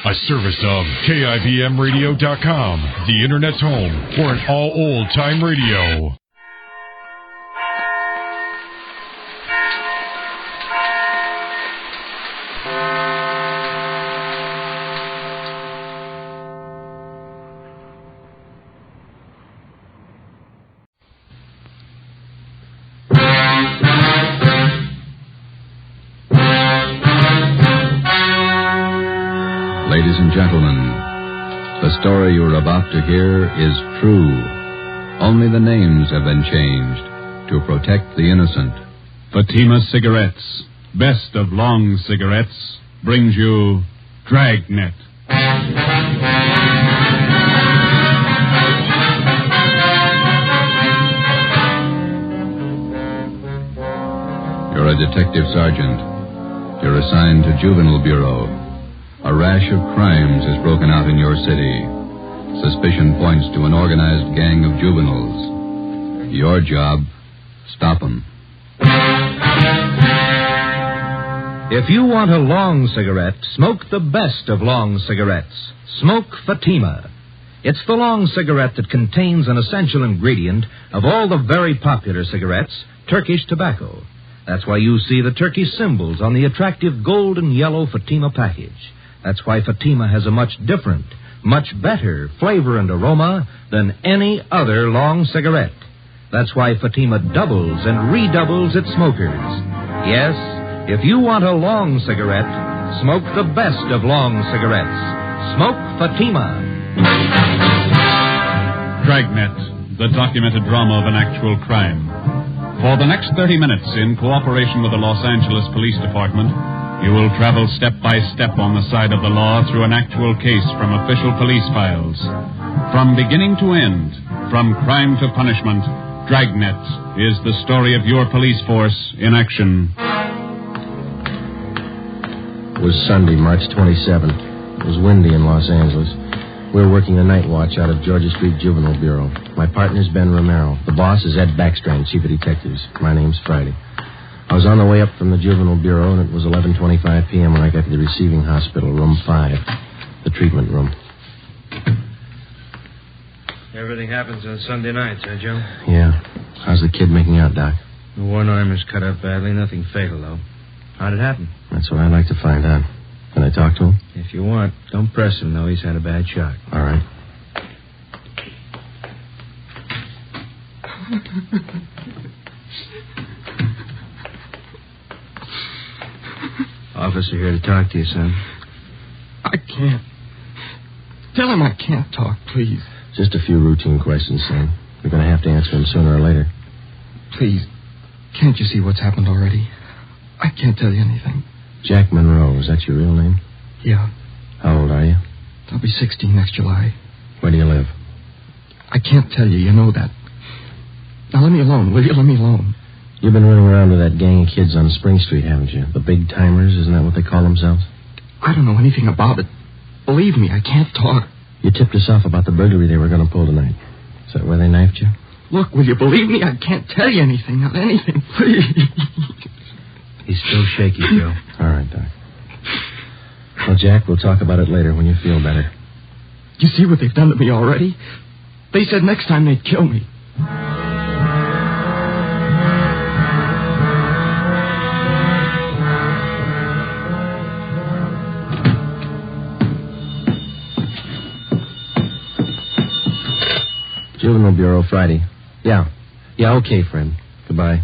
A service of KIBMradio.com, the Internet's home for an all old-time radio. Ladies and gentlemen, the story you're about to hear is true. Only the names have been changed to protect the innocent. Fatima Cigarettes, best of long cigarettes, brings you Dragnet. You're a detective sergeant. You're assigned to Juvenile Bureau. A rash of crimes has broken out in your city. Suspicion points to an organized gang of juveniles. Your job, stop them. If you want a long cigarette, smoke the best of long cigarettes. Smoke Fatima. It's the long cigarette that contains an essential ingredient of all the very popular cigarettes, Turkish tobacco. That's why you see the Turkish symbols on the attractive gold and yellow Fatima package. That's why Fatima has a much different, much better flavor and aroma than any other long cigarette. That's why Fatima doubles and redoubles its smokers. Yes, if you want a long cigarette, smoke the best of long cigarettes. Smoke Fatima. Dragnet, the documented drama of an actual crime. For the next 30 minutes, in cooperation with the Los Angeles Police Department, you will travel step by step on the side of the law through an actual case from official police files. From beginning to end, from crime to punishment, Dragnet is the story of your police force in action. It was Sunday, March 27th. It was windy in Los Angeles. We were working the night watch out of Georgia Street Juvenile Bureau. My partner's Ben Romero. The boss is Ed Backstrand, Chief of Detectives. My name's Friday. I was on the way up from the Juvenile Bureau, and it was 11:25 p.m. when I got to the receiving hospital, room 5, the treatment room. Everything happens on Sunday nights, huh, Joe? Yeah. How's the kid making out, Doc? One arm is cut up badly. Nothing fatal, though. How'd it happen? That's what I'd like to find out. Can I talk to him? If you want. Don't press him, though. He's had a bad shock. All right. Officer here to talk to you, son. I can't. Tell him I can't talk, please. Just a few routine questions, son. We're going to have to answer them sooner or later. Please, can't you see what's happened already? I can't tell you anything. Jack Monroe, is that your real name? Yeah. How old are you? I'll be 16 next July. Where do you live? I can't tell you, you know that. Now let me alone, will you? Let me alone. You've been running around with that gang of kids on Spring Street, haven't you? The big timers, isn't that what they call themselves? I don't know anything about it. Believe me, I can't talk. You tipped us off about the burglary they were going to pull tonight. Is that where they knifed you? Look, will you believe me? I can't tell you anything, not anything, please. He's still shaky, Joe. All right, Doc. Well, Jack, we'll talk about it later when you feel better. You see what they've done to me already? They said next time they'd kill me. Juvenile Bureau, Friday. Yeah, okay, friend. Goodbye.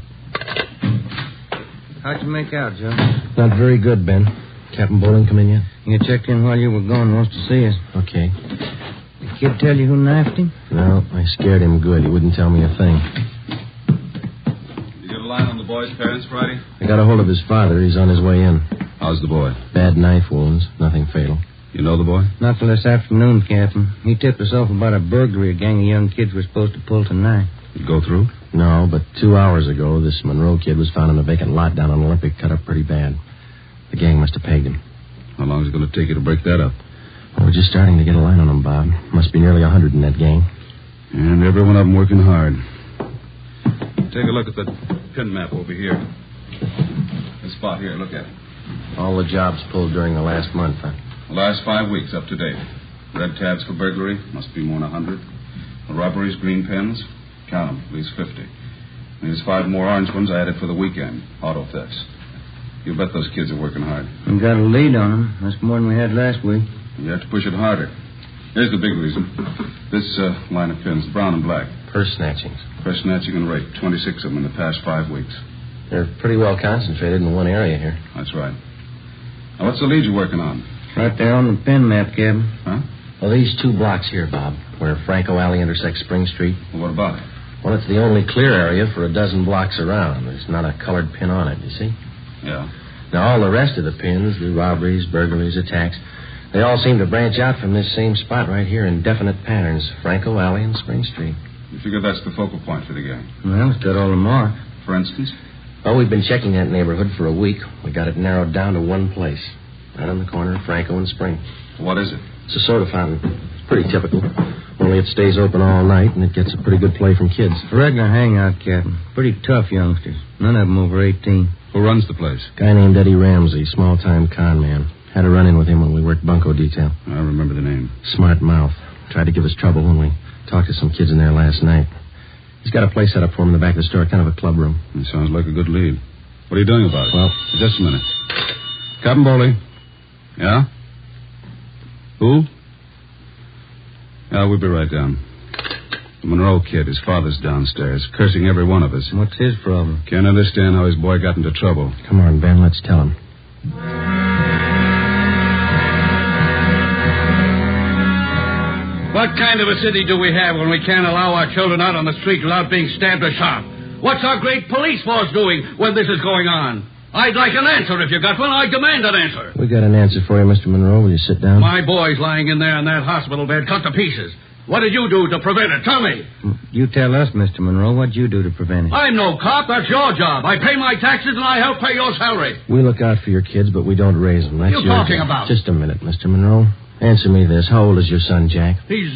How'd you make out, Joe? Not very good, Ben. Captain Bowling come in yet? You checked in while you were gone. Wants to see us. Okay. The kid tell you who knifed him? No, I scared him good. He wouldn't tell me a thing. You get a line on the boy's parents, Friday? I got a hold of his father. He's on his way in. How's the boy? Bad knife wounds. Nothing fatal. You know the boy? Not till this afternoon, Captain. He tipped us off about a burglary a gang of young kids were supposed to pull tonight. Did it go through? No, but 2 hours ago, this Monroe kid was found in a vacant lot down on Olympic, cut up pretty bad. The gang must have pegged him. How long is it going to take you to break that up? Well, we're just starting to get a line on him, Bob. Must be nearly 100 in that gang. And every one of them working hard. Take a look at the pin map over here. This spot here, look at it. All the jobs pulled during the last month, huh? The last 5 weeks up to date. Red tabs for burglary, must be more than 100. The robberies, green pens, count them, at least 50. And there's 5 more orange ones I added for the weekend, auto thefts. You bet those kids are working hard. We got a lead on them. That's more than we had last week. You have to push it harder. Here's the big reason. This line of pins, brown and black. Purse snatchings. Purse snatching and rape. 26 of them in the past 5 weeks. They're pretty well concentrated in one area here. That's right. Now, what's the lead you're working on? Right there on the pin map, Captain. Huh? Well, these 2 blocks here, Bob, where Franco Alley intersects Spring Street. Well, what about it? Well, it's the only clear area for a dozen blocks around. There's not a colored pin on it, you see? Yeah. Now, all the rest of the pins, the robberies, burglaries, attacks, they all seem to branch out from this same spot right here in definite patterns, Franco Alley and Spring Street. You figure that's the focal point for the gang? Well, it's got all the mark. For instance? Well, we've been checking that neighborhood for a week. We got it narrowed down to one place, right on the corner of Franco and Spring. What is it? It's a soda fountain. It's pretty typical. Only it stays open all night, and it gets a pretty good play from kids. It's a regular hangout, Captain. Pretty tough youngsters. None of them over 18. Who runs the place? Guy named Eddie Ramsey, small-time con man. Had a run-in with him when we worked bunco detail. I remember the name. Smart mouth. Tried to give us trouble when we talked to some kids in there last night. He's got a place set up for him in the back of the store, kind of a club room. It sounds like a good lead. What are you doing about it? Well, just a minute. Captain Bowley. Yeah? Who? Yeah, we'll be right down. The Monroe kid, his father's downstairs, cursing every one of us. What's his problem? Can't understand how his boy got into trouble. Come on, Ben, let's tell him. What kind of a city do we have when we can't allow our children out on the street without being stabbed or shot? What's our great police force doing when this is going on? I'd like an answer if you got one. I demand an answer. We got an answer for you, Mr. Monroe. Will you sit down? My boy's lying in there in that hospital bed, cut to pieces. What did you do to prevent it? Tell me. You tell us, Mr. Monroe. What'd you do to prevent it? I'm no cop. That's your job. I pay my taxes and I help pay your salary. We look out for your kids, but we don't raise them. That's What are you your talking job. about? Just a minute, Mr. Monroe. Answer me this. How old is your son, Jack? He's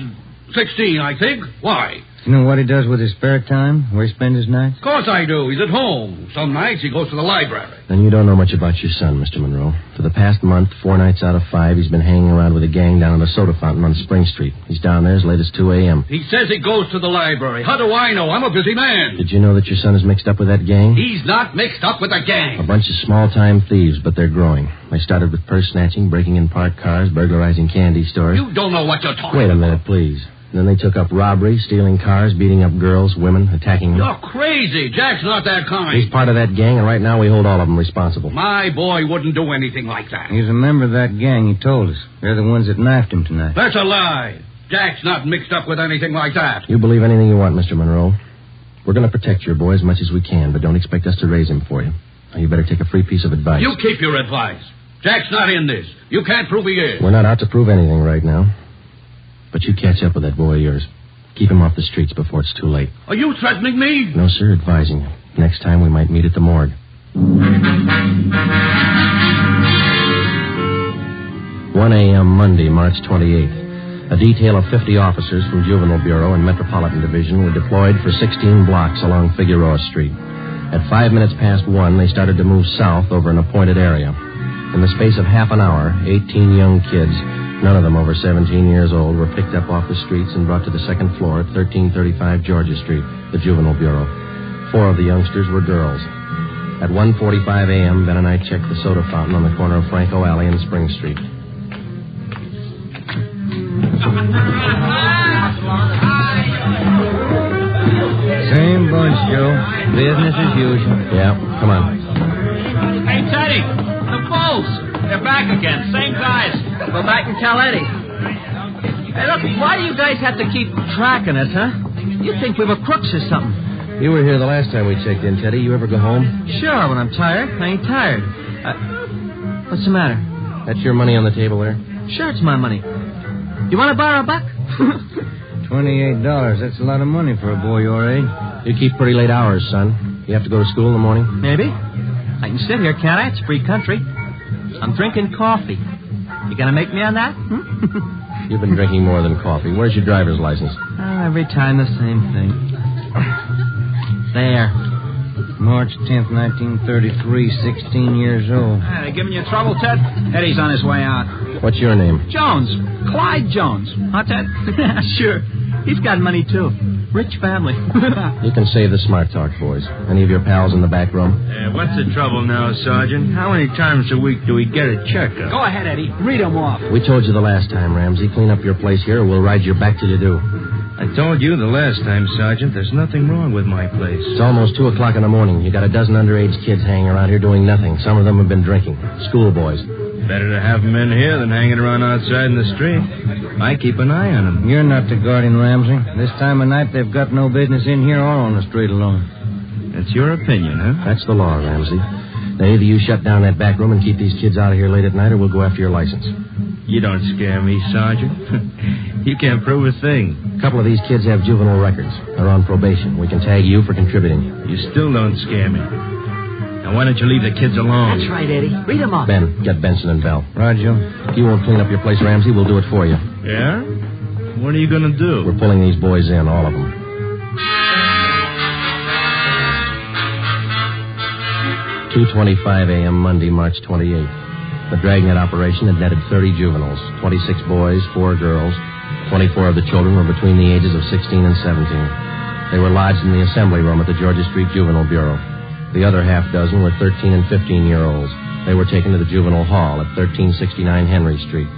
16, I think. Why? You know what he does with his spare time? Where he spends his nights? Of course I do. He's at home. Some nights he goes to the library. Then you don't know much about your son, Mr. Monroe. For the past month, 4 nights out of 5, he's been hanging around with a gang down at a soda fountain on Spring Street. He's down there as late as 2 a.m. He says he goes to the library. How do I know? I'm a busy man. Did you know that your son is mixed up with that gang? He's not mixed up with a gang. A bunch of small-time thieves, but they're growing. They started with purse snatching, breaking in parked cars, burglarizing candy stores. You don't know what you're talking Wait a about. minute, please. Then they took up robbery, stealing cars, beating up girls, women, attacking them. You're crazy. Jack's not that kind. He's part of that gang, and right now we hold all of them responsible. My boy wouldn't do anything like that. He's a member of that gang, he told us. They're the ones that knifed him tonight. That's a lie. Jack's not mixed up with anything like that. You believe anything you want, Mr. Monroe. We're going to protect your boy as much as we can, but don't expect us to raise him for you. Now, you better take a free piece of advice. You keep your advice. Jack's not in this. You can't prove he is. We're not out to prove anything right now. But you catch up with that boy of yours. Keep him off the streets before it's too late. Are you threatening me? No, sir, advising you. Next time we might meet at the morgue. 1 a.m. Monday, March 28th. A detail of 50 officers from Juvenile Bureau and Metropolitan Division were deployed for 16 blocks along Figueroa Street. At 5 minutes past 1, they started to move south over an appointed area. In the space of half an hour, 18 young kids, none of them over 17 years old, were picked up off the streets and brought to the second floor at 1335 Georgia Street, the Juvenile Bureau. 4 of the youngsters were girls. At 1:45 a.m., Ben and I checked the soda fountain on the corner of Franco Alley and Spring Street. Same bunch, Joe. Business as usual. Yeah, come on. Hey, Teddy, the Bulls. They're back again. Same guys. Go back and tell Eddie. Hey, look, why do you guys have to keep tracking us, huh? You think we were crooks or something? You were here the last time we checked in, Teddy. You ever go home? Sure, when I'm tired. I ain't tired. What's the matter? That's your money on the table there? Sure, it's my money. You want to borrow a buck? $28. That's a lot of money for a boy your age. You keep pretty late hours, son. You have to go to school in the morning? Maybe. I can sit here, can't I? It's free country. I'm drinking coffee. You gonna make me on that? You've been drinking more than coffee. Where's your driver's license? Every time the same thing. There. March 10th, 1933, 16 years old. They giving you trouble, Ted? Eddie's on his way out. What's your name? Jones. Clyde Jones. Huh, Ted? Sure. He's got money, too. Rich family. You can save the smart talk, boys. Any of your pals in the back room? What's the trouble now, Sergeant? How many times a week do we get a checkup? Go ahead, Eddie. Read them off. We told you the last time, Ramsey. Clean up your place here or we'll ride you back till you do. I told you the last time, Sergeant, there's nothing wrong with my place. It's almost 2 o'clock in the morning. You got a dozen underage kids hanging around here doing nothing. Some of them have been drinking. Schoolboys. Better to have them in here than hanging around outside in the street. I keep an eye on them. You're not the guardian, Ramsey. This time of night, they've got no business in here or on the street alone. That's your opinion, huh? That's the law, Ramsey. Now, either you shut down that back room and keep these kids out of here late at night, or we'll go after your license. You don't scare me, Sergeant. You can't prove a thing. A couple of these kids have juvenile records. They're on probation. We can tag you for contributing. You still don't scare me. Now, why don't you leave the kids alone? That's right, Eddie. Read them off. Ben, get Benson and Bell. Roger. If you won't clean up your place, Ramsey, we'll do it for you. Yeah? What are you going to do? We're pulling these boys in, all of them. 2:25 a.m. Monday, March 28th. The Dragnet operation had netted 30 juveniles, 26 boys, 4 girls. 24 of the children were between the ages of 16 and 17. They were lodged in the assembly room at the Georgia Street Juvenile Bureau. The other half dozen were 13 and 15-year-olds. They were taken to the juvenile hall at 1369 Henry Street.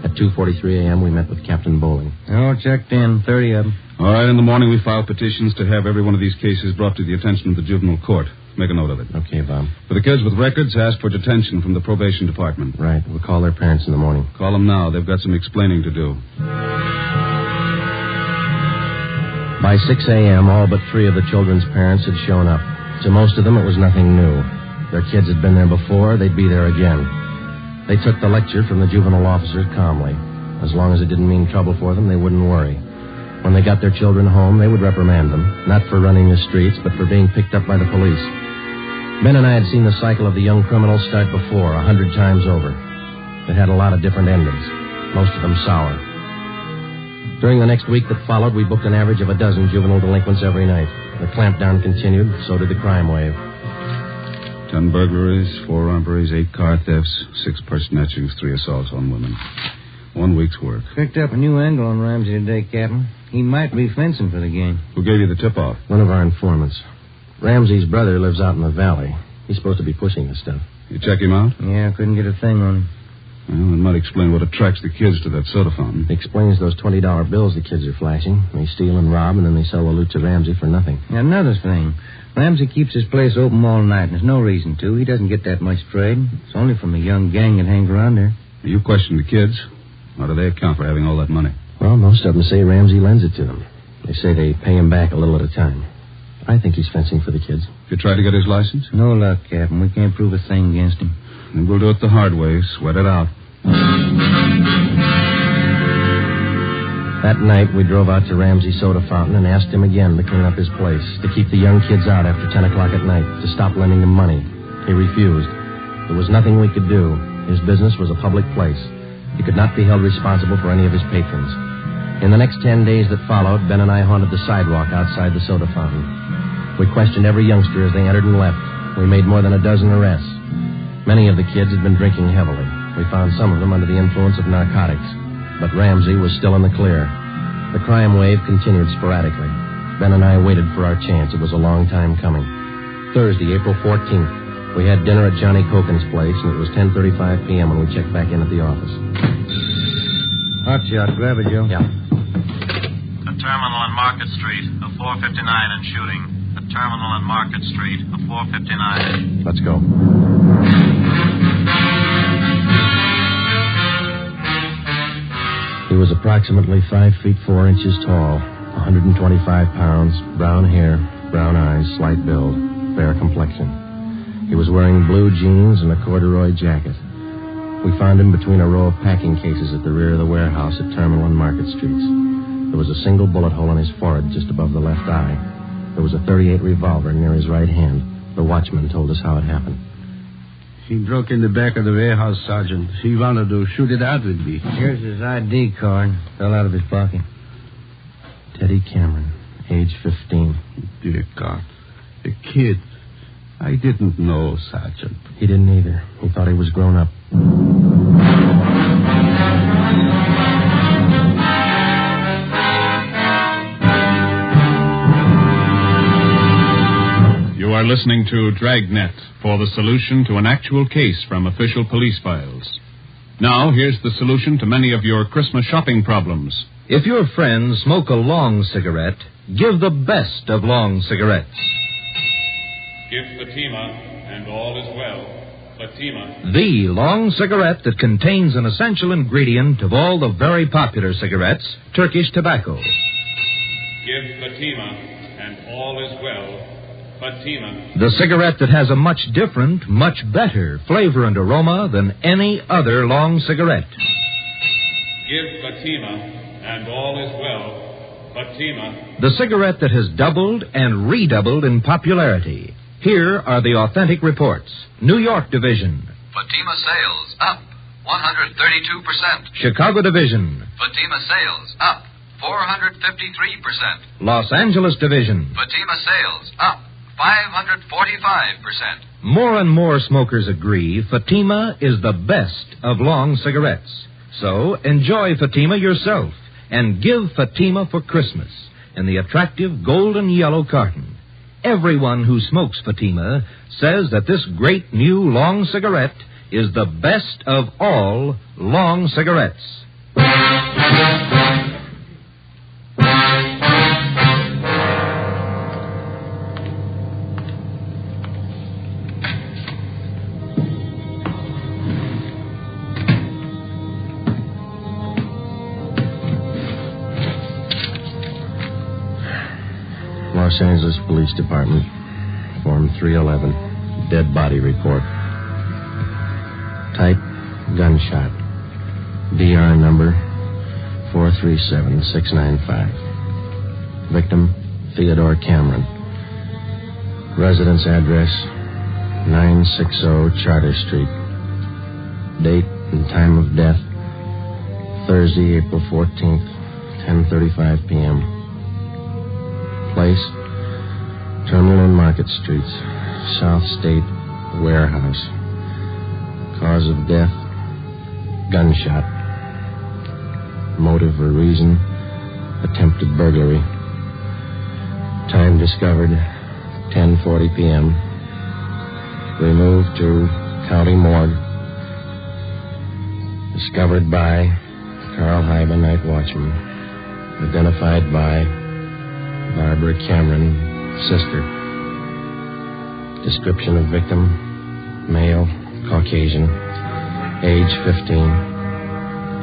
At 2:43 a.m., we met with Captain Bowling. All checked in, 30 of them. All right, in the morning we filed petitions to have every one of these cases brought to the attention of the juvenile court. Make a note of it. Okay, Bob. For the kids with records, ask for detention from the probation department. Right. We'll call their parents in the morning. Call them now. They've got some explaining to do. By 6 a.m., all but 3 of the children's parents had shown up. To most of them, it was nothing new. Their kids had been there before. They'd be there again. They took the lecture from the juvenile officers calmly. As long as it didn't mean trouble for them, they wouldn't worry. When they got their children home, they would reprimand them, not for running the streets, but for being picked up by the police. Ben and I had seen the cycle of the young criminals start before, 100 times over. It had a lot of different endings, most of them sour. During the next week that followed, we booked an average of a dozen juvenile delinquents every night. The clampdown continued, so did the crime wave. 10 burglaries, 4 robberies, 8 car thefts, 6 purse snatchings, 3 assaults on women. 1 week's work. Picked up a new angle on Ramsey today, Captain. He might be fencing for the game. Who gave you the tip-off? One of our informants. Ramsey's brother lives out in the valley. He's supposed to be pushing this stuff. You check him out? Yeah, couldn't get a thing on him. Well, it might explain what attracts the kids to that soda fountain. It explains those $20 bills the kids are flashing. They steal and rob, and then they sell the loot to Ramsey for nothing. And another thing. Ramsey keeps his place open all night, and there's no reason to. He doesn't get that much trade. It's only from a young gang that hangs around there. You question the kids. How do they account for having all that money? Well, most of them say Ramsey lends it to them. They say they pay him back a little at a time. I think he's fencing for the kids. You tried to get his license? No luck, Captain. We can't prove a thing against him. Then we'll do it the hard way. Sweat it out. That night, we drove out to Ramsey's soda fountain and asked him again to clean up his place, to keep the young kids out after 10 o'clock at night, to stop lending them money. He refused. There was nothing we could do. His business was a public place. He could not be held responsible for any of his patrons. In the next 10 days that followed, Ben and I haunted the sidewalk outside the soda fountain. We questioned every youngster as they entered and left. We made more than a dozen arrests. Many of the kids had been drinking heavily. We found some of them under the influence of narcotics. But Ramsey was still in the clear. The crime wave continued sporadically. Ben and I waited for our chance. It was a long time coming. Thursday, April 14th, we had dinner at Johnny Cokin's place, and it was 10:35 p.m. when we checked back in at the office. Hot shot. Grab it, Joe. Yeah. The terminal on Market Street, a 459 and shooting. The terminal on Market Street, a 459. Let's go. He was approximately 5 feet 4 inches tall, 125 pounds, brown hair, brown eyes, slight build, fair complexion. He was wearing blue jeans and a corduroy jacket. We found him between a row of packing cases at the rear of the warehouse at Terminal and Market Streets. There was a single bullet hole in his forehead just above the left eye. There was a .38 revolver near his right hand. The watchman told us how it happened. He broke in the back of the warehouse, Sergeant. He wanted to shoot it out with me. Here's his ID card. Fell out of his pocket. Teddy Cameron, age 15. Dear God. A kid. I didn't know, Sergeant. He didn't either. He thought he was grown up. You are listening to Dragnet for the solution to an actual case from official police files. Now, here's the solution to many of your Christmas shopping problems. If your friends smoke a long cigarette, give the best of long cigarettes. Give Fatima, and all is well. Fatima. The long cigarette that contains an essential ingredient of all the very popular cigarettes, Turkish tobacco. Give Fatima, and all is well. Fatima. The cigarette that has a much different, much better flavor and aroma than any other long cigarette. Give Fatima, and all is well. Fatima. The cigarette that has doubled and redoubled in popularity. Here are the authentic reports. New York Division. Fatima sales up 132%. Chicago Division. Fatima sales up 453%. Los Angeles Division. Fatima sales up 545%. More and more smokers agree Fatima is the best of long cigarettes. So enjoy Fatima yourself and give Fatima for Christmas in the attractive golden yellow carton. Everyone who smokes Fatima says that this great new long cigarette is the best of all long cigarettes. Los Angeles Police Department, Form 311, Dead Body Report. Type, gunshot. DR number 437695. Victim, Theodore Cameron. Residence address, 960 Charter Street. Date and time of death, Thursday, April 14th, 10:35 p.m. Place, Terminal and Market Streets, South State Warehouse. Cause of death, gunshot. Motive or reason, attempted burglary. Time discovered, 10:40 p.m. Removed to County Morgue. Discovered by Carl Hyben, night watchman. Identified by Barbara Cameron, sister. Description of victim, male, Caucasian, age 15,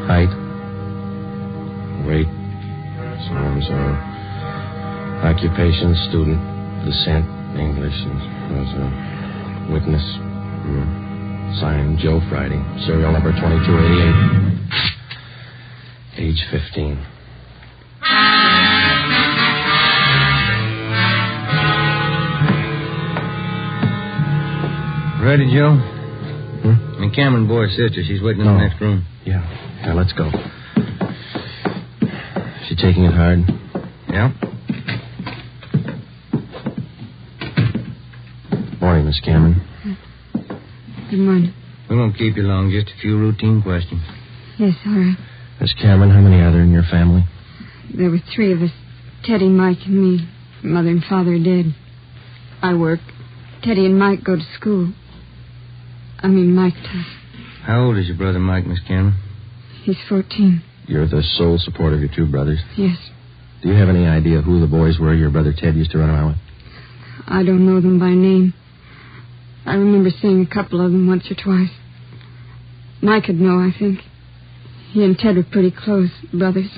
height, weight, so occupation, student, descent, English, and was a witness, signed Joe Friday, serial number 2288, age 15. Ready, Joe? And Cameron Boy's sister. She's waiting in the next room. Yeah, let's go. She taking it hard? Yeah. Morning, Miss Cameron. Good morning. We won't keep you long. Just a few routine questions. Yes, all right. Miss Cameron, how many are there in your family? There were three of us. Teddy, Mike, and me. Mother and father are dead. I work. Teddy and Mike go to school. Mike does. How old is your brother Mike, Miss Cameron? He's 14. You're the sole support of your two brothers? Yes. Do you have any idea who the boys were your brother Ted used to run around with? I don't know them by name. I remember seeing a couple of them once or twice. Mike would know, I think. He and Ted were pretty close, brothers.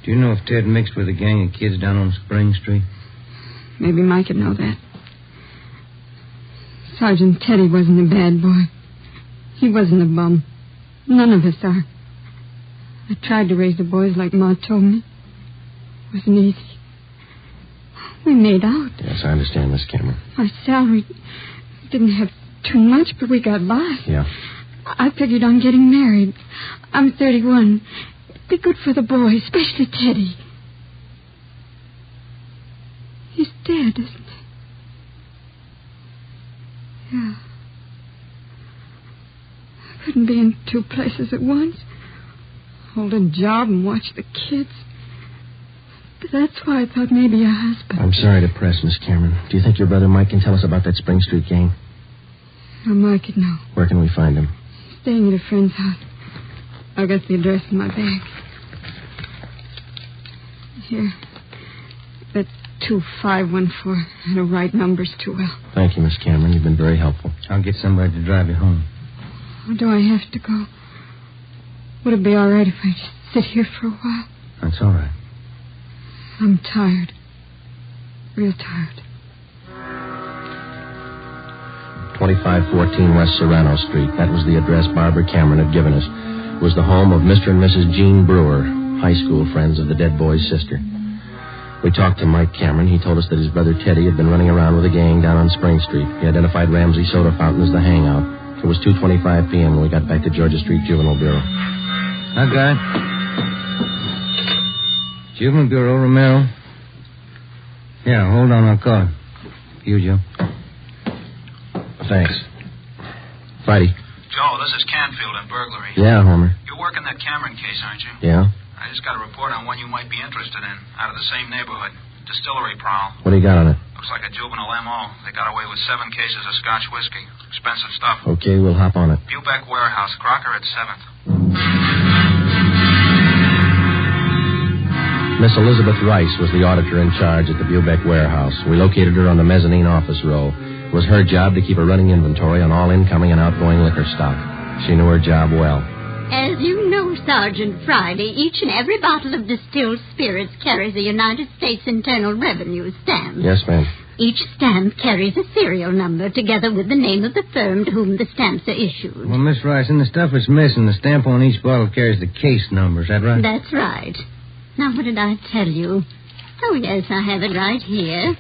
Do you know if Ted mixed with a gang of kids down on Spring Street? Maybe Mike would know that. Sergeant Teddy wasn't a bad boy. He wasn't a bum. None of us are. I tried to raise the boys like Ma told me. It wasn't easy. We made out. Yes, I understand, Miss Cameron. Our salary didn't have too much, but we got by. Yeah. I figured on getting married. I'm 31. It'd be good for the boys, especially Teddy. He's dead, isn't he? Yeah. I couldn't be in two places at once. Hold a job and watch the kids. But that's why I thought maybe a husband. I'm sorry to press, Miss Cameron. Do you think your brother Mike can tell us about that Spring Street gang? Oh, Mike could know. Where can we find him? Staying at a friend's house. I've got the address in my bag. Here. That 2514. I don't write numbers too well. Thank you, Miss Cameron. You've been very helpful. I'll get somebody to drive you home. Or do I have to go? Would it be all right if I just sit here for a while? That's all right. I'm tired. Real tired. 2514 West Serrano Street. That was the address Barbara Cameron had given us. It was the home of Mr. and Mrs. Jean Brewer, high school friends of the dead boy's sister. We talked to Mike Cameron. He told us that his brother Teddy had been running around with a gang down on Spring Street. He identified Ramsey Soda Fountain as the hangout. It was 2:25 p.m. when we got back to Georgia Street Juvenile Bureau. Hi, guy. Juvenile Bureau, Romero. Yeah, hold on, I'll call him. You, Joe. Thanks. Friday. Joe, this is Canfield in burglary. Yeah, Homer. You're working that Cameron case, aren't you? Yeah? I just got a report on one you might be interested in, out of the same neighborhood. Distillery prowl. What do you got on it? Looks like a juvenile M.O. They got away with 7 cases of Scotch whiskey. Expensive stuff. Okay, we'll hop on it. Bubeck Warehouse, Crocker at 7th. Miss Elizabeth Rice was the auditor in charge at the Bubeck Warehouse. We located her on the mezzanine office row. It was her job to keep a running inventory on all incoming and outgoing liquor stock. She knew her job well. As you know, Sergeant Friday, each and every bottle of distilled spirits carries a United States Internal Revenue stamp. Yes, ma'am. Each stamp carries a serial number together with the name of the firm to whom the stamps are issued. Well, Miss Rice, in the stuff that's missing, the stamp on each bottle carries the case number. Is that right? That's right. Now, what did I tell you? Oh, yes, I have it right here.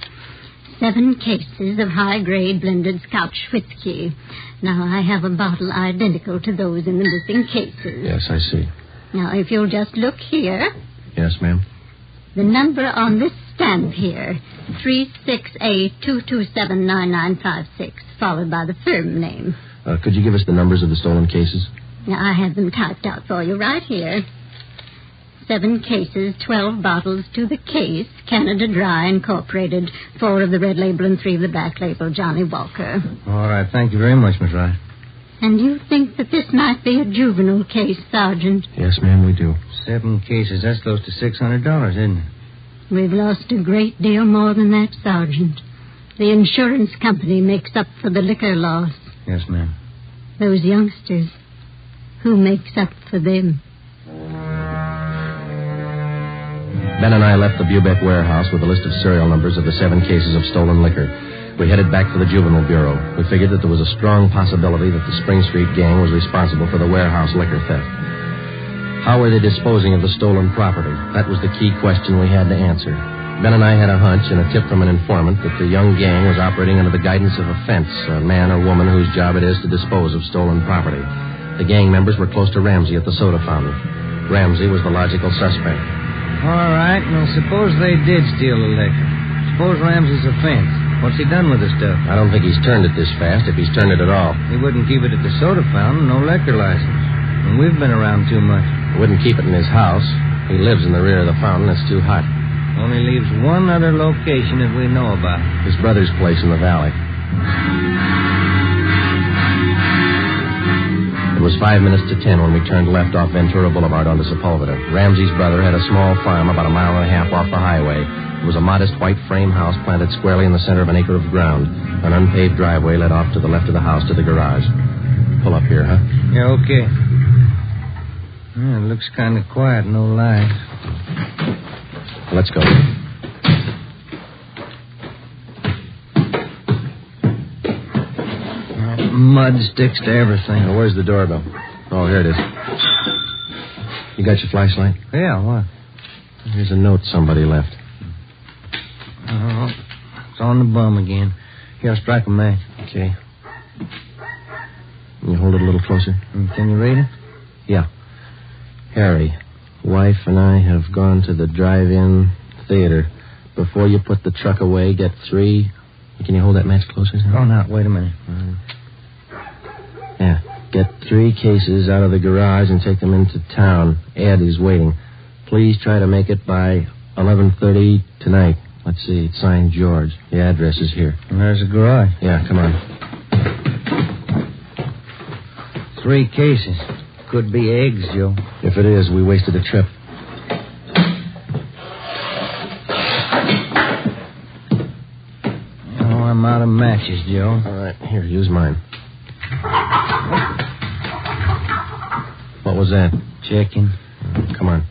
7 cases of high-grade blended Scotch whiskey. Now, I have a bottle identical to those in the missing cases. Yes, I see. Now, if you'll just look here. Yes, ma'am. The number on this stamp here, 368-227-9956, followed by the firm name. Could you give us the numbers of the stolen cases? Now, I have them typed out for you right here. 7 cases, 12 bottles to the case, Canada Dry Incorporated, 4 of the red label and 3 of the black label, Johnny Walker. All right, thank you very much, Miss Rice. And you think that this might be a juvenile case, Sergeant? Yes, ma'am, we do. 7 cases, that's close to $600, isn't it? We've lost a great deal more than that, Sergeant. The insurance company makes up for the liquor loss. Yes, ma'am. Those youngsters, who makes up for them? Ben and I left the Bubeck Warehouse with a list of serial numbers of the 7 cases of stolen liquor. We headed back for the Juvenile Bureau. We figured that there was a strong possibility that the Spring Street gang was responsible for the warehouse liquor theft. How were they disposing of the stolen property? That was the key question we had to answer. Ben and I had a hunch and a tip from an informant that the young gang was operating under the guidance of a fence, a man or woman whose job it is to dispose of stolen property. The gang members were close to Ramsey at the soda fountain. Ramsey was the logical suspect. All right, well, suppose they did steal the liquor. Suppose Ramsey's a fence. What's he done with the stuff? I don't think he's turned it this fast, if he's turned it at all. He wouldn't keep it at the soda fountain, no liquor license. And we've been around too much. He wouldn't keep it in his house. He lives in the rear of the fountain. It's too hot. Only leaves one other location that we know about. His brother's place in the valley. It was 5 minutes to 10 when we turned left off Ventura Boulevard onto Sepulveda. Ramsey's brother had a small farm about a mile and a half off the highway. It was a modest white frame house planted squarely in the center of an acre of ground. An unpaved driveway led off to the left of the house to the garage. Pull up here, huh? Yeah, okay. Yeah, it looks kind of quiet, no lights. Let's go. Mud sticks to everything. Now, where's the doorbell? Oh, here it is. You got your flashlight? Yeah, what? Here's a note somebody left. Oh, it's on the bum again. Here, I'll strike a match. Okay. Can you hold it a little closer? Can you read it? Yeah. Harry, wife and I have gone to the drive-in theater. Before you put the truck away, get 3 Can you hold that match closer? Oh, now, wait a minute. Yeah. Get 3 cases out of the garage and take them into town. Ed is waiting. Please try to make it by 11:30 tonight. Let's see. It's signed George. The address is here. And there's the garage. Yeah, come on. 3 cases. Could be eggs, Joe. If it is, we wasted a trip. Oh, I'm out of matches, Joe. All right, here, use mine. What was that? Checking. Come on.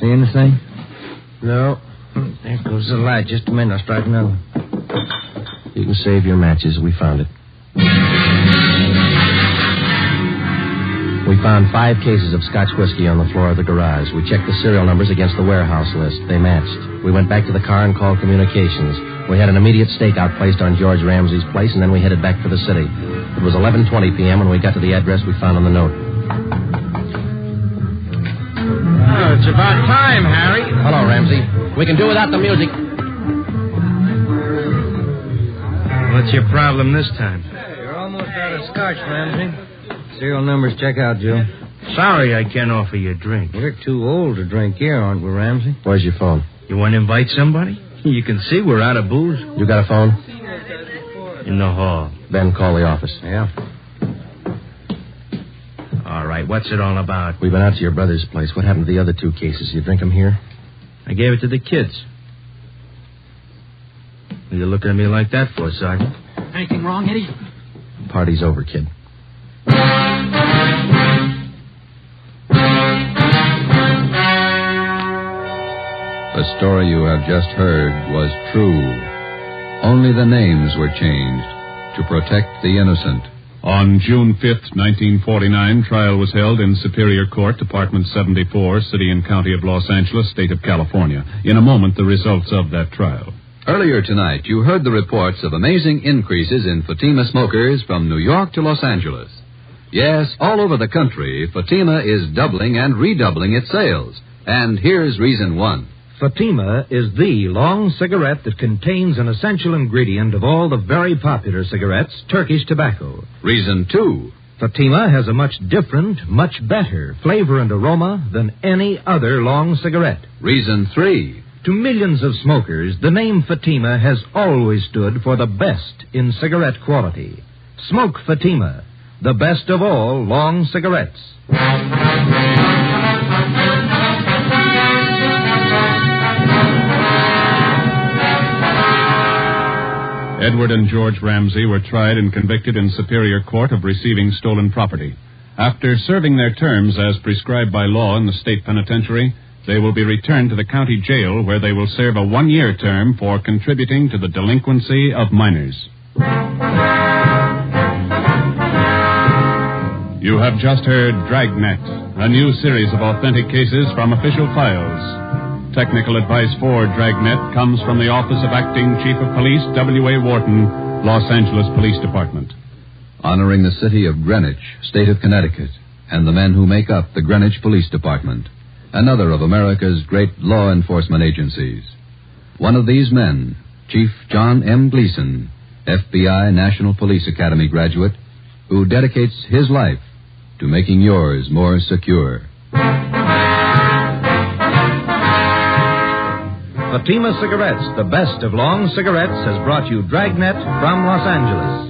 See anything? No. There goes the light. Just a minute. I'll strike another one. You can save your matches. We found it. We found 5 cases of Scotch whiskey on the floor of the garage. We checked the serial numbers against the warehouse list. They matched. We went back to the car and called communications. We had an immediate stakeout placed on George Ramsey's place, and then we headed back for the city. It was 11:20 p.m. when we got to the address we found on the note. Oh, it's about time, Harry. Hello, Ramsey. We can do without the music. What's your problem this time? Hey, you're almost out of Scotch, Ramsey. Serial numbers check out, Joe. Sorry I can't offer you a drink. We're too old to drink here, aren't we, Ramsey? Where's your phone? You want to invite somebody? You can see we're out of booze. You got a phone? In the hall. Ben, call the office. Yeah. All right, what's it all about? We've been out to your brother's place. What happened to the other 2 cases? You drink them here? I gave it to the kids. What are you looking at me like that for, Sergeant? Anything wrong, Eddie? Party's over, kid. The story you have just heard was true. Only the names were changed to protect the innocent. On June 5th, 1949, trial was held in Superior Court, Department 74, City and County of Los Angeles, State of California. In a moment, the results of that trial. Earlier tonight, you heard the reports of amazing increases in Fatima smokers from New York to Los Angeles. Yes, all over the country, Fatima is doubling and redoubling its sales. And here's reason 1. Fatima is the long cigarette that contains an essential ingredient of all the very popular cigarettes, Turkish tobacco. Reason 2. Fatima has a much different, much better flavor and aroma than any other long cigarette. Reason 3. To millions of smokers, the name Fatima has always stood for the best in cigarette quality. Smoke Fatima, the best of all long cigarettes. Edward and George Ramsey were tried and convicted in Superior Court of receiving stolen property. After serving their terms as prescribed by law in the state penitentiary, they will be returned to the county jail where they will serve a 1-year term for contributing to the delinquency of minors. You have just heard Dragnet, a new series of authentic cases from official files. Technical advice for Dragnet comes from the Office of Acting Chief of Police, W.A. Wharton, Los Angeles Police Department. Honoring the city of Greenwich, state of Connecticut, and the men who make up the Greenwich Police Department, another of America's great law enforcement agencies. One of these men, Chief John M. Gleason, FBI National Police Academy graduate, who dedicates his life to making yours more secure. Fatima Cigarettes, the best of long cigarettes, has brought you Dragnet from Los Angeles.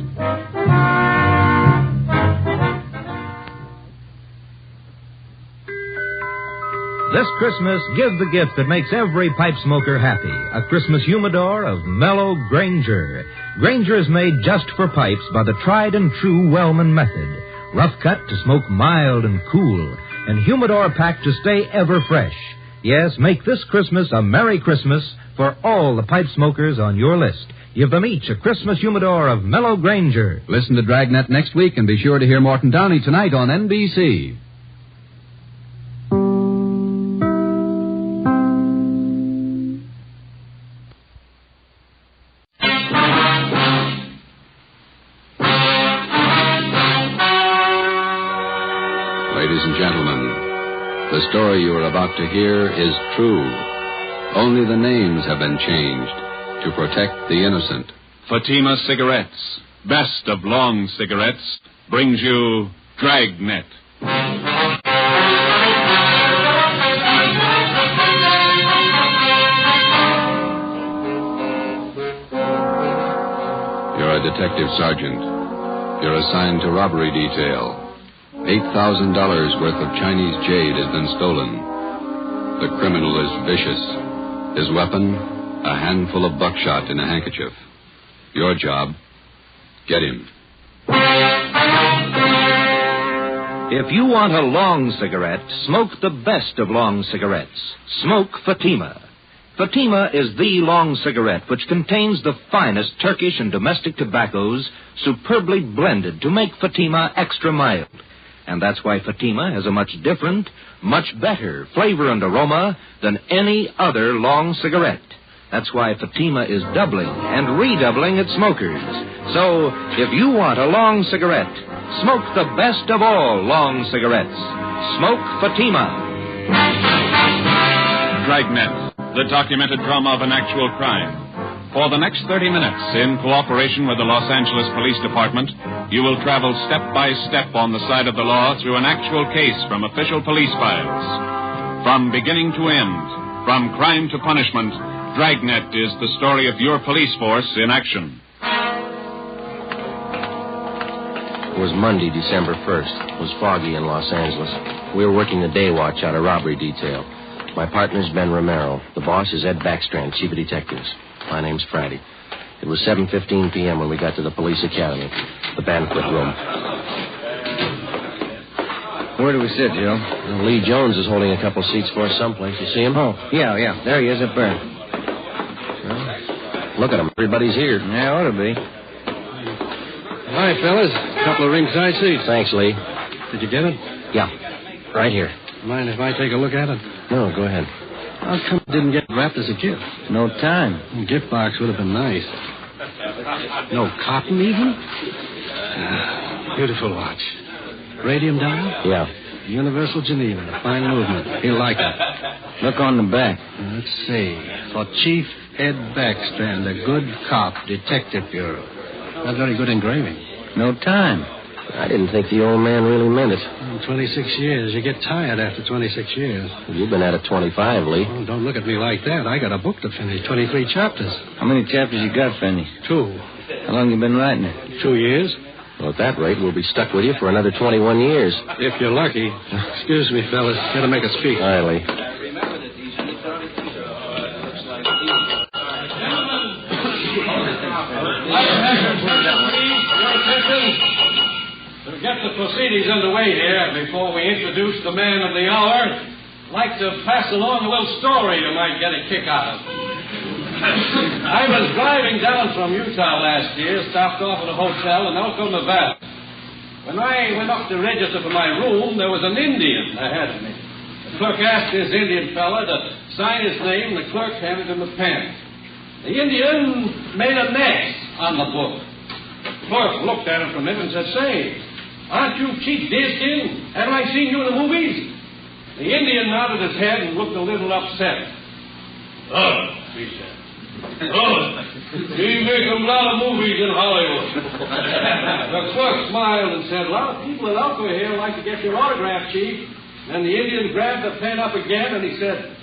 This Christmas, give the gift that makes every pipe smoker happy. A Christmas humidor of mellow Granger. Granger is made just for pipes by the tried and true Wellman method. Rough cut to smoke mild and cool, and humidor packed to stay ever fresh. Yes, make this Christmas a Merry Christmas for all the pipe smokers on your list. Give them each a Christmas humidor of mellow Granger. Listen to Dragnet next week and be sure to hear Morton Downey tonight on NBC. Ladies and gentlemen, the story you are about to hear is true. Only the names have been changed to protect the innocent. Fatima Cigarettes, best of long cigarettes, brings you Dragnet. You're a detective sergeant. You're assigned to robbery detail. $8,000 worth of Chinese jade has been stolen. The criminal is vicious. His weapon, a handful of buckshot in a handkerchief. Your job, get him. If you want a long cigarette, smoke the best of long cigarettes. Smoke Fatima. Fatima is the long cigarette which contains the finest Turkish and domestic tobaccos superbly blended to make Fatima extra mild. And that's why Fatima has a much different, much better flavor and aroma than any other long cigarette. That's why Fatima is doubling and redoubling its smokers. So, if you want a long cigarette, smoke the best of all long cigarettes. Smoke Fatima. Dragnet, the documented drama of an actual crime. For the next 30 minutes, in cooperation with the Los Angeles Police Department, you will travel step by step on the side of the law through an actual case from official police files. From beginning to end, from crime to punishment, Dragnet is the story of your police force in action. It was Monday, December 1st. It was foggy in Los Angeles. We were working the day watch out of robbery detail. My partner's Ben Romero. The boss is Ed Backstrand, chief of detectives. My name's Friday. It was 7:15 p.m. when we got to the police academy, the banquet room. Where do we sit, Joe? Lee Jones is holding a couple seats for us someplace. You see him? Oh, yeah. There he is up there. Well, look at him. Everybody's here. Yeah, ought to be. Hi, fellas. A couple of ringside seats. Thanks, Lee. Did you get it? Yeah, right here. Mind if I take a look at it? No, go ahead. How come it didn't get wrapped as a gift? No time. A gift box would have been nice. No cotton, even? Beautiful watch. Radium dial? Yeah. Universal Geneva. Fine movement. He'll like it. Look on the back. Let's see. For Chief Ed Backstrand, a good cop, Detective Bureau. Not very good engraving. No time. I didn't think the old man really meant it. 26 years. You get tired after 26 years. You've been at it 25, Lee. Oh, don't look at me like that. I got a book to finish. 23 chapters. How many chapters you got, Fanny? 2. How long you been writing it? 2 years. Well, at that rate, we'll be stuck with you for another 21 years. If you're lucky. Excuse me, fellas. Gotta make a speak. All right, Lee. To get the proceedings underway here, before we introduce the man of the hour, I'd like to pass along a little story you might get a kick out of. I was driving down from Utah last year, stopped off at a hotel in Elko, Nevada. When I went up to register for my room, there was an Indian ahead of me. The clerk asked this Indian fella to sign his name, and the clerk handed him a pen. The Indian made an X on the book. The clerk looked at him for a minute and said, "Say, aren't you Chief Deerskin? Haven't I seen you in the movies?" The Indian nodded his head and looked a little upset. "Oh," he said. "Oh, we make a lot of movies in Hollywood." The clerk smiled and said, "A lot of people in Elko here like to get your autograph, Chief." And the Indian grabbed the pen up again and he said,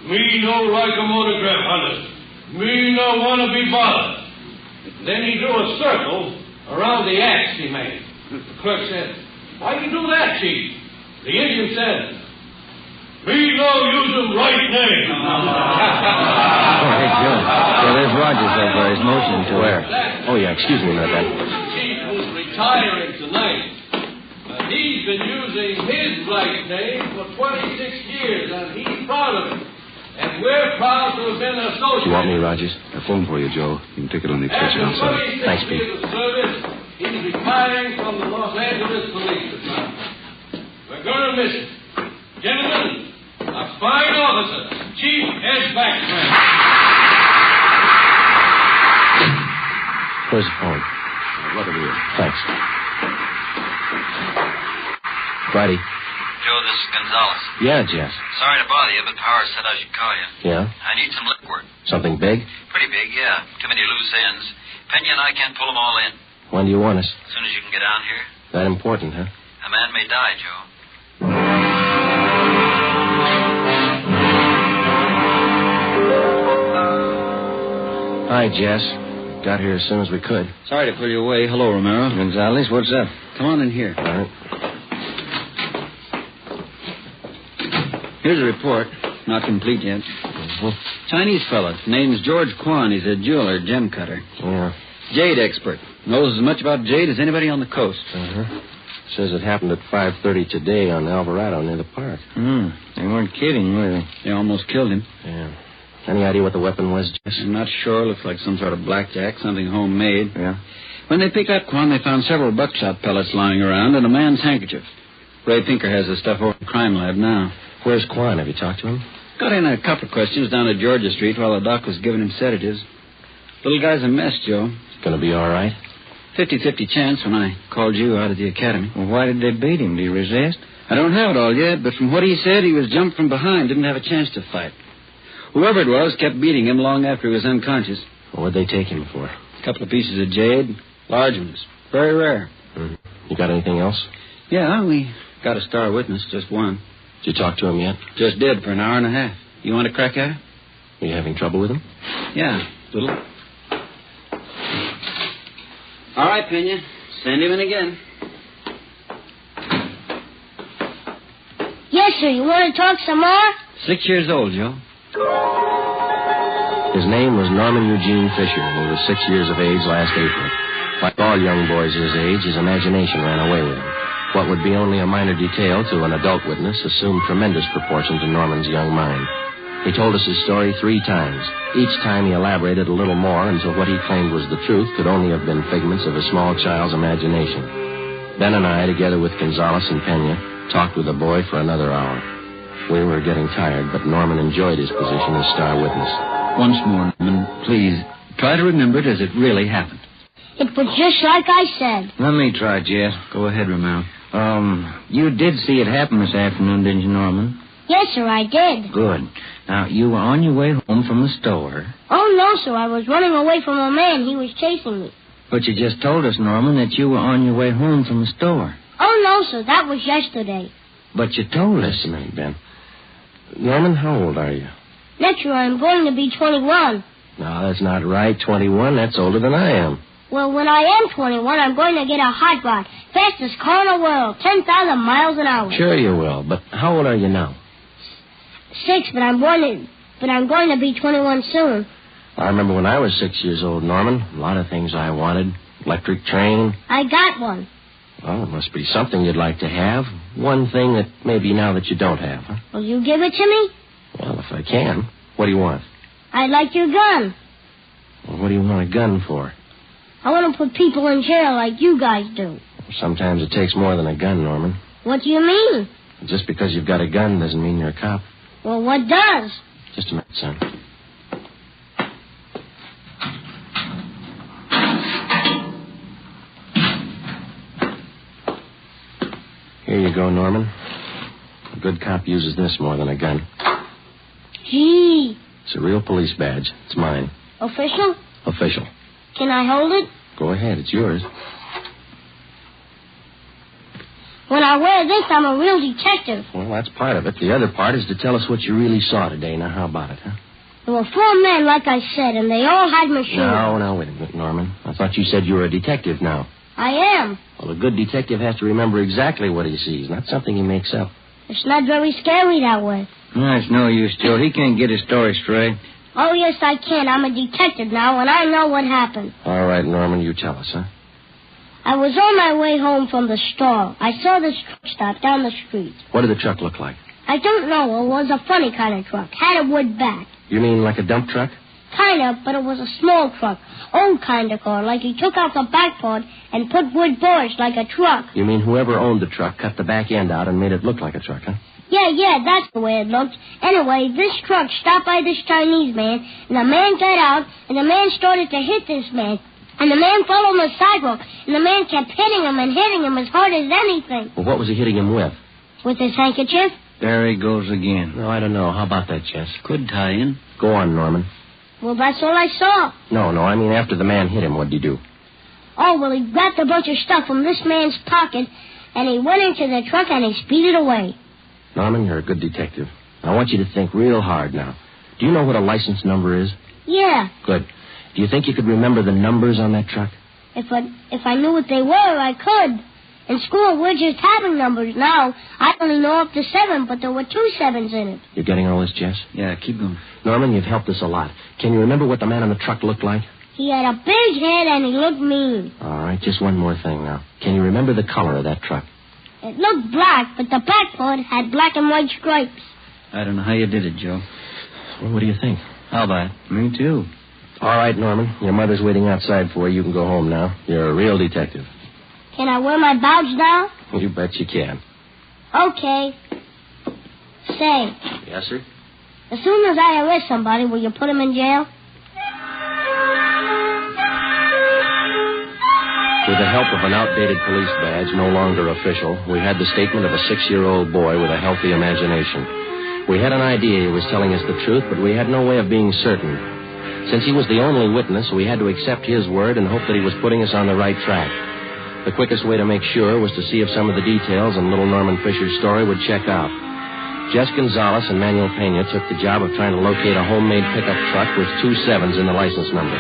"Me no like a autograph, honest. Me no want to be bothered." Then he drew a circle around the X he made. The clerk said, "Why you do that, Chief?" The Indian said, "Me no use him right name." Oh, hey, Joe. Yeah, there's Rogers over there. He's motioning to Where? Oh, yeah, excuse me a minute, Ben. The chief who's retiring tonight. He's been using his right name for 26 years, and he's proud of it. And we're proud to have been associated. You want me, Rogers? A phone for you, Joe. You can take it on the kitchen After outside. 26 Thanks, Pete. years of service, he's retiring from the Los Angeles Police Department. We're going to miss him. Gentlemen, a fine officer, Chief Ed Backstrand. Where's the phone? Right over here. Thanks. Friday, Joe, this is Gonzalez. Yeah, Jess. Sorry to bother you, but Powers said I should call you. Yeah? I need some lip work. Something big? Pretty big, yeah. Too many loose ends. Pena and I can't pull them all in. When do you want us? As soon as you can get down here. That important, huh? A man may die, Joe. Hi, Jess. Got here as soon as we could. Sorry to pull you away. Hello, Romero. Gonzalez, what's up? Come on in here. All right. Here's a report. Not complete yet. Mm-hmm. Chinese fella. Name's George Quan. He's a jeweler, gem cutter. Yeah. Jade expert. Knows as much about jade as anybody on the coast. Uh-huh. Says it happened at 5:30 today on Alvarado near the park. They weren't kidding, were they? They almost killed him. Yeah. Any idea what the weapon was, Jess? I'm not sure. Looks like some sort of blackjack, something homemade. Yeah. When they picked up Quan, they found several buckshot pellets lying around and a man's handkerchief. Ray Pinker has the stuff over at the crime lab now. Where's Quan? Have you talked to him? Got in a couple of questions down at Georgia Street while the doc was giving him sedatives. Little guy's a mess, Joe. Gonna be all right? 50-50 chance when I called you out of the academy. Well, why did they beat him? Do you resist? I don't have it all yet, but from what he said, he was jumped from behind, didn't have a chance to fight. Whoever it was kept beating him long after he was unconscious. Well, what'd they take him for? A couple of pieces of jade, large ones, very rare. Mm-hmm. You got anything else? Yeah, we got a star witness, just one. Did you talk to him yet? Just did, for an hour and a half. You want to crack at it? Are you having trouble with him? Yeah, little. All right, Pena. Send him in again. Yes, sir. You want to talk some more? 6 years old, Joe. His name was Norman Eugene Fisher, and he was 6 years of age last April. Like all young boys his age, his imagination ran away with him. What would be only a minor detail to an adult witness assumed tremendous proportion to Norman's young mind. He told us his story 3 times. Each time he elaborated a little more until what he claimed was the truth could only have been figments of a small child's imagination. Ben and I, together with Gonzalez and Pena, talked with the boy for another hour. We were getting tired, but Norman enjoyed his position as star witness. Once more, Norman, please, try to remember it as it really happened. It was just like I said. Let me try, Jess. Go ahead, Romero. You did see it happen this afternoon, didn't you, Norman? Yes, sir, I did. Good. Now, you were on your way home from the store. Oh, no, sir. I was running away from a man. He was chasing me. But you just told us, Norman, that you were on your way home from the store. Oh, no, sir. That was yesterday. But you told us. Just a minute, Ben. Norman, how old are you? Next year I'm going to be 21. No, that's not right. 21, that's older than I am. Well, when I am 21, I'm going to get a hot rod. Fastest car in the world. 10,000 miles an hour. Sure you will, but how old are you now? 6, but I'm going to be 21 soon. I remember when I was 6 years old, Norman. A lot of things I wanted. Electric train. I got one. Well, it must be something you'd like to have. One thing that maybe now that you don't have, huh? Will you give it to me? Well, if I can. What do you want? I'd like your gun. Well, what do you want a gun for? I want to put people in jail like you guys do. Sometimes it takes more than a gun, Norman. What do you mean? Just because you've got a gun doesn't mean you're a cop. Well, what does? Just a minute, son. Here you go, Norman. A good cop uses this more than a gun. Gee. It's a real police badge. It's mine. Official? Official. Can I hold it? Go ahead. It's yours. When I wear this, I'm a real detective. Well, that's part of it. The other part is to tell us what you really saw today. Now, how about it, huh? There were 4 men, like I said, and they all had machine guns. No, wait a minute, Norman. I thought you said you were a detective now. I am. Well, a good detective has to remember exactly what he sees, not something he makes up. It's not very scary that way. That's no use, Joe. He can't get his story straight. Oh, yes, I can. I'm a detective now, and I know what happened. All right, Norman, you tell us, huh? I was on my way home from the store. I saw this truck stop down the street. What did the truck look like? I don't know. It was a funny kind of truck. Had a wood back. You mean like a dump truck? Kind of, but it was a small truck. Old kind of car, like he took out the back part and put wood boards like a truck. You mean whoever owned the truck cut the back end out and made it look like a truck, huh? Yeah, that's the way it looked. Anyway, this truck stopped by this Chinese man, and the man got out, and the man started to hit this man. And the man fell on the sidewalk, and the man kept hitting him and hitting him as hard as anything. Well, what was he hitting him with? With his handkerchief? There he goes again. No, I don't know. How about that, Jess? Could tie in. Go on, Norman. Well, that's all I saw. No, I mean after the man hit him, what'd you do? Oh, well, he grabbed a bunch of stuff from this man's pocket, and he went into the truck and he speeded away. Norman, you're a good detective. I want you to think real hard now. Do you know what a license number is? Yeah. Good. Do you think you could remember the numbers on that truck? If I knew what they were, I could. In school, we're just having numbers now. I only know up to 7, but there were 2 7s in it. You're getting all this, Jess? Yeah, keep going. Norman, you've helped us a lot. Can you remember what the man on the truck looked like? He had a big head and he looked mean. All right, just one more thing now. Can you remember the color of that truck? It looked black, but the back part had black and white stripes. I don't know how you did it, Joe. Well, what do you think? How about it? Me too. All right, Norman. Your mother's waiting outside for you. You can go home now. You're a real detective. Can I wear my badge now? You bet you can. Okay. Say. Yes, sir? As soon as I arrest somebody, will you put him in jail? With the help of an outdated police badge, no longer official, we had the statement of a 6-year-old boy with a healthy imagination. We had an idea he was telling us the truth, but we had no way of being certain. Since he was the only witness, we had to accept his word and hope that he was putting us on the right track. The quickest way to make sure was to see if some of the details in little Norman Fisher's story would check out. Jess Gonzalez and Manuel Pena took the job of trying to locate a homemade pickup truck with 2 7s in the license number.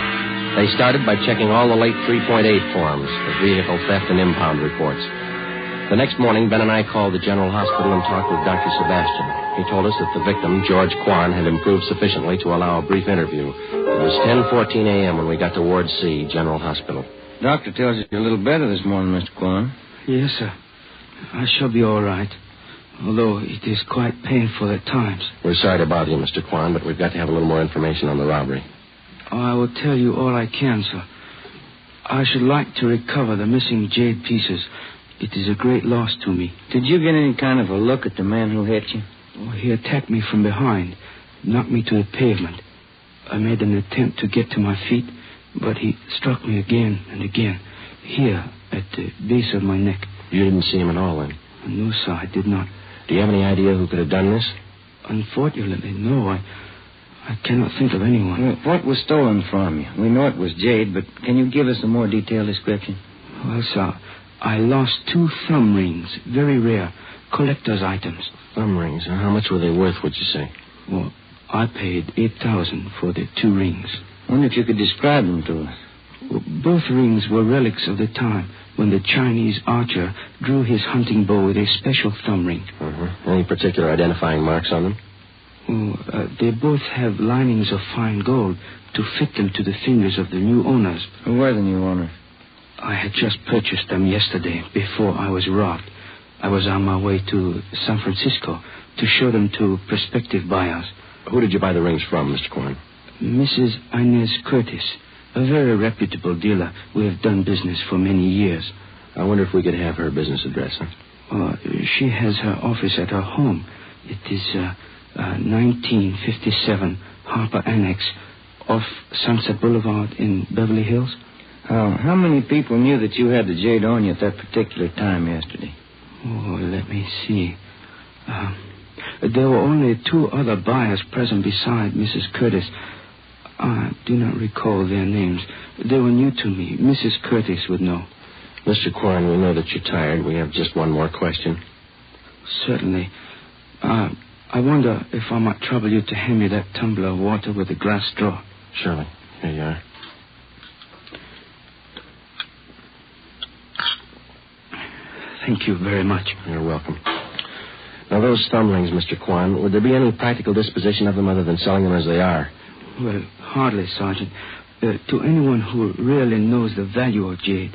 They started by checking all the late 3.8 forms, the vehicle theft and impound reports. The next morning, Ben and I called the General Hospital and talked with Dr. Sebastian. He told us that the victim, George Quan, had improved sufficiently to allow a brief interview. It was 10:14 a.m. when we got to Ward C, General Hospital. Doctor tells you you're a little better this morning, Mr. Quan. Yes, sir. I shall be all right, although it is quite painful at times. We're sorry to bother you, Mr. Quan, but we've got to have a little more information on the robbery. I will tell you all I can, sir. I should like to recover the missing jade pieces. It is a great loss to me. Did you get any kind of a look at the man who hit you? Oh, he attacked me from behind, knocked me to the pavement. I made an attempt to get to my feet, but he struck me again and again, here at the base of my neck. You didn't see him at all, then? No, sir, I did not. Do you have any idea who could have done this? Unfortunately, no. I cannot think of anyone. What was stolen from you? We know it was jade, but can you give us a more detailed description? Well, sir, I lost 2 thumb rings, very rare, collector's items. Thumb rings? How much were they worth, would you say? Well, I paid $8,000 for the 2 rings. I wonder if you could describe them to us. Well, both rings were relics of the time when the Chinese archer drew his hunting bow with a special thumb ring. Any particular identifying marks on them? They both have linings of fine gold to fit them to the fingers of the new owners. Who were the new owners? I had just purchased them yesterday, before I was robbed. I was on my way to San Francisco to show them to prospective buyers. Who did you buy the rings from, Mr. Quan? Mrs. Inez Curtis, a very reputable dealer. We have done business for many years. I wonder if we could have her business address, huh? She has her office at her home. It is 1957 Harper Annex off Sunset Boulevard in Beverly Hills. How many people knew that you had the jade on you at that particular time yesterday? Oh, let me see. There were only 2 other buyers present beside Mrs. Curtis. I do not recall their names. They were new to me. Mrs. Curtis would know. Mr. Quan, we know that you're tired. We have just one more question. Certainly. I wonder if I might trouble you to hand me that tumbler of water with a glass straw. Surely. Here you are. Thank you very much. You're welcome. Now, those thumb rings, Mr. Quan, would there be any practical disposition of them other than selling them as they are? Well, hardly, Sergeant. To anyone who really knows the value of jade,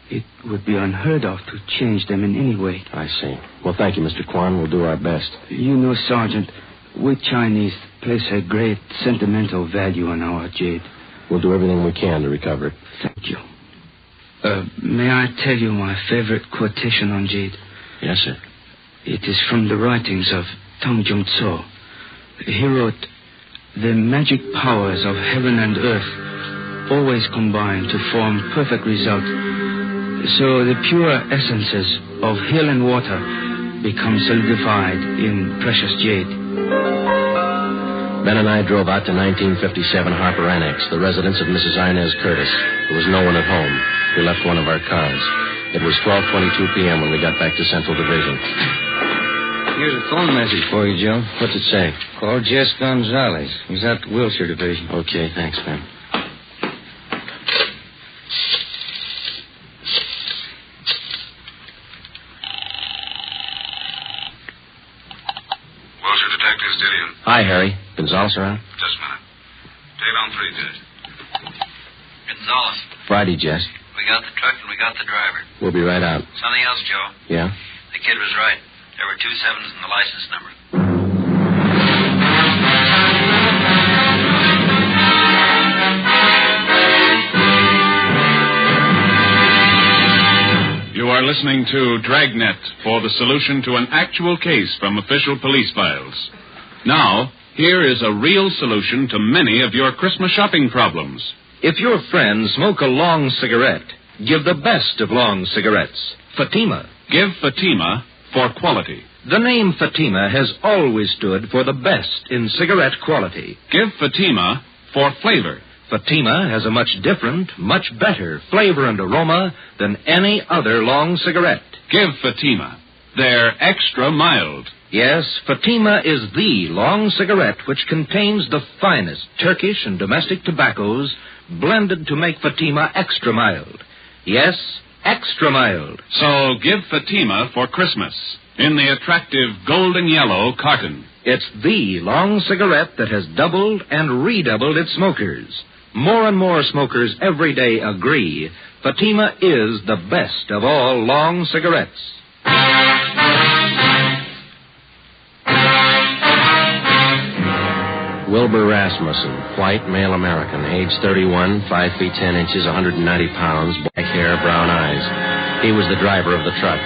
it would be unheard of to change them in any way. I see. Well, thank you, Mr. Quan. We'll do our best. You know, Sergeant, we Chinese place a great sentimental value on our jade. We'll do everything we can to recover it. Thank you. May I tell you my favorite quotation on jade? Yes, sir. It is from the writings of Tang Jung Tso. He wrote, "The magic powers of heaven and earth always combine to form perfect result. So the pure essences of hill and water become solidified in precious jade. Ben and I drove out to 1957 Harper Annex, the residence of Mrs. Inez Curtis. There was no one at home. We left one of our cars. It was 12:22 p.m. when we got back to Central Division. Here's a phone message for you, Joe. What's it say? Call Jess Gonzalez. He's out at Wilshire Division. Okay, thanks, Ben. Wilshire Detective Stillion. Hi, Harry. Gonzalez around? Just a minute. Take on 3, Jess. Gonzalez, Friday, Jess. we got the truck and we got the driver. We'll be right out. Something else, Joe. Yeah? The kid was right. There were 2 7s in the license number. You are listening to Dragnet for the solution to an actual case from official police files. Now, here is a real solution to many of your Christmas shopping problems. If your friends smoke a long cigarette, give the best of long cigarettes, Fatima. Give Fatima for quality. The name Fatima has always stood for the best in cigarette quality. Give Fatima for flavor. Fatima has a much different, much better flavor and aroma than any other long cigarette. Give Fatima. They're extra mild. Yes, Fatima is the long cigarette which contains the finest Turkish and domestic tobaccos blended to make Fatima extra mild. Yes, extra mild. So give Fatima for Christmas in the attractive golden yellow carton. It's the long cigarette that has doubled and redoubled its smokers. More and more smokers every day agree Fatima is the best of all long cigarettes. Wilbur Rasmussen, white, male American, age 31, 5 feet 10 inches, 190 pounds, black hair, brown eyes. He was the driver of the truck.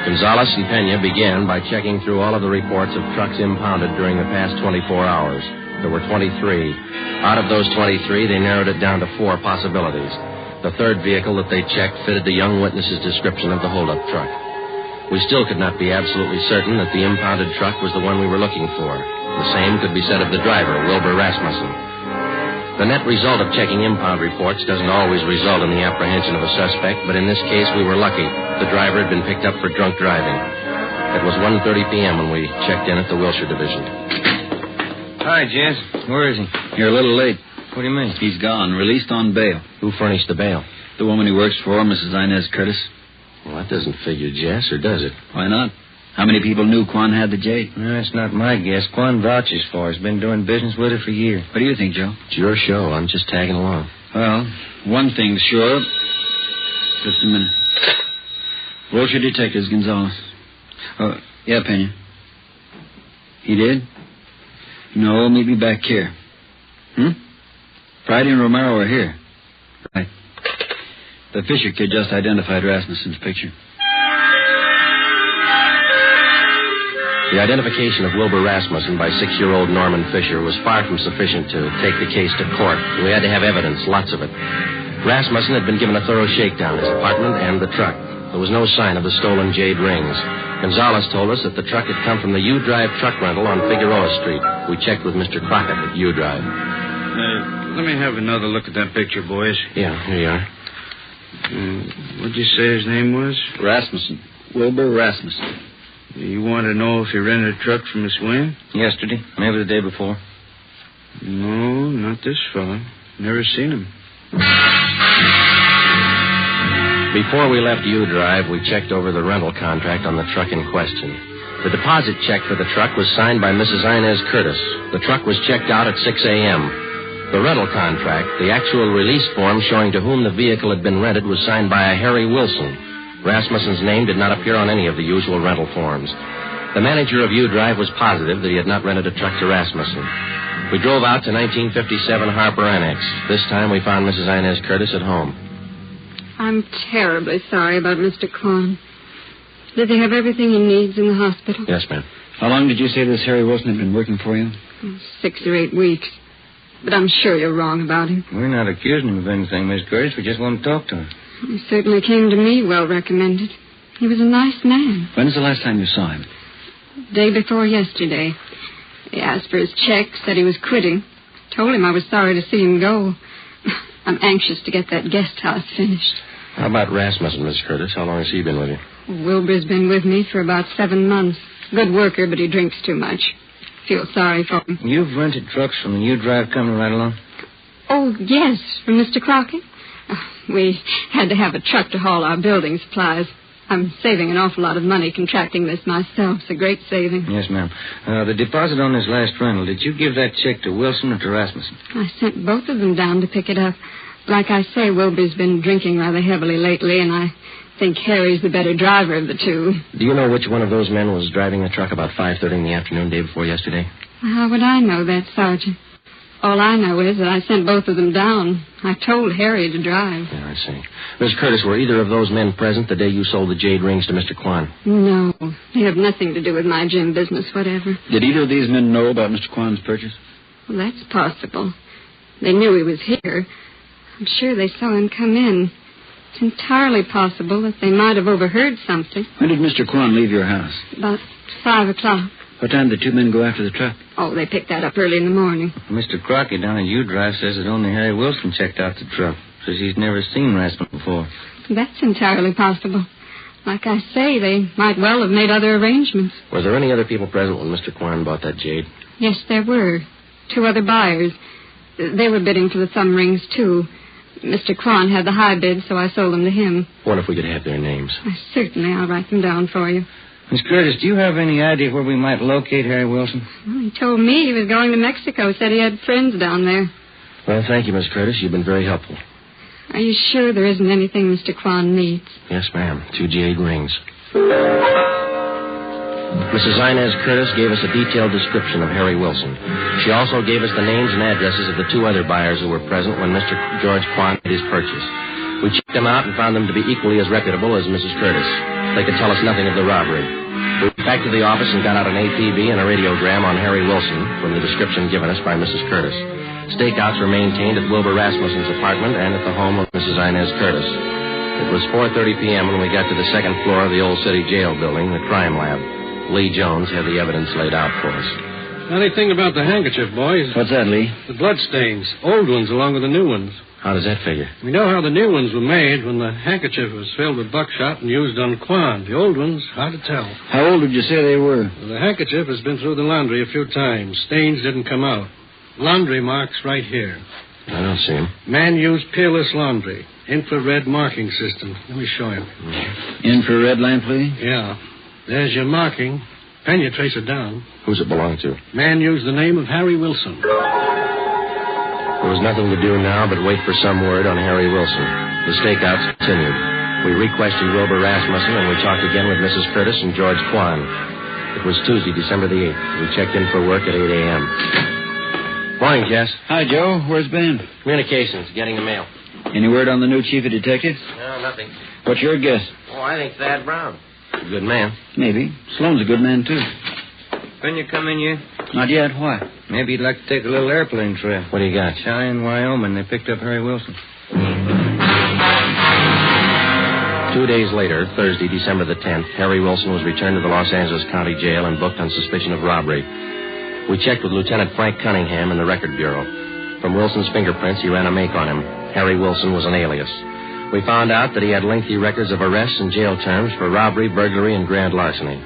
Gonzalez and Pena began by checking through all of the reports of trucks impounded during the past 24 hours. There were 23. Out of those 23, they narrowed it down to 4 possibilities. The third vehicle that they checked fitted the young witness's description of the holdup truck. We still could not be absolutely certain that the impounded truck was the one we were looking for. The same could be said of the driver, Wilbur Rasmussen. The net result of checking impound reports doesn't always result in the apprehension of a suspect, but in this case we were lucky. The driver had been picked up for drunk driving. It was 1:30 p.m. when we checked in at the Wilshire Division. Hi, Jess. Where is he? You're a little late. What do you mean? He's gone, released on bail. Who furnished the bail? The woman he works for, Mrs. Inez Curtis. Well, that doesn't figure, Jess, or does it? Why not? How many people knew Quan had the jade? That's not my guess. Quan vouches for her. He's been doing business with her for years. What do you think, Joe? It's your show. I'm just tagging along. Well, one thing's sure. Just a minute. Wilshire Detectives, Gonzalez. Oh, yeah, Pena. He did? No, maybe back here. Friday and Romero are here. Right. The Fisher kid just identified Rasmussen's picture. The identification of Wilbur Rasmussen by 6-year-old Norman Fisher was far from sufficient to take the case to court. We had to have evidence, lots of it. Rasmussen had been given a thorough shakedown, his apartment and the truck. There was no sign of the stolen jade rings. Gonzalez told us that the truck had come from the U-Drive truck rental on Figueroa Street. We checked with Mr. Crockett at U-Drive. Let me have another look at that picture, boys. Yeah, here you are. What'd you say his name was? Rasmussen. Wilbur Rasmussen. You want to know if he rented a truck from Miss Wynn? Yesterday. Maybe the day before. No, not this fella. Never seen him. Before we left U-Drive, we checked over the rental contract on the truck in question. The deposit check for the truck was signed by Mrs. Inez Curtis. The truck was checked out at 6 a.m. The rental contract, the actual release form showing to whom the vehicle had been rented, was signed by a Harry Wilson. Rasmussen's name did not appear on any of the usual rental forms. The manager of U-Drive was positive that he had not rented a truck to Rasmussen. We drove out to 1957 Harper Annex. This time we found Mrs. Inez Curtis at home. I'm terribly sorry about Mr. Quan. Does he have everything he needs in the hospital? Yes, ma'am. How long did you say this Harry Wilson had been working for you? 6 or 8 weeks. But I'm sure you're wrong about him. We're not accusing him of anything, Miss Curtis. We just want to talk to him. He certainly came to me well recommended. He was a nice man. When was the last time you saw him? Day before yesterday. He asked for his check, said he was quitting. Told him I was sorry to see him go. I'm anxious to get that guest house finished. How about Rasmussen, Miss Curtis? How long has he been with you? Wilbur's been with me for about 7 months. Good worker, but he drinks too much. Feel sorry for him. You've rented trucks from the U-Drive coming right along? Oh, yes, from Mr. Crockett. We had to have a truck to haul our building supplies. I'm saving an awful lot of money contracting this myself. It's a great saving. Yes, ma'am. The deposit on this last rental, did you give that check to Wilson or to Rasmussen? I sent both of them down to pick it up. Like I say, Wilbur's been drinking rather heavily lately, and I think Harry's the better driver of the two. Do you know which one of those men was driving the truck about 5:30 in the afternoon day before yesterday? How would I know that, Sergeant? All I know is that I sent both of them down. I told Harry to drive. Yeah, I see. Miss Curtis, were either of those men present the day you sold the jade rings to Mr. Quan? No, they have nothing to do with my gym business, whatever. Did either of these men know about Mr. Quan's purchase? Well, that's possible. They knew he was here. I'm sure they saw him come in. It's entirely possible that they might have overheard something. When did Mr. Quan leave your house? About 5 o'clock. What time did the two men go after the truck? Oh, they picked that up early in the morning. Mr. Crockett down at U-Drive says that only Harry Wilson checked out the truck. Says he's never seen Rasmussen before. That's entirely possible. Like I say, they might well have made other arrangements. Were there any other people present when Mr. Quan bought that jade? Yes, there were. 2 other buyers. They were bidding for the thumb rings, too. Mr. Quan had the high bid, so I sold them to him. Wonder if we could have their names. Certainly, I'll write them down for you. Miss Curtis, do you have any idea where we might locate Harry Wilson? Well, he told me he was going to Mexico. Said he had friends down there. Well, thank you, Miss Curtis. You've been very helpful. Are you sure there isn't anything Mr. Quan needs? Yes, ma'am. 2 jade rings. Mrs. Inez Curtis gave us a detailed description of Harry Wilson. She also gave us the names and addresses of the 2 other buyers who were present when Mr. George Quan made his purchase. We checked them out and found them to be equally as reputable as Mrs. Curtis. They could tell us nothing of the robbery. We went back to the office and got out an APB and a radiogram on Harry Wilson from the description given us by Mrs. Curtis. Stakeouts were maintained at Wilbur Rasmussen's apartment and at the home of Mrs. Inez Curtis. It was 4:30 p.m. when we got to the 2nd floor of the old city jail building, the crime lab. Lee Jones had the evidence laid out for us. Funny thing about the handkerchief, boys. What's that, Lee? The blood stains. Old ones along with the new ones. How does that figure? We know how the new ones were made when the handkerchief was filled with buckshot and used on Quan. The old ones, hard to tell. How old did you say they were? Well, the handkerchief has been through the laundry a few times. Stains didn't come out. Laundry marks right here. I don't see them. Man used peerless laundry. Infrared marking system. Let me show you. Infrared lamp, Lee? Yeah. There's your marking. Can you trace it down? Who's it belong to? Man used the name of Harry Wilson. There was nothing to do now but wait for some word on Harry Wilson. The stakeouts continued. We re-questioned Wilbur Rasmussen, and we talked again with Mrs. Curtis and George Quan. It was Tuesday, December the 8th. We checked in for work at 8 a.m. Morning, Jess. Hi, Joe. Where's Ben? Communications, getting the mail. Any word on the new chief of detectives? No, nothing. What's your guess? Oh, I think Thad Brown. A good man. Maybe. Sloan's a good man, too. When you come in here? Not yet. Why? Maybe you'd like to take a little airplane trip. What do you got? Cheyenne, Wyoming. They picked up Harry Wilson. 2 days later, Thursday, December the 10th, Harry Wilson was returned to the Los Angeles County Jail and booked on suspicion of robbery. We checked with Lieutenant Frank Cunningham in the Record Bureau. From Wilson's fingerprints, he ran a make on him. Harry Wilson was an alias. We found out that he had lengthy records of arrests and jail terms for robbery, burglary, and grand larceny.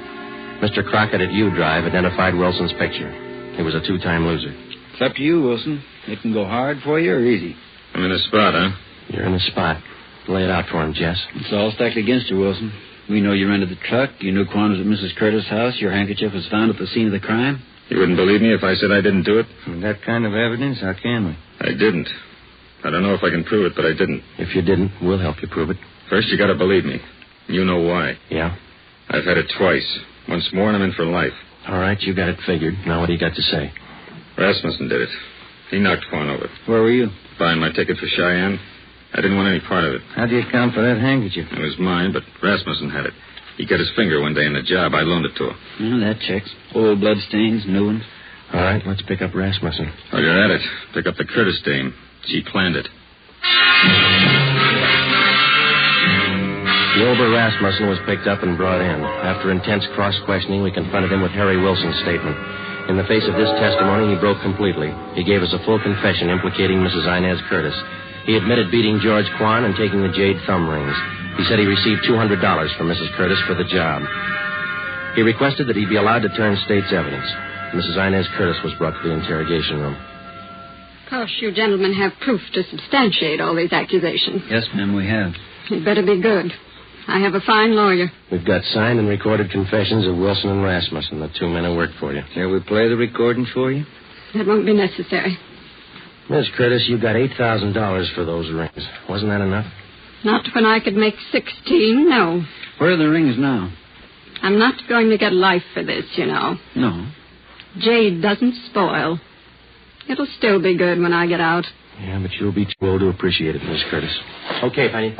Mr. Crockett at U-Drive identified Wilson's picture. He was a 2-time loser. It's up to you, Wilson. It can go hard for you or easy. I'm in a spot, huh? You're in the spot. Lay it out for him, Jess. It's all stacked against you, Wilson. We know you rented the truck. You knew Quan was at Mrs. Curtis' house. Your handkerchief was found at the scene of the crime. You wouldn't believe me if I said I didn't do it? With that kind of evidence, how can we? I didn't. I don't know if I can prove it, but I didn't. If you didn't, we'll help you prove it. First, you got to believe me. You know why. Yeah? I've had it twice. Once more, and I'm in for life. All right, you got it figured. Now what do you got to say? Rasmussen did it. He knocked Quan over. Where were you? Buying my ticket for Cheyenne. I didn't want any part of it. How do you account for that handkerchief? It was mine, but Rasmussen had it. He cut his finger one day in the job. I loaned it to him. Well, that checks. Old blood stains, new ones. All right, let's pick up Rasmussen. While you're at it, pick up the Curtis dame. She planned it. Wilbur Rasmussen was picked up and brought in. After intense cross-questioning, we confronted him with Harry Wilson's statement. In the face of this testimony, he broke completely. He gave us a full confession implicating Mrs. Inez Curtis. He admitted beating George Quan and taking the jade thumb rings. He said he received $200 from Mrs. Curtis for the job. He requested that he be allowed to turn state's evidence. Mrs. Inez Curtis was brought to the interrogation room. Of course, you gentlemen have proof to substantiate all these accusations. Yes, ma'am, we have. You'd better be good. I have a fine lawyer. We've got signed and recorded confessions of Wilson and Rasmussen, the two men who worked for you. Shall we play the recording for you? That won't be necessary. Miss Curtis, you got $8,000 for those rings. Wasn't that enough? Not when I could make 16, no. Where are the rings now? I'm not going to get life for this, you know. No. Jade doesn't spoil. It'll still be good when I get out. Yeah, but you'll be too old to appreciate it, Miss Curtis. Okay, Penny.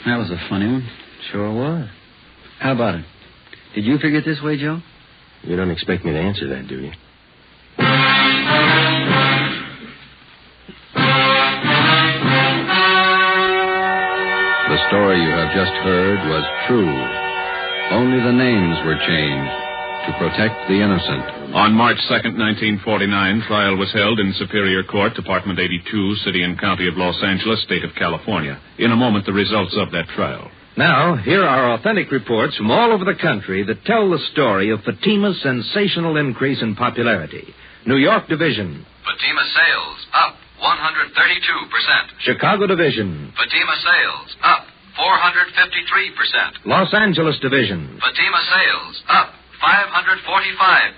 That was a funny one. Sure was. How about it? Did you figure it this way, Joe? You don't expect me to answer that, do you? The story you have just heard was true. Only the names were changed to protect the innocent. On March 2nd, 1949, trial was held in Superior Court, Department 82, City and County of Los Angeles, State of California. In a moment, the results of that trial. Now, here are authentic reports from all over the country that tell the story of Fatima's sensational increase in popularity. New York Division. Fatima sales up 132%. Chicago Division. Fatima sales up 453%. Los Angeles Division. Fatima sales up 545%.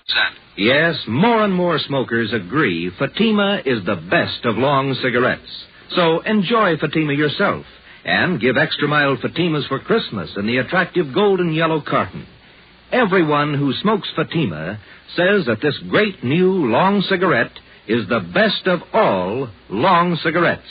Yes, more and more smokers agree Fatima is the best of long cigarettes. So enjoy Fatima yourself and give extra mild Fatimas for Christmas in the attractive golden yellow carton. Everyone who smokes Fatima says that this great new long cigarette is the best of all long cigarettes.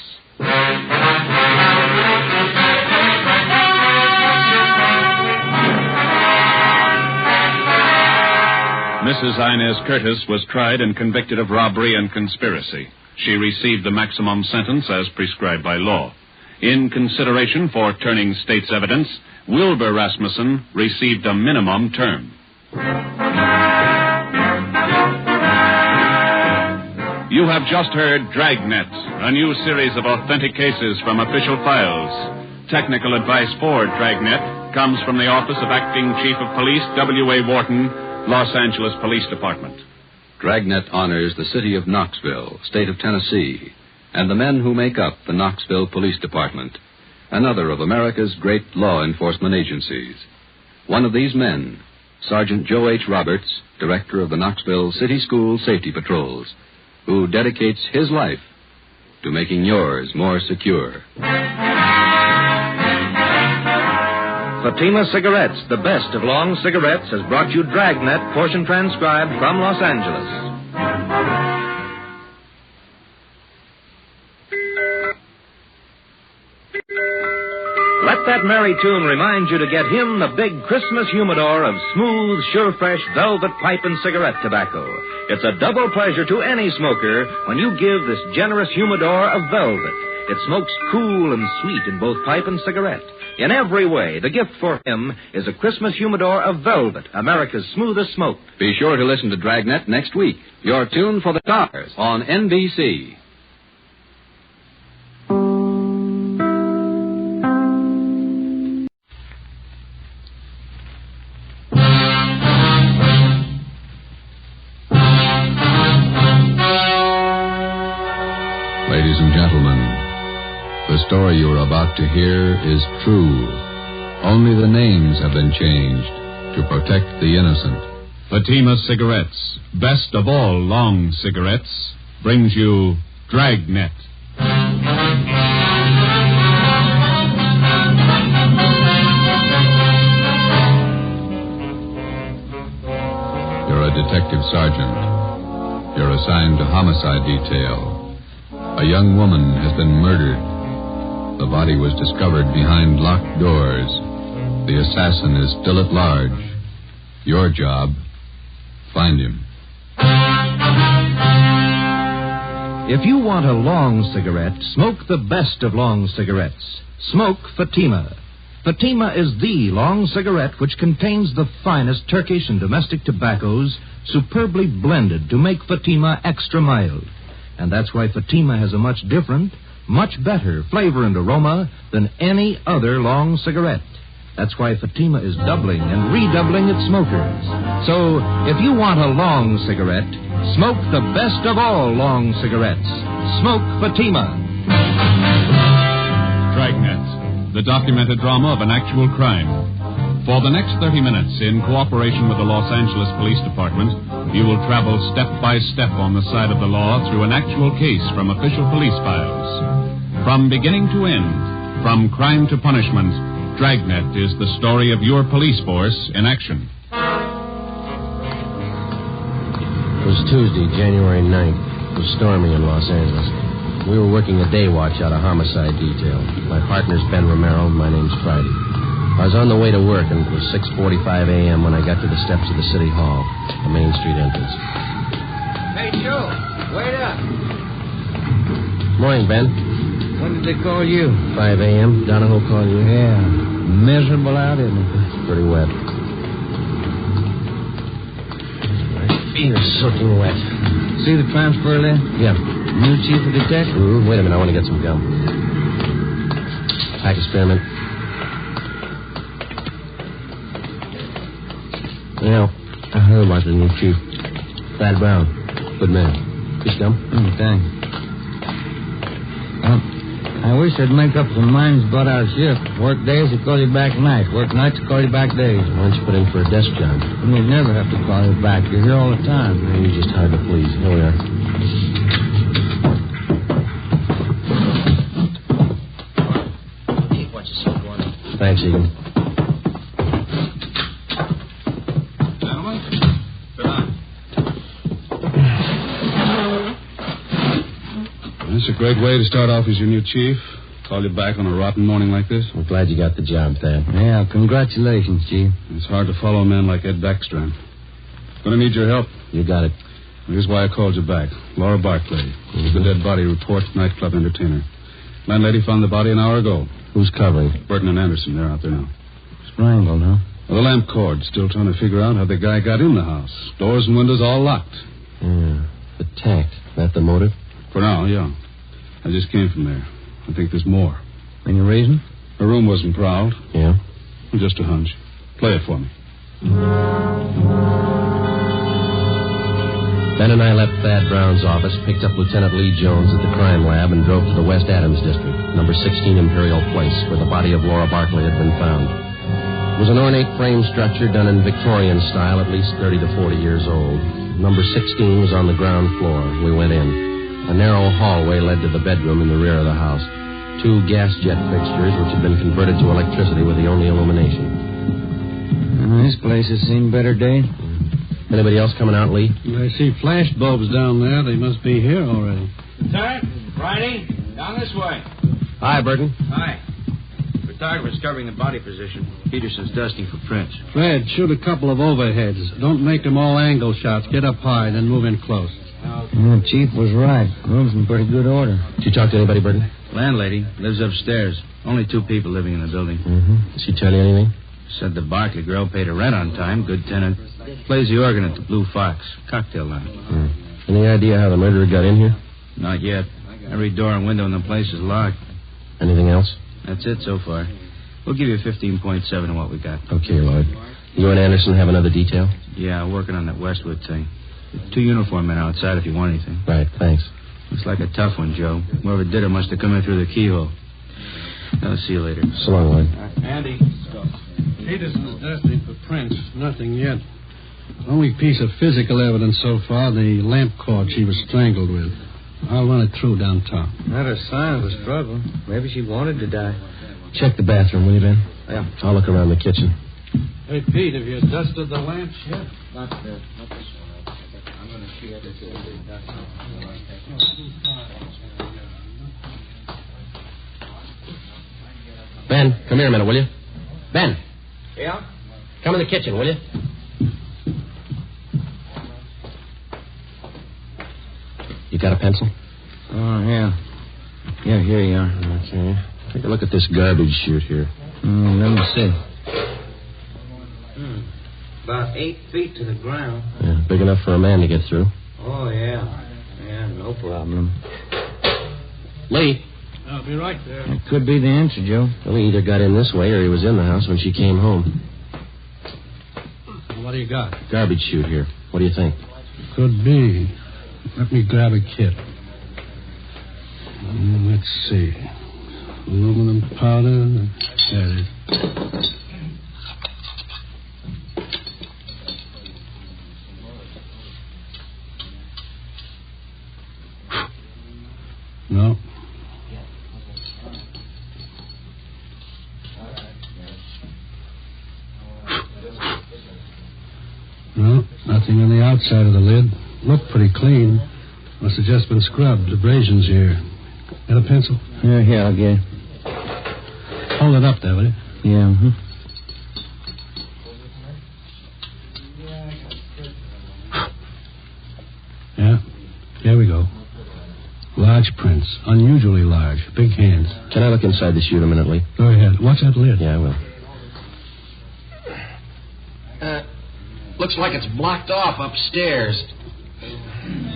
Mrs. Inez Curtis was tried and convicted of robbery and conspiracy. She received the maximum sentence as prescribed by law. In consideration for turning state's evidence, Wilbur Rasmussen received a minimum term. You have just heard Dragnet, a new series of authentic cases from official files. Technical advice for Dragnet comes from the Office of Acting Chief of Police W.A. Wharton, Los Angeles Police Department. Dragnet honors the city of Knoxville, state of Tennessee, and the men who make up the Knoxville Police Department, another of America's great law enforcement agencies. One of these men, Sergeant Joe H. Roberts, director of the Knoxville City School Safety Patrols, who dedicates his life to making yours more secure. Fatima Cigarettes, the best of long cigarettes, has brought you Dragnet, portion transcribed from Los Angeles. Let that merry tune remind you to get him the big Christmas humidor of smooth, sure-fresh velvet pipe and cigarette tobacco. It's a double pleasure to any smoker when you give this generous humidor of velvet. It smokes cool and sweet in both pipe and cigarette. In every way, the gift for him is a Christmas humidor of velvet, America's smoothest smoke. Be sure to listen to Dragnet next week. Your tune for the stars on NBC. Ladies and gentlemen, the story you're about to hear is true. Only the names have been changed to protect the innocent. Fatima Cigarettes, best of all long cigarettes, brings you Dragnet. You're a detective sergeant. You're assigned to homicide detail. A young woman has been murdered. The body was discovered behind locked doors. The assassin is still at large. Your job, find him. If you want a long cigarette, smoke the best of long cigarettes. Smoke Fatima. Fatima is the long cigarette which contains the finest Turkish and domestic tobaccos superbly blended to make Fatima extra mild. And that's why Fatima has a much different, much better flavor and aroma than any other long cigarette. That's why Fatima is doubling and redoubling its smokers. So, if you want a long cigarette, smoke the best of all long cigarettes. Smoke Fatima. Dragnet, the documented drama of an actual crime. For the next 30 minutes, in cooperation with the Los Angeles Police Department, you will travel step by step on the side of the law through an actual case from official police files. From beginning to end, from crime to punishment, Dragnet is the story of your police force in action. It was Tuesday, January 9th. It was stormy in Los Angeles. We were working a day watch out of homicide detail. My partner's Ben Romero, and my name's Friday. I was on the way to work, and it was 6:45 a.m. when I got to the steps of the City Hall, the Main Street entrance. Hey, Joe, wait up. Morning, Ben. When did they call you? 5 a.m. Donahoe called you? Yeah. Miserable out, isn't it? Pretty wet. My feet are soaking wet. See the transfer there? Yeah. New chief of detectives? Wait a minute, I want to get some gum. Pack of spearmint. Yeah, I heard about the new chief. Thad Brown. Good man. Fish gum? Thanks. I wish I'd make up some minds about our shift. Work days, they call you back nights. Work nights, they call you back days. Why don't you put in for a desk job? You'd never have to call you back. You're here all the time. You're just hard to please. Here we are. Keep what you said, Quan. Thanks, Egan. Gentlemen, sit down. That's a great way to start off as your new chief. Call you back on a rotten morning like this. I'm glad you got the job, Thad. Yeah, congratulations, Chief. It's hard to follow a man like Ed Backstrand. Gonna need your help. You got it. Here's why I called you back. Laura Barclay. The dead body report, nightclub entertainer. Landlady found the body an hour ago. Who's covering? Burton and Anderson, they're out there now. Strangled, huh? Well, the lamp cord. Still trying to figure out how the guy got in the house. Doors and windows all locked. Yeah. Attacked. That the motive? For now, yeah. I just came from there. I think there's more. Any reason? Her room wasn't prowled. Yeah? Just a hunch. Play it for me. Ben and I left Thad Brown's office, picked up Lieutenant Lee Jones at the crime lab, and drove to the West Adams district, number 16 Imperial Place, where the body of Laura Barclay had been found. It was an ornate frame structure done in Victorian style, at least 30 to 40 years old. Number 16 was on the ground floor. We went in. A narrow hallway led to the bedroom in the rear of the house. 2 gas jet fixtures, which had been converted to electricity, were the only illumination. This place has seen better days. Anybody else coming out, Lee? I see flash bulbs down there. They must be here already. Lieutenant, Friday, down this way. Hi, Burton. Hi. Photographer's covering the body position. Peterson's dusting for prints. Fred, shoot a couple of overheads. Don't make them all angle shots. Get up high, then move in close. The chief was right. Room's in pretty good order. Did you talk to anybody, Burton? Landlady lives upstairs. Only 2 people living in the building. Mm-hmm. Did she tell you anything? Said the Barkley girl paid her rent on time. Good tenant. Plays the organ at the Blue Fox. Cocktail lounge. Any idea how the murderer got in here? Not yet. Every door and window in the place is locked. Anything else? That's it so far. We'll give you 15.7 on what we got. Okay, Lloyd. You and Anderson have another detail? Yeah, working on that Westwood thing. 2 uniform men outside if you want anything. Right, thanks. Looks like a tough one, Joe. Whoever did it must have come in through the keyhole. I'll see you later. So long, Lloyd. Andy. Peterson's dusting for prints. Nothing yet. Only piece of physical evidence so far, the lamp cord she was strangled with. I'll run it through downtown. Not a sign of a struggle. Maybe she wanted to die. Check the bathroom, will you, Ben? Yeah. I'll look around the kitchen. Hey, Pete, have you dusted the lamps yet? Not this one. I'm going to see it. Ben, come here a minute, will you? Ben. Yeah? Come in the kitchen, will you? You got a pencil? Oh, yeah. Yeah, here you are. Okay. Take a look at this garbage chute here. Let me see. About 8 feet to the ground. Yeah, big enough for a man to get through. Oh, yeah. Yeah, no problem. Lee. I'll be right there. It could be the answer, Joe. Well, he either got in this way or he was in the house when she came home. What do you got? Garbage chute here. What do you think? Could be. Let me grab a kit. Let's see. Aluminum powder. There it is. No. No, nothing on the outside of the lid. Looked pretty clean. Must have just been scrubbed. Abrasions here. Got a pencil? Yeah, here, I'll get it. Hold it up there, will you? Yeah, Yeah, here we go. Large prints. Unusually large. Big hands. Can I look inside the chute a minute, Lee? Go ahead. Watch that lid. Yeah, I will. Looks like it's blocked off upstairs.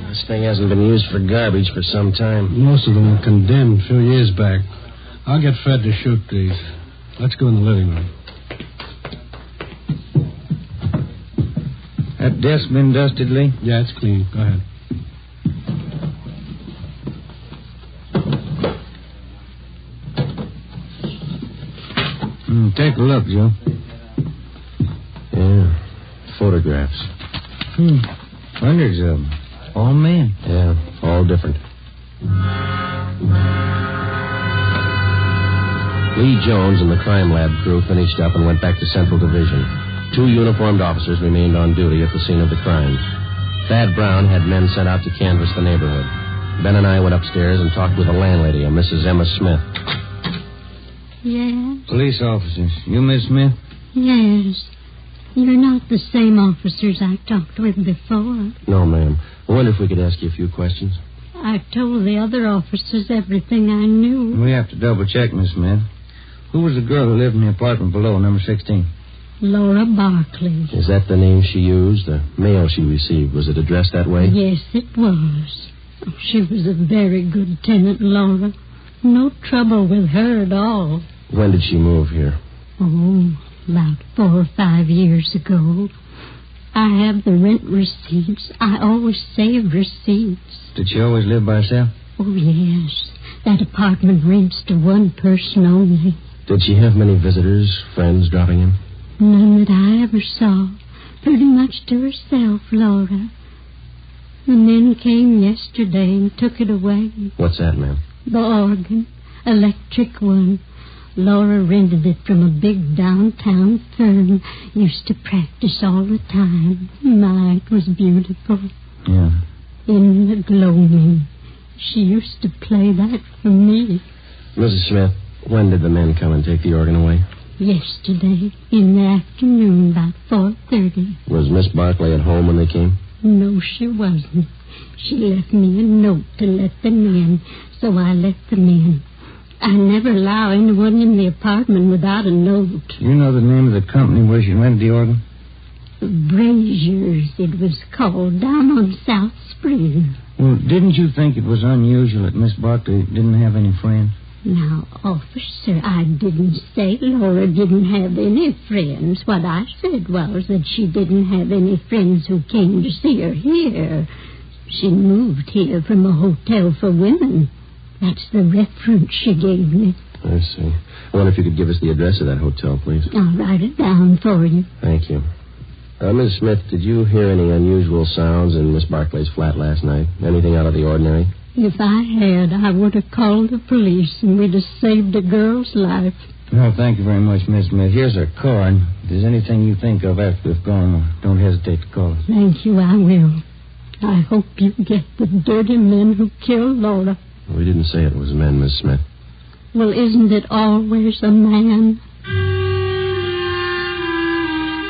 This thing hasn't been used for garbage for some time. Most of them were condemned a few years back. I'll get Fred to shoot these. Let's go in the living room. That desk been dusted, Lee? Yeah, it's clean. Go ahead. Take a look, Joe. Yeah. Photographs. Hundreds of them. All men. Yeah, all different. Lee Jones and the crime lab crew finished up and went back to Central Division. 2 uniformed officers remained on duty at the scene of the crime. Thad Brown had men sent out to canvass the neighborhood. Ben and I went upstairs and talked with the landlady, a Mrs. Emma Smith. Yes? Police officers. You, Miss Smith? Yes. You're not the same officers I talked with before. No, ma'am. I wonder if we could ask you a few questions. I told the other officers everything I knew. We have to double-check, Miss Smith. Who was the girl who lived in the apartment below, number 16? Laura Barkley. Is that the name she used? The mail she received, was it addressed that way? Yes, it was. Oh, she was a very good tenant, Laura. No trouble with her at all. When did she move here? Oh, about 4 or 5 years ago. I have the rent receipts. I always save receipts. Did she always live by herself? Oh, yes. That apartment rents to one person only. Did she have many visitors, friends dropping in? None that I ever saw. Pretty much to herself, Laura. The men came yesterday and took it away. What's that, ma'am? The organ. Electric one. Laura rented it from a big downtown firm. Used to practice all the time. My, it was beautiful. Yeah. In the gloaming. She used to play that for me. Mrs. Smith, when did the men come and take the organ away? Yesterday, in the afternoon, about 4:30. Was Miss Barkley at home when they came? No, she wasn't. She left me a note to let them in, so I let them in. I never allow anyone in the apartment without a note. You know the name of the company where she rented the organ? Brazier's, it was called, down on South Spring. Well, didn't you think it was unusual that Miss Barkley didn't have any friends? Now, officer, I didn't say Laura didn't have any friends. What I said was that she didn't have any friends who came to see her here. She moved here from a hotel for women. That's the reference she gave me. I see. I wonder if you could give us the address of that hotel, please. I'll write it down for you. Thank you. Ms. Smith, did you hear any unusual sounds in Miss Barkley's flat last night? Anything out of the ordinary? If I had, I would have called the police and we'd have saved a girl's life. No, thank you very much, Miss Smith. Here's her card. If there's anything you think of after we've gone, don't hesitate to call us. Thank you, I will. I hope you get the dirty men who killed Laura. We didn't say it was men, Miss Smith. Well, isn't it always a man?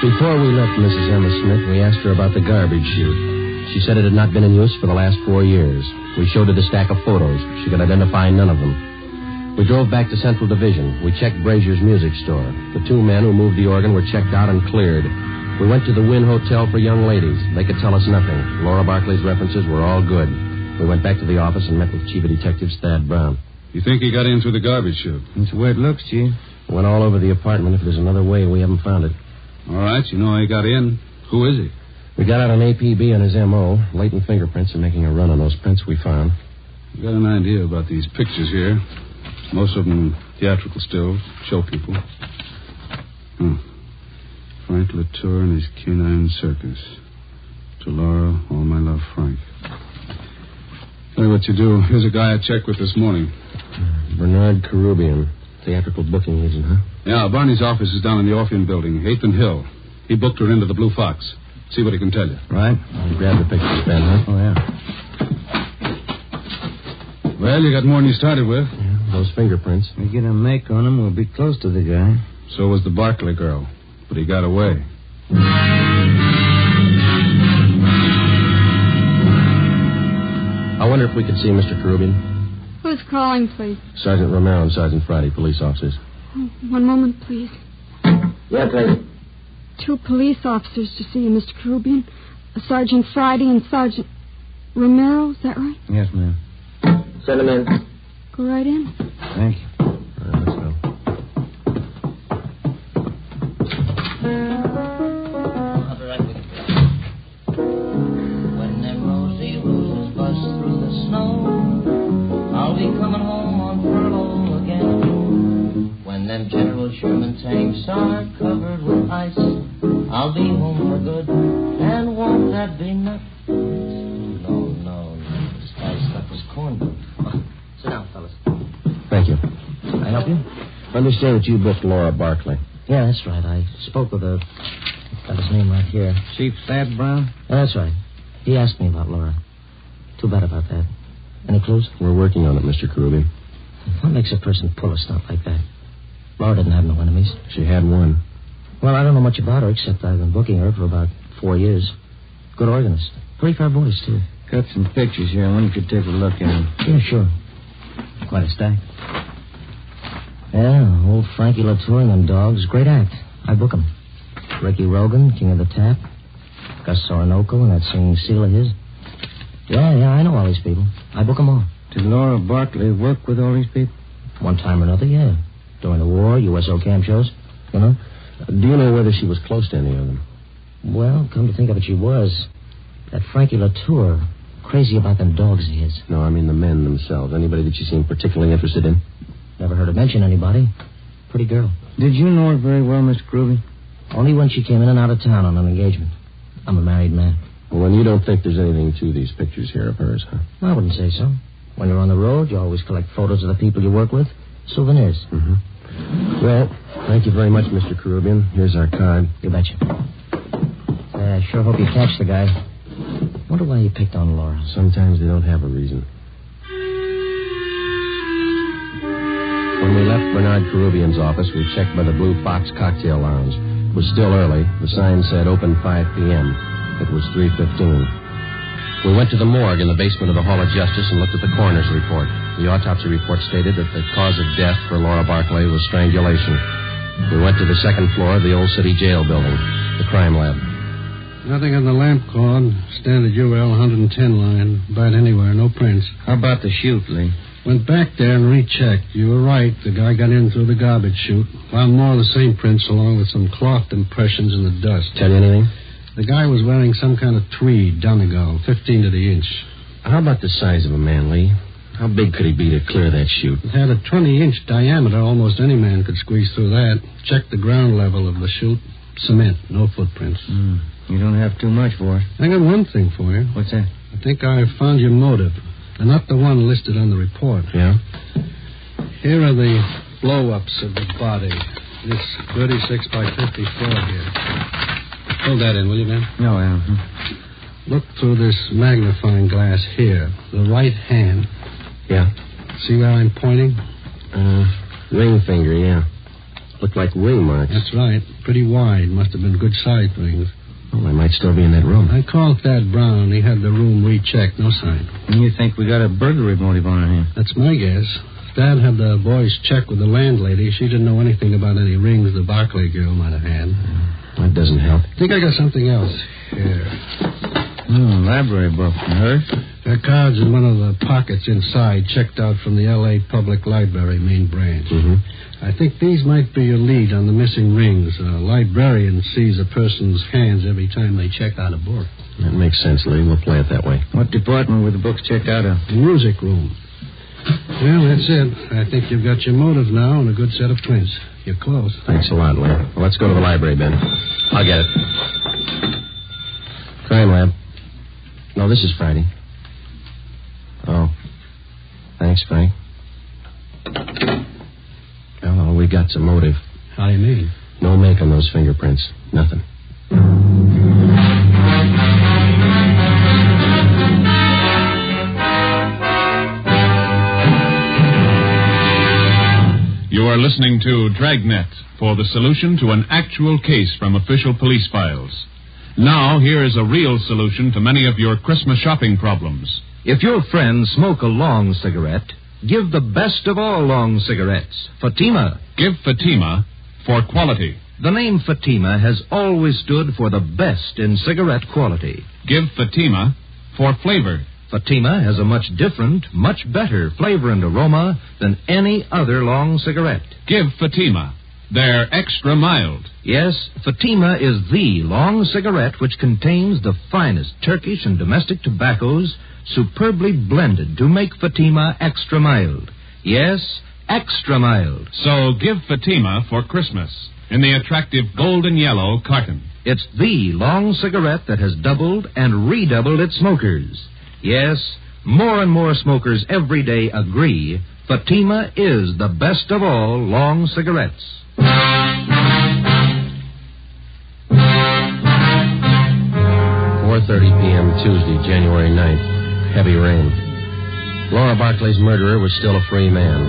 Before we left Mrs. Emma Smith, we asked her about the garbage chute. She said it had not been in use for the last 4 years. We showed her the stack of photos. She could identify none of them. We drove back to Central Division. We checked Brazier's music store. The 2 men who moved the organ were checked out and cleared. We went to the Wynn Hotel for young ladies. They could tell us nothing. Laura Barclay's references were all good. We went back to the office and met with Chief of Detectives Thad Brown. You think he got in through the garbage chute? That's the way it looks, Chief. Went all over the apartment. If there's another way, we haven't found it. All right, you know how he got in. Who is he? We got out an APB on his M.O. Latent fingerprints and making a run on those prints we found. You got an idea about these pictures here. Most of them theatrical stills, show people. Frank Latour and his canine circus. To Laura, all my love, Frank. Tell you what you do. Here's a guy I checked with this morning. Bernard Karubian, theatrical booking agent, huh? Yeah, Barney's office is down in the Orpheum building, 8th and Hill. He booked her into the Blue Fox. See what he can tell you. Right. You grabbed the pictures, Ben, huh? Oh, yeah. Well, you got more than you started with. Yeah, those fingerprints. We get a make on him, we'll be close to the guy. So was the Barclay girl. But he got away. I wonder if we could see Mr. Karubian. Who's calling, please? Sergeant Romero and Sergeant Friday, police officers. Oh, one moment, please. Yeah, please. 2 police officers to see you, Mr. Karubian. Sergeant Friday and Sergeant Romero, is that right? Yes, ma'am. Send them in. Go right in. Thank you. All right, let's go. When them rosy roses bust through the snow, I'll be coming home on furlough again. When them General Sherman tanks are covered with ice, I'll be home for good, and won't that be nuts? No. This guy's stuff is cornbread. Sit down, fellas. Thank you. Can I help you? I understand that you booked Laura Barclay. Yeah, that's right. I spoke with her. Got his name right here. Chief Thad Brown? Yeah, that's right. He asked me about Laura. Too bad about that. Any clues? We're working on it, Mr. Karubian. What makes a person pull a stunt like that? Laura didn't have no enemies. She had one. Well, I don't know much about her, except I've been booking her for about 4 years. Good organist. Pretty fair voice, too. Got some pictures here. I wonder if you could take a look at them. Yeah, sure. Quite a stack. Yeah, old Frankie Latour and them dogs. Great act. I book 'em. Ricky Rogan, King of the Tap. Gus Orinoco and that singing seal of his. Yeah, I know all these people. I book 'em all. Did Laura Barclay work with all these people? One time or another, yeah. During the war, USO camp shows, you know. Do you know whether she was close to any of them? Well, come to think of it, she was. That Frankie Latour, crazy about them dogs of his. No, I mean the men themselves. Anybody that she seemed particularly interested in? Never heard her mention anybody. Pretty girl. Did you know her very well, Mr. Karubian? Only when she came in and out of town on an engagement. I'm a married man. Well, and you don't think there's anything to these pictures here of hers, huh? I wouldn't say so. When you're on the road, you always collect photos of the people you work with. Souvenirs. Mm-hmm. Well, thank you very much, Mr. Karubian. Here's our card. You betcha. I sure hope you catch the guy. Wonder why you picked on Laura. Sometimes they don't have a reason. When we left Bernard Karubian's office, we checked by the Blue Fox Cocktail Lounge. It was still early. The sign said open 5 p.m. It was 3:15. We went to the morgue in the basement of the Hall of Justice and looked at the coroner's report. The autopsy report stated that the cause of death for Laura Barclay was strangulation. We went to the second floor of the old city jail building, the crime lab. Nothing on the lamp cord. Standard UL 110 line. About anywhere. No prints. How about the chute, Lee? Went back there and rechecked. You were right. The guy got in through the garbage chute. Found more of the same prints along with some cloth impressions in the dust. Tell you anything? The guy was wearing some kind of tweed, Donegal, 15 to the inch. How about the size of a man, Lee? How big could he be to clear that chute? It had a 20-inch diameter. Almost any man could squeeze through that. Checked the ground level of the chute. Cement. No footprints. You don't have too much for it. I got one thing for you. What's that? I think I found your motive. And not the one listed on the report. Yeah? Here are the blow-ups of the body. This 36 by 54 here. Hold that in, will you, man? No, Al. Look through this magnifying glass here. The right hand. Yeah. See where I'm pointing? Ring finger, yeah. Looked like ring marks. That's right. Pretty wide. Must have been good-sized rings. Oh, they might still be in that room. I called Thad Brown. He had the room rechecked. No sign. And you think we got a burglary motive on our hands? That's my guess. Dad had the boys check with the landlady. She didn't know anything about any rings the Barclay girl might have had. That doesn't help. I think I got something else. Here. Library book. Hers? There are cards in one of the pockets inside, checked out from the L.A. Public Library main branch. I think these might be your lead on the missing rings. A librarian sees a person's hands every time they check out a book. That makes sense, Lee. We'll play it that way. What department were the books checked out of? The music room. Well, that's it. I think you've got your motive now and a good set of prints. You're close. Thanks a lot, Lee. Well, let's go to the library, Ben. I'll get it. Crime lab. No, this is Friday. Oh. Thanks, Frank. Well, we got some motive. How do you mean? No make on those fingerprints. Nothing. You are listening to Dragnet for the solution to an actual case from official police files. Now, here is a real solution to many of your Christmas shopping problems. If your friends smoke a long cigarette, give the best of all long cigarettes, Fatima. Give Fatima for quality. The name Fatima has always stood for the best in cigarette quality. Give Fatima for flavor. Fatima has a much different, much better flavor and aroma than any other long cigarette. Give Fatima. They're extra mild. Yes, Fatima is the long cigarette which contains the finest Turkish and domestic tobaccos superbly blended to make Fatima extra mild. Yes, extra mild. So give Fatima for Christmas in the attractive golden yellow carton. It's the long cigarette that has doubled and redoubled its smokers. Yes, more and more smokers every day agree Fatima is the best of all long cigarettes. 4:30 p.m. Tuesday, January 9th. Heavy rain. Laura Barclay's murderer was still a free man.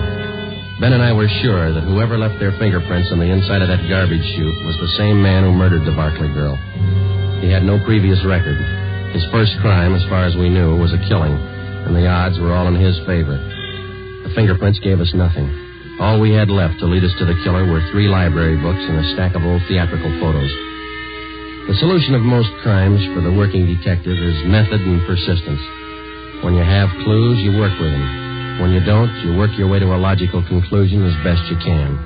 Ben and I were sure that whoever left their fingerprints on the inside of that garbage chute was the same man who murdered the Barclay girl. He had no previous record. His first crime, as far as we knew, was a killing, and the odds were all in his favor. The fingerprints gave us nothing. All we had left to lead us to the killer were 3 library books and a stack of old theatrical photos. The solution of most crimes for the working detective is method and persistence. When you have clues, you work with them. When you don't, you work your way to a logical conclusion as best you can.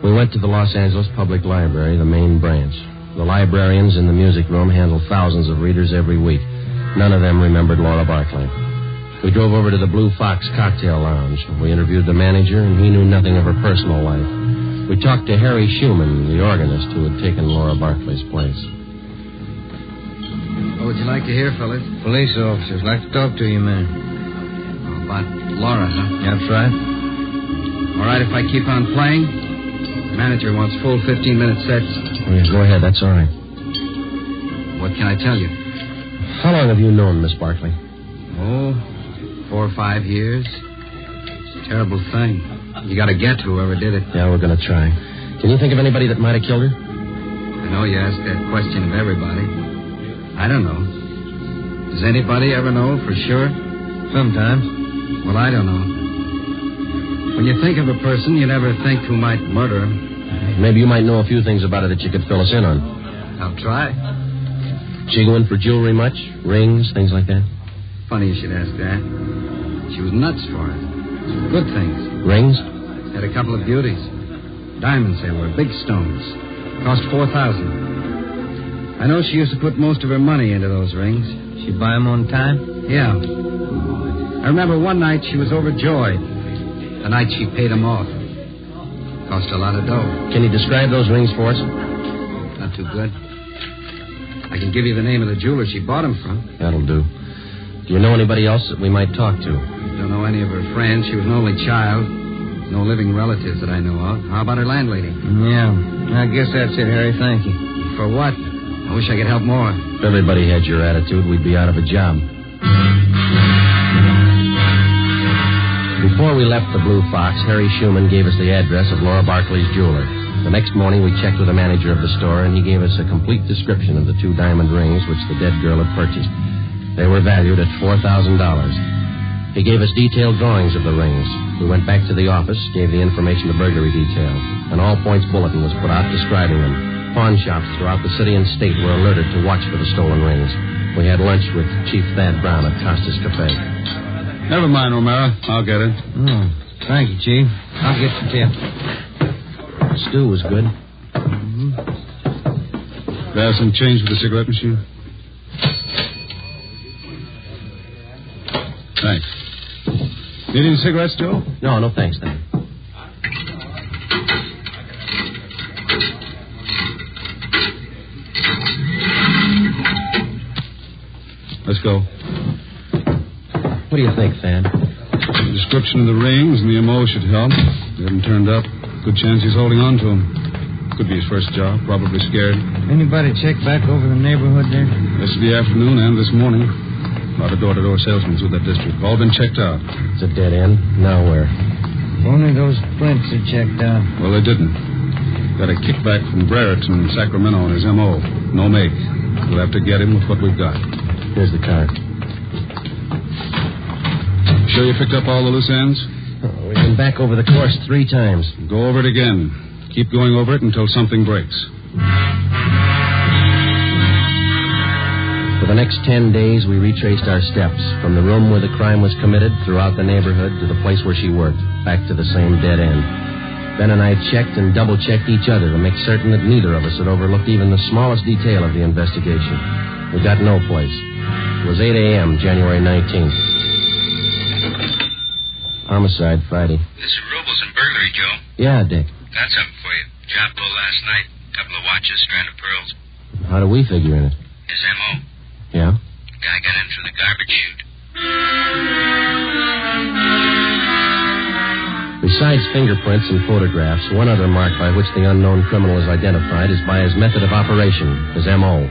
We went to the Los Angeles Public Library, the main branch. The librarians in the music room handle thousands of readers every week. None of them remembered Laura Barclay. We drove over to the Blue Fox Cocktail Lounge. We interviewed the manager, and he knew nothing of her personal life. We talked to Harry Schumann, the organist who had taken Laura Barclay's place. What would you like to hear, fellas? Police officers. Like to talk to you, man. About Laura, huh? That's right. All right, if I keep on playing? The manager wants full 15-minute sets. Oh, yes, go ahead. That's all right. What can I tell you? How long have you known Miss Barclay? Oh, 4 or 5 years. It's a terrible thing. You got to get whoever did it. Yeah, we're going to try. Can you think of anybody that might have killed her? I know you ask that question of everybody. I don't know. Does anybody ever know for sure? Sometimes. Well, I don't know. When you think of a person, you never think who might murder him. Maybe you might know a few things about her that you could fill us in on. I'll try. She go in for jewelry much? Rings, things like that? Funny you should ask that. She was nuts for it. Good things. Rings? Had a couple of beauties. Diamonds they were, big stones. Cost $4,000. I know she used to put most of her money into those rings. She'd buy them on time? Yeah. I remember one night she was overjoyed. The night she paid them off. Cost a lot of dough. Can you describe those rings for us? Not too good. I can give you the name of the jeweler she bought them from. That'll do. Do you know anybody else that we might talk to? Don't know any of her friends. She was an only child. No living relatives that I know of. How about her landlady? Yeah. I guess that's it, Harry. Thank you. For what? I wish I could help more. If everybody had your attitude, we'd be out of a job. Before we left the Blue Fox, Harry Schumann gave us the address of Laura Barclay's jeweler. The next morning, we checked with the manager of the store, and he gave us a complete description of the 2 diamond rings which the dead girl had purchased. They were valued at $4,000. He gave us detailed drawings of the rings. We went back to the office, gave the information to burglary detail. An all-points bulletin was put out describing them. Pawn shops throughout the city and state were alerted to watch for the stolen rings. We had lunch with Chief Thad Brown at Costa's Cafe. Never mind, Romero. I'll get it. Oh, thank you, Chief. I'll get the tip. Stew was good. There's some change for the cigarette machine. Thanks. Need any cigarettes, Joe? No, thanks, then. Let's go. What do you think, Thad? The description of the rings and the MO should help. They haven't turned up. Good chance he's holding on to them. Could be his first job. Probably scared. Anybody check back over the neighborhood there? Yesterday afternoon and this morning. A lot of door-to-door salesmen through that district. All been checked out. It's a dead end. Now where? Only those prints are checked out. Well, they didn't. Got a kickback from Brereton in Sacramento on his MO. No make. We'll have to get him with what we've got. Here's the car. Sure you picked up all the loose ends? Oh, we've been back over the course 3 times. Go over it again. Keep going over it until something breaks. For the next 10 days, we retraced our steps from the room where the crime was committed throughout the neighborhood to the place where she worked, back to the same dead end. Ben and I checked and double-checked each other to make certain that neither of us had overlooked even the smallest detail of the investigation. We got no place. It was 8 a.m., January 19th. Homicide, Friday. This is Robles and burglary, Joe. Yeah, Dick. Got something for you. Job low last night. Couple of watches, strand of pearls. How do we figure in it? His M.O. Yeah? Guy got in through the garbage chute. Besides fingerprints and photographs, one other mark by which the unknown criminal is identified is by his method of operation, his M.O.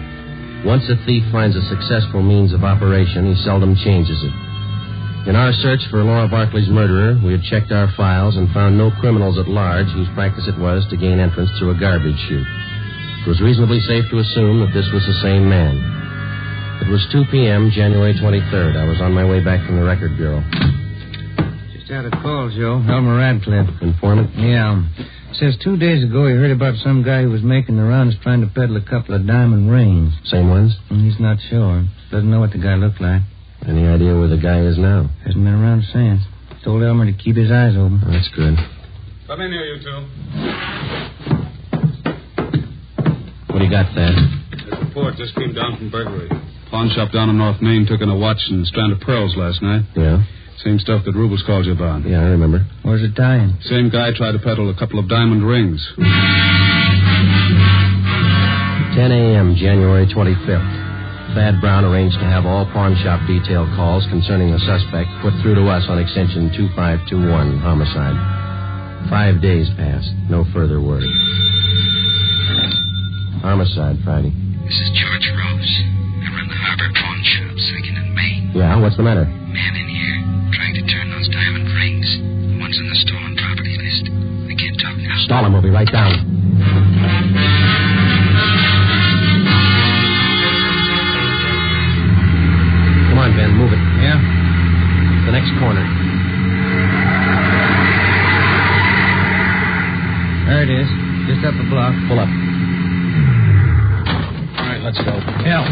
Once a thief finds a successful means of operation, he seldom changes it. In our search for Laura Barkley's murderer, we had checked our files and found no criminals at large whose practice it was to gain entrance through a garbage chute. It was reasonably safe to assume that this was the same man. It was 2 p.m., January 23rd. I was on my way back from the Record Bureau. Just had a call, Joe. Elmer Radcliffe. Informant? Yeah. Says 2 days ago he heard about some guy who was making the rounds trying to peddle a couple of diamond rings. Same ones? He's not sure. Doesn't know what the guy looked like. Any idea where the guy is now? Hasn't been around since. Told Elmer to keep his eyes open. Oh, that's good. Come in here, you two. What do you got, Thad? The report just came down from burglary. Pawn shop down on North Main took in a watch and a strand of pearls last night. Yeah? Same stuff that Rubles called you about. Yeah, I remember. Where's it tying? Same guy tried to peddle a couple of diamond rings. 10 a.m., January 25th. Thad Brown arranged to have all pawn shop detail calls concerning the suspect put through to us on extension 2521, homicide. 5 days passed. No further word. Homicide, Friday. This is George Rose. I run the Harbor Pawn Shop, 2nd and Main. Yeah, what's the matter? Man in here, trying to turn those diamond rings. The ones on the stolen property list. I can't talk now. Stall him, we'll be right down. Come on, Ben, move it. Yeah? The next corner. There it is. Just up the block. Pull up. All right, let's go. Yeah.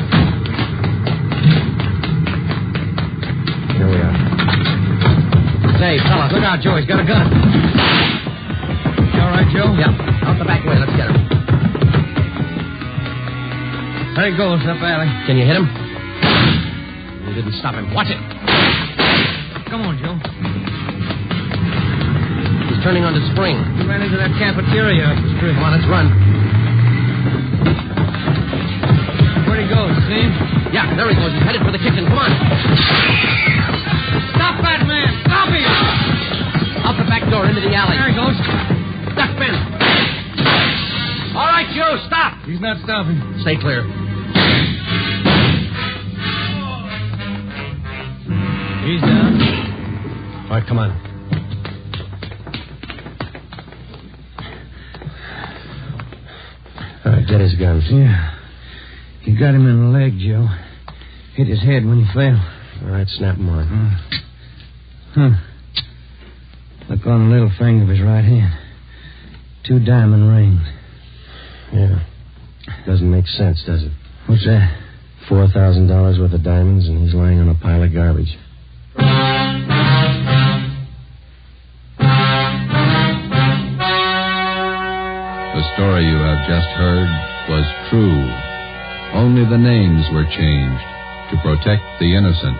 Here we are. Say, fellas, look out, Joe. He's got a gun. You all right, Joe? Yeah. Out the back way. Let's get him. There he goes, up alley. Can you hit him? You didn't stop him. Watch it. Come on, Joe. He's turning on the spring. He ran into that cafeteria up the street. Come on, let's run. Where'd he go, see him? Yeah, there he goes. He's headed for the kitchen. Come on. Stop that man! Stop him! Out the back door, into the alley. There he goes. Duck, Ben. All right, Joe, stop. He's not stopping. Stay clear. He's down. All right, come on. Get his gun. Yeah. He got him in the leg, Joe. Hit his head when he fell. All right, snap him on. Look on the little finger of his right hand. 2 diamond rings. Yeah. Doesn't make sense, does it? What's that? $4,000 worth of diamonds, and he's lying on a pile of garbage. The story you have just heard was true. Only the names were changed to protect the innocent.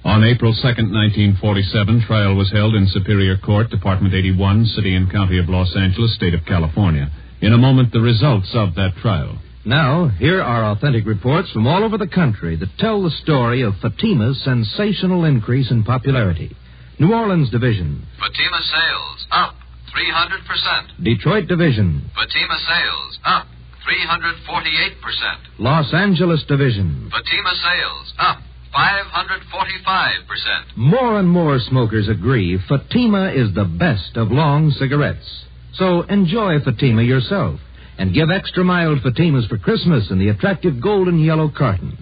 On April 2nd, 1947, trial was held in Superior Court, Department 81, City and County of Los Angeles, State of California. In a moment, the results of that trial. Now, here are authentic reports from all over the country that tell the story of Fatima's sensational increase in popularity. New Orleans Division. Fatima sales up 300%. Detroit Division. Fatima sales up 348%. Los Angeles Division. Fatima sales up 545%. More and more smokers agree Fatima is the best of long cigarettes. So enjoy Fatima yourself and give extra mild Fatimas for Christmas in the attractive golden yellow carton.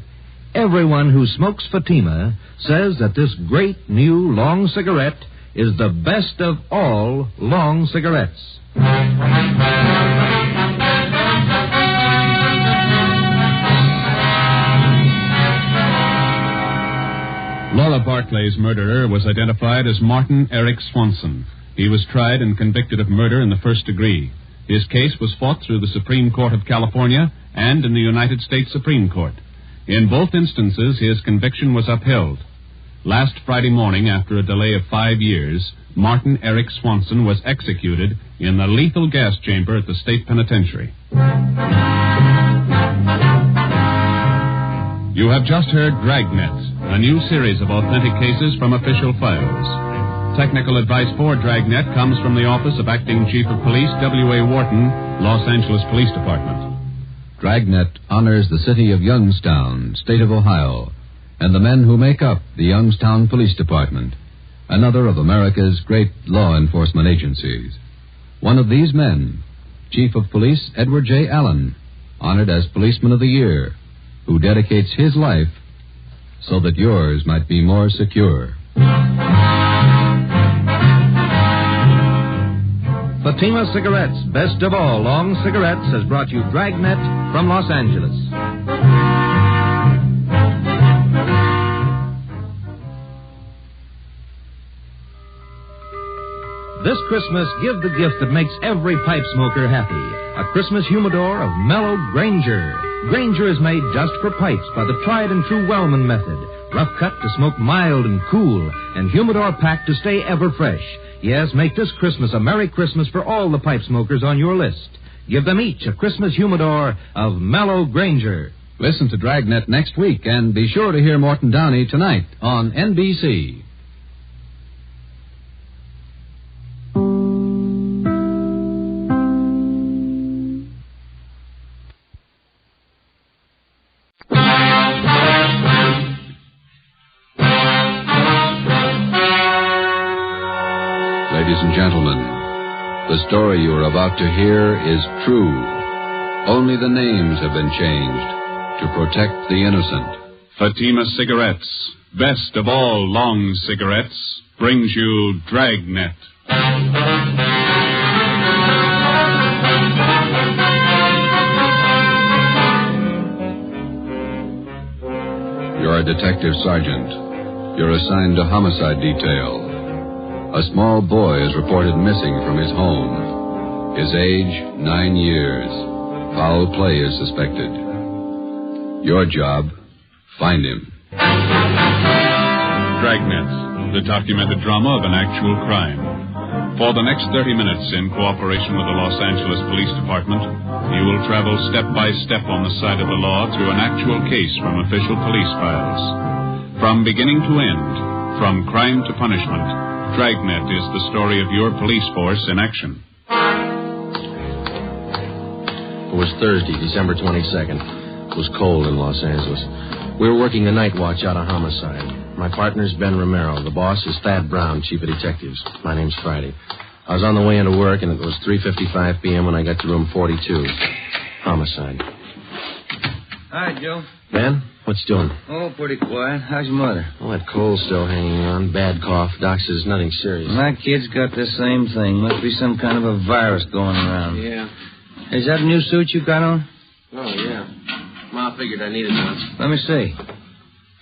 Everyone who smokes Fatima says that this great new long cigarette is the best of all long cigarettes. Laura Barclay's murderer was identified as Martin Eric Swanson. He was tried and convicted of murder in the first degree. His case was fought through the Supreme Court of California and in the United States Supreme Court. In both instances, his conviction was upheld. Last Friday morning, after a delay of 5 years, Martin Eric Swanson was executed in the lethal gas chamber at the state penitentiary. You have just heard Dragnet, a new series of authentic cases from official files. Technical advice for Dragnet comes from the Office of Acting Chief of Police W.A. Wharton, Los Angeles Police Department. Dragnet honors the city of Youngstown, state of Ohio, and the men who make up the Youngstown Police Department, another of America's great law enforcement agencies. One of these men, Chief of Police Edward J. Allen, honored as Policeman of the Year, who dedicates his life so that yours might be more secure. Fatima Cigarettes, best of all long cigarettes, has brought you Dragnet from Los Angeles. This Christmas, give the gift that makes every pipe smoker happy. A Christmas humidor of mellow Granger. Granger is made just for pipes by the tried and true Wellman method. Rough cut to smoke mild and cool, and humidor packed to stay ever fresh. Yes, make this Christmas a Merry Christmas for all the pipe smokers on your list. Give them each a Christmas humidor of mellow Granger. Listen to Dragnet next week, and be sure to hear Morton Downey tonight on NBC. Ladies and gentlemen, the story you are about to hear is true. Only the names have been changed to protect the innocent. Fatima Cigarettes, best of all long cigarettes, brings you Dragnet. You're a detective sergeant. You're assigned to homicide detail. A small boy is reported missing from his home. His age, 9 years. Foul play is suspected. Your job, find him. Dragnet, the documented drama of an actual crime. For the next 30 minutes, in cooperation with the Los Angeles Police Department, you will travel step by step on the side of the law through an actual case from official police files. From beginning to end, from crime to punishment, Dragnet is the story of your police force in action. It was Thursday, December 22nd. It was cold in Los Angeles. We were working a night watch out of homicide. My partner's Ben Romero. The boss is Thad Brown, chief of detectives. My name's Friday. I was on the way into work, and it was 3:55 p.m. when I got to room 42. Homicide. Hi, Joe. Ben, what's doing? Oh, pretty quiet. How's your mother? Well, that cold's still hanging on. Bad cough. Doc says nothing serious. My kid's got the same thing. Must be some kind of a virus going around. Yeah. Is that a new suit you got on? Oh, yeah. Ma figured I needed one. Let me see.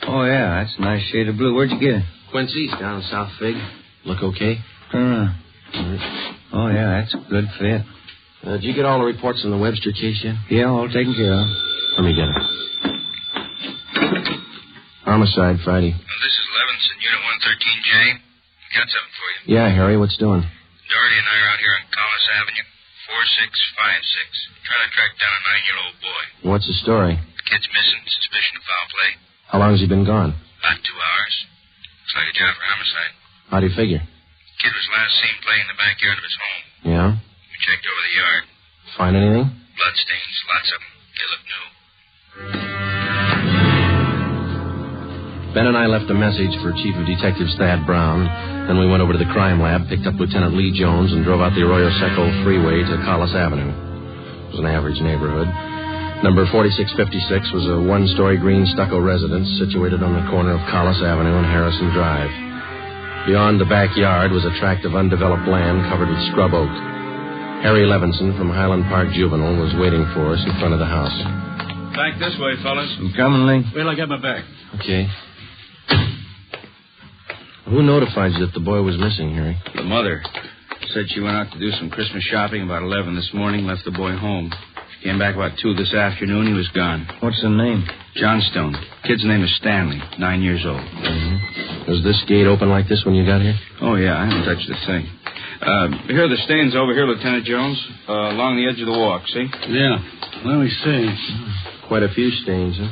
Oh, yeah, that's a nice shade of blue. Where'd you get it? Quincy's down in South Fig. Look okay? Turn around. Oh, yeah, that's a good fit. Did you get all the reports on the Webster case yet? Yeah, all taken care of. Let me get it. Homicide, Friday. This is Levinson, Unit 113J. Got something for you. Yeah, Harry, what's doing? Doherty and I are out here on Collis Avenue, 4656. Trying to track down a 9-year-old boy. What's the story? The kid's missing. Suspicion of foul play. How long has he been gone? About 2 hours. Looks like a job for homicide. How do you figure? Kid was last seen playing in the backyard of his home. Yeah? We checked over the yard. Find anything? Bloodstains, lots of them. They look new. Ben and I left a message for Chief of Detectives Thad Brown. Then we went over to the crime lab, picked up Lieutenant Lee Jones, and drove out the Arroyo Seco freeway to Collis Avenue. It was an average neighborhood. Number 4656 was a one-story green stucco residence situated on the corner of Collis Avenue and Harrison Drive. Beyond the backyard was a tract of undeveloped land covered with scrub oak. Harry Levinson from Highland Park Juvenile was waiting for us in front of the house. Back this way, fellas. I'm coming, Lee. Wait till I get my bag. Okay. Who notified you that the boy was missing, Harry? The mother. Said she went out to do some Christmas shopping about 11 this morning, left the boy home. She came back about 2 this afternoon. He was gone. What's the name? Johnstone. Kid's name is Stanley, 9 years old. Mm-hmm. Was this gate open like this when you got here? Oh, yeah. I haven't touched the thing. Here are the stains over here, Lieutenant Jones, along the edge of the walk, see? Yeah. Let me see. Quite a few stains, huh?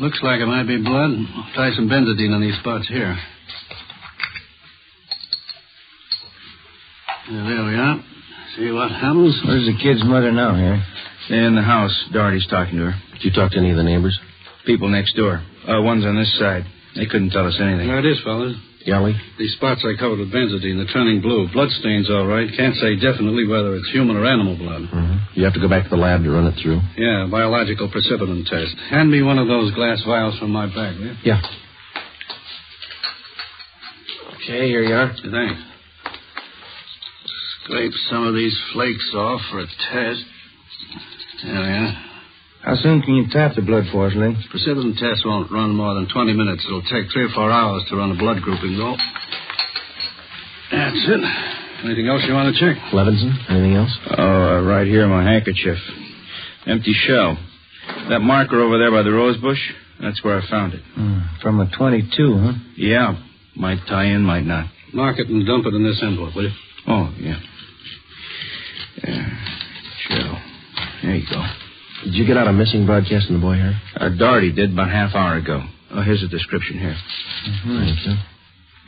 Looks like it might be blood. I'll try some benzodine on these spots here. There we are. See what happens? Where's the kid's mother now, Harry? In the house. Doherty's talking to her. Did you talk to any of the neighbors? People next door. One's on this side. They couldn't tell us anything. There it is, fellas. Yali? These spots I covered with benzodine, they're turning blue. Bloodstains, all right. Can't say definitely whether it's human or animal blood. Mm-hmm. You have to go back to the lab to run it through? Yeah, biological precipitin test. Hand me one of those glass vials from my bag, will you? Yeah. Okay, here you are. Thanks. Scrape some of these flakes off for a test. There we are. How soon can you tap the blood for us, Lee? Precipitin test won't run more than 20 minutes. It'll take 3 or 4 hours to run a blood grouping, though. That's it. Anything else you want to check? Levinson, anything else? Oh, right here, my handkerchief. Empty shell. That marker over there by the rose bush, that's where I found it. From a 22, huh? Yeah. Might tie in, might not. Mark it and dump it in this envelope, will you? Oh, yeah. Shell. There you go. Did you get out a missing broadcast on the boy, Harry? Doherty did about a half hour ago. Oh, here's a description here. Thank you.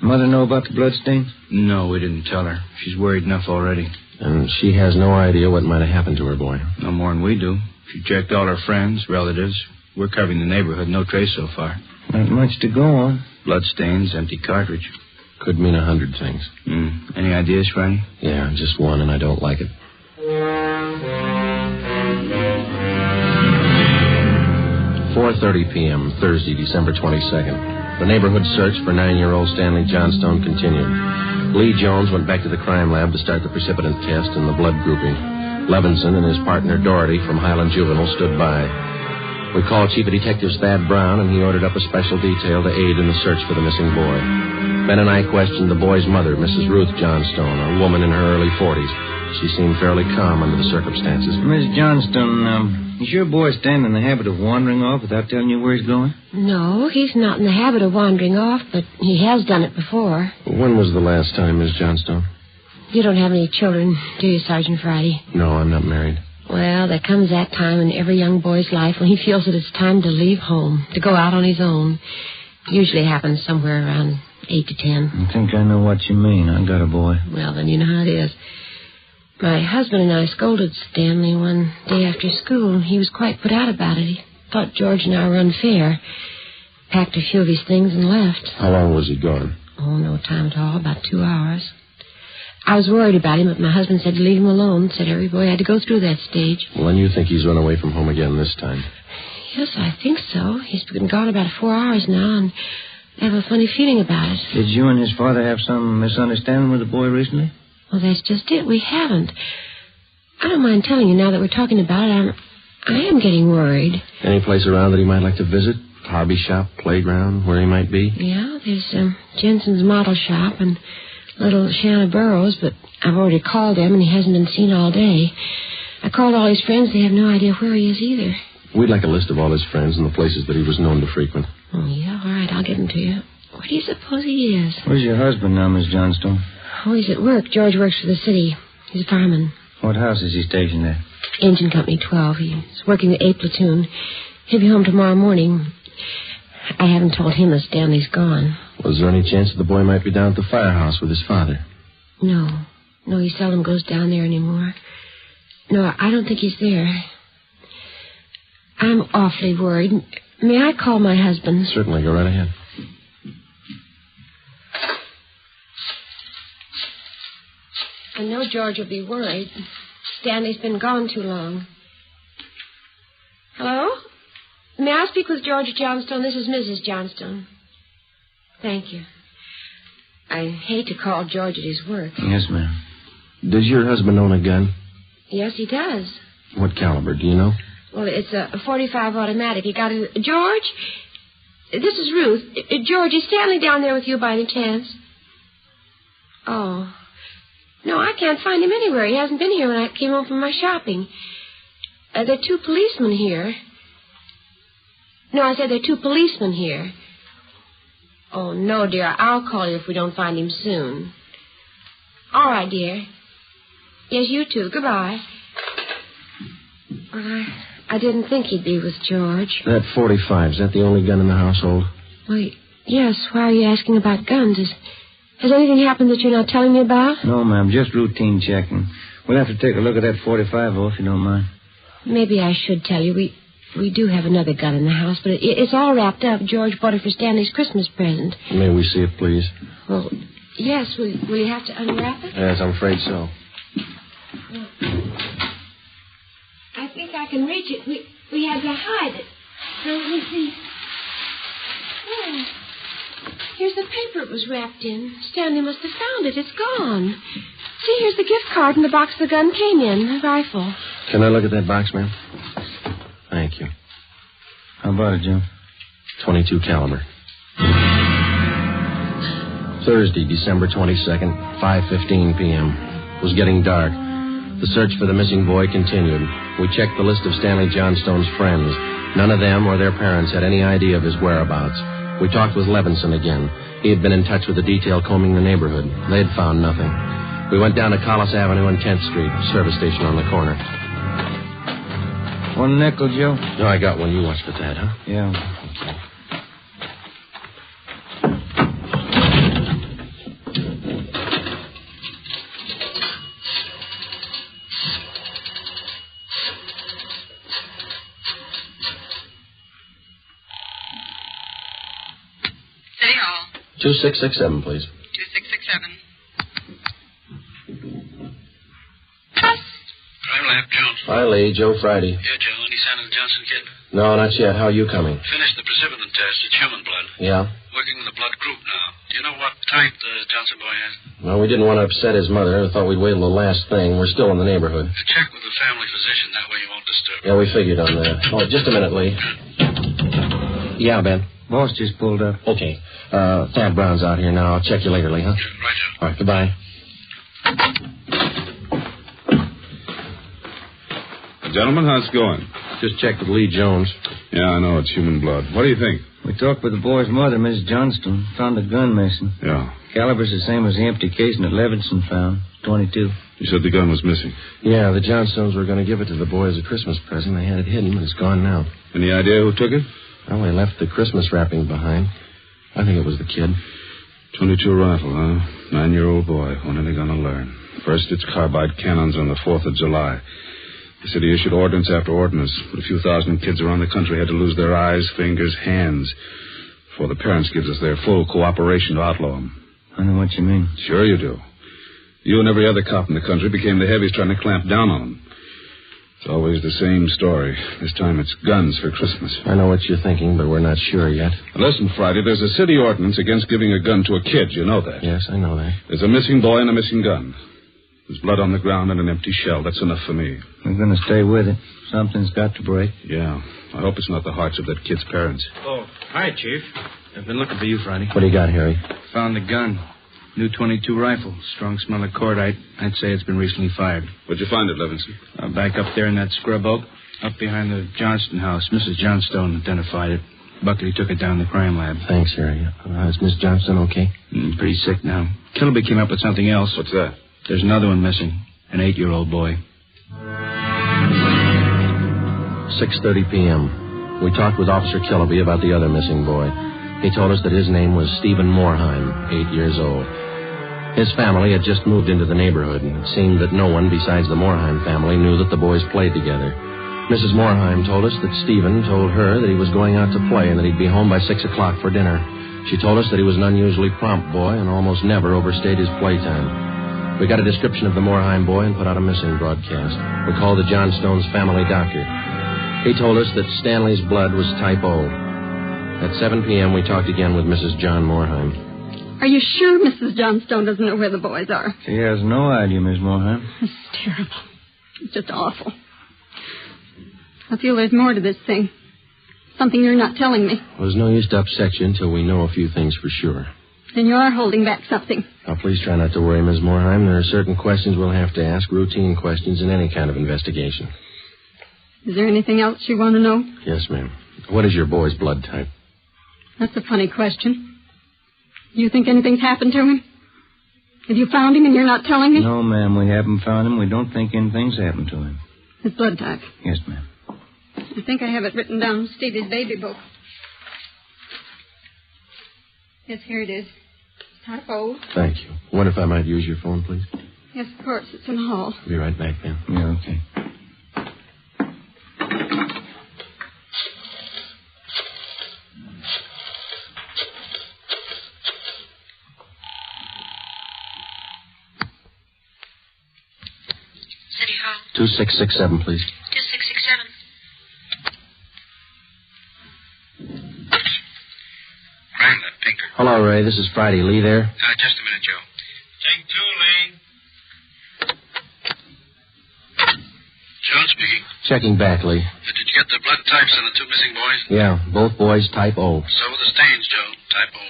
Mother know about the bloodstains? No, we didn't tell her. She's worried enough already. And she has no idea what might have happened to her boy? No more than we do. She checked all her friends, relatives. We're covering the neighborhood. No trace so far. Not much to go on. Bloodstains, empty cartridge. Could mean 100 things. Any ideas, Franny? Yeah, just one, and I don't like it. 4:30 p.m., Thursday, December 22nd. The neighborhood search for 9-year-old Stanley Johnstone continued. Lee Jones went back to the crime lab to start the precipitant test and the blood grouping. Levinson and his partner Doherty from Highland Juvenile stood by. We called Chief of Detectives Thad Brown, and he ordered up a special detail to aid in the search for the missing boy. Ben and I questioned the boy's mother, Mrs. Ruth Johnstone, a woman in her early 40s. She seemed fairly calm under the circumstances. Miss Johnstone, is your boy Stan in the habit of wandering off without telling you where he's going? No, he's not in the habit of wandering off, but he has done it before. When was the last time, Miss Johnstone? You don't have any children, do you, Sergeant Friday? No, I'm not married. Well, there comes that time in every young boy's life when he feels that it's time to leave home, to go out on his own. It usually happens somewhere around 8 to 10. I think I know what you mean. I got a boy. Well, then you know how it is. My husband and I scolded Stanley one day after school. He was quite put out about it. He thought George and I were unfair. Packed a few of his things and left. How long was he gone? Oh, no time at all. About 2 hours. I was worried about him, but my husband said to leave him alone. Said every boy had to go through that stage. Well, then you think he's run away from home again this time? Yes, I think so. He's been gone about 4 hours now, and I have a funny feeling about it. Did you and his father have some misunderstanding with the boy recently? Well, that's just it. We haven't. I don't mind telling you now that we're talking about it. I am getting worried. Any place around that he might like to visit? Hobby shop, playground, where he might be? Yeah, there's Jensen's model shop and little Shanna Burrows, but I've already called him, and he hasn't been seen all day. I called all his friends. They have no idea where he is either. We'd like a list of all his friends and the places that he was known to frequent. Oh, yeah, all right, I'll give them to you. Where do you suppose he is? Where's your husband now, Miss Johnstone? Oh, he's at work. George works for the city. He's a fireman. What house is he stationed at? Engine Company 12. He's working the A platoon. He'll be home tomorrow morning. I haven't told him that Stanley's gone. Was there any chance that the boy might be down at the firehouse with his father? No, he seldom goes down there anymore. No, I don't think he's there. I'm awfully worried. May I call my husband? Certainly, go right ahead. I know George will be worried. Stanley's been gone too long. Hello? May I speak with George Johnstone? This is Mrs. Johnstone. Thank you. I hate to call George at his work. Yes, ma'am. Does your husband own a gun? Yes, he does. What caliber, do you know? Well, it's a .45 automatic. He got it. George? This is Ruth. George, is Stanley down there with you by any chance? Oh. No, I can't find him anywhere. He hasn't been here when I came home from my shopping. There are 2 policemen here. No, I said there are 2 policemen here. Oh, no, dear. I'll call you if we don't find him soon. All right, dear. Yes, you too. Goodbye. Well, I didn't think he'd be with George. That .45, is that the only gun in the household? Well, yes. Why are you asking about guns? Has anything happened that you're not telling me about? No, ma'am. Just routine checking. We'll have to take a look at that .45, if you don't mind. Maybe I should tell you. We do have another gun in the house, but it's all wrapped up. George bought it for Stanley's Christmas present. May we see it, please? Well, yes. Will you have to unwrap it? Yes, I'm afraid so. I think I can reach it. We had to hide it. So let me see. Oh, here's the paper it was wrapped in. Stanley must have found it. It's gone. See, here's the gift card and the box the gun came in, the rifle. Can I look at that box, ma'am? Thank you. How about it, Joe? .22 caliber. Thursday, December 22nd, 5:15 p.m. It was getting dark. The search for the missing boy continued. We checked the list of Stanley Johnstone's friends. None of them or their parents had any idea of his whereabouts. We talked with Levinson again. He had been in touch with the detail combing the neighborhood. They'd found nothing. We went down to Collis Avenue and 10th Street, service station on the corner. 1 nickel, Joe? No, I got one. You watch for that, huh? Yeah. Okay. City Hall. 2667, please. 2667. Crime Lab, Jones. Hi, Lee. Joe Friday. Yeah, Joe. Any sign of the Johnson kid? No, not yet. How are you coming? Finished the precipitin test. It's human blood. Yeah? Working with the blood group now. Do you know what type the Johnson boy has? Well, we didn't want to upset his mother. I thought we'd wait till the last thing. We're still in the neighborhood. Check with the family physician. That way you won't disturb him. Yeah, we figured on that. Oh, just a minute, Lee. Yeah, Ben. Boss just pulled up. Okay. Thad Brown's out here now. I'll check you later, Lee, huh? Yeah, right, Joe. All right, goodbye. Gentlemen, how's it going? Just checked with Lee Jones. Yeah, I know. It's human blood. What do you think? We talked with the boy's mother, Mrs. Johnston. Found a gun missing. Yeah. Caliber's the same as the empty casing that Levinson found. 22. You said the gun was missing. Yeah, the Johnstones were going to give it to the boy as a Christmas present. They had it hidden, but it's gone now. Any idea who took it? Well, they left the Christmas wrapping behind. I think it was the kid. 22 rifle, huh? 9-year-old boy. When are they going to learn? First, it's carbide cannons on the 4th of July. The city issued ordinance after ordinance, but a few thousand kids around the country had to lose their eyes, fingers, hands before the parents gives us their full cooperation to outlaw them. I know what you mean. Sure you do. You and every other cop in the country became the heavies trying to clamp down on them. It's always the same story. This time it's guns for Christmas. I know what you're thinking, but we're not sure yet. Listen, Friday, there's a city ordinance against giving a gun to a kid. You know that? Yes, I know that. There's a missing boy and a missing gun. There's blood on the ground and an empty shell. That's enough for me. We're going to stay with it. Something's got to break. Yeah. I hope it's not the hearts of that kid's parents. Oh, hi, Chief. I've been looking for you, Friday. What do you got, Harry? Found the gun. New .22 rifle. Strong smell of cordite. I'd say it's been recently fired. Where'd you find it, Levinson? Back up there in that scrub oak. Up behind the Johnston house. Mrs. Johnstone identified it. Buckley took it down to the crime lab. Thanks, Harry. Is Miss Johnston okay? Pretty sick now. Kilby came up with something else. What's that? There's another one missing. An 8-year-old boy. 6:30 p.m. We talked with Officer Kilby about the other missing boy. He told us that his name was Stephen Moorheim, 8 years old. His family had just moved into the neighborhood, and it seemed that no one besides the Moorheim family knew that the boys played together. Mrs. Moorheim told us that Stephen told her that he was going out to play and that he'd be home by 6 o'clock for dinner. She told us that he was an unusually prompt boy and almost never overstayed his playtime. We got a description of the Moorheim boy and put out a missing broadcast. We called the Johnstones' family doctor. He told us that Stanley's blood was type O. At 7 p.m., we talked again with Mrs. John Moorheim. Are you sure Mrs. Johnstone doesn't know where the boys are? She has no idea, Miss Moorheim. It's terrible. It's just awful. I feel there's more to this thing. Something you're not telling me. Well, there's no use to upset you until we know a few things for sure. Then you are holding back something. Now, please try not to worry, Ms. Moorheim. There are certain questions we'll have to ask, routine questions in any kind of investigation. Is there anything else you want to know? Yes, ma'am. What is your boy's blood type? That's a funny question. Do you think anything's happened to him? Have you found him and you're not telling me? No, ma'am, we haven't found him. We don't think anything's happened to him. His blood type? Yes, ma'am. I think I have it written down in Stevie's baby book. Yes, here it is. Type O. Thank you. What if I might use your phone, please? Yes, of course. It's in the hall. I'll be right back, ma'am. Yeah, okay. City Hall. 2667, please. 2667. Dragnet, Pinker. Hello, Ray. This is Friday. Lee there? Just a minute, Joe. Take 2, Lee. Joe speaking. Checking back, Lee. Did you get the blood types on the 2 missing boys? Yeah, both boys type O. So were the stains, Joe. Type O.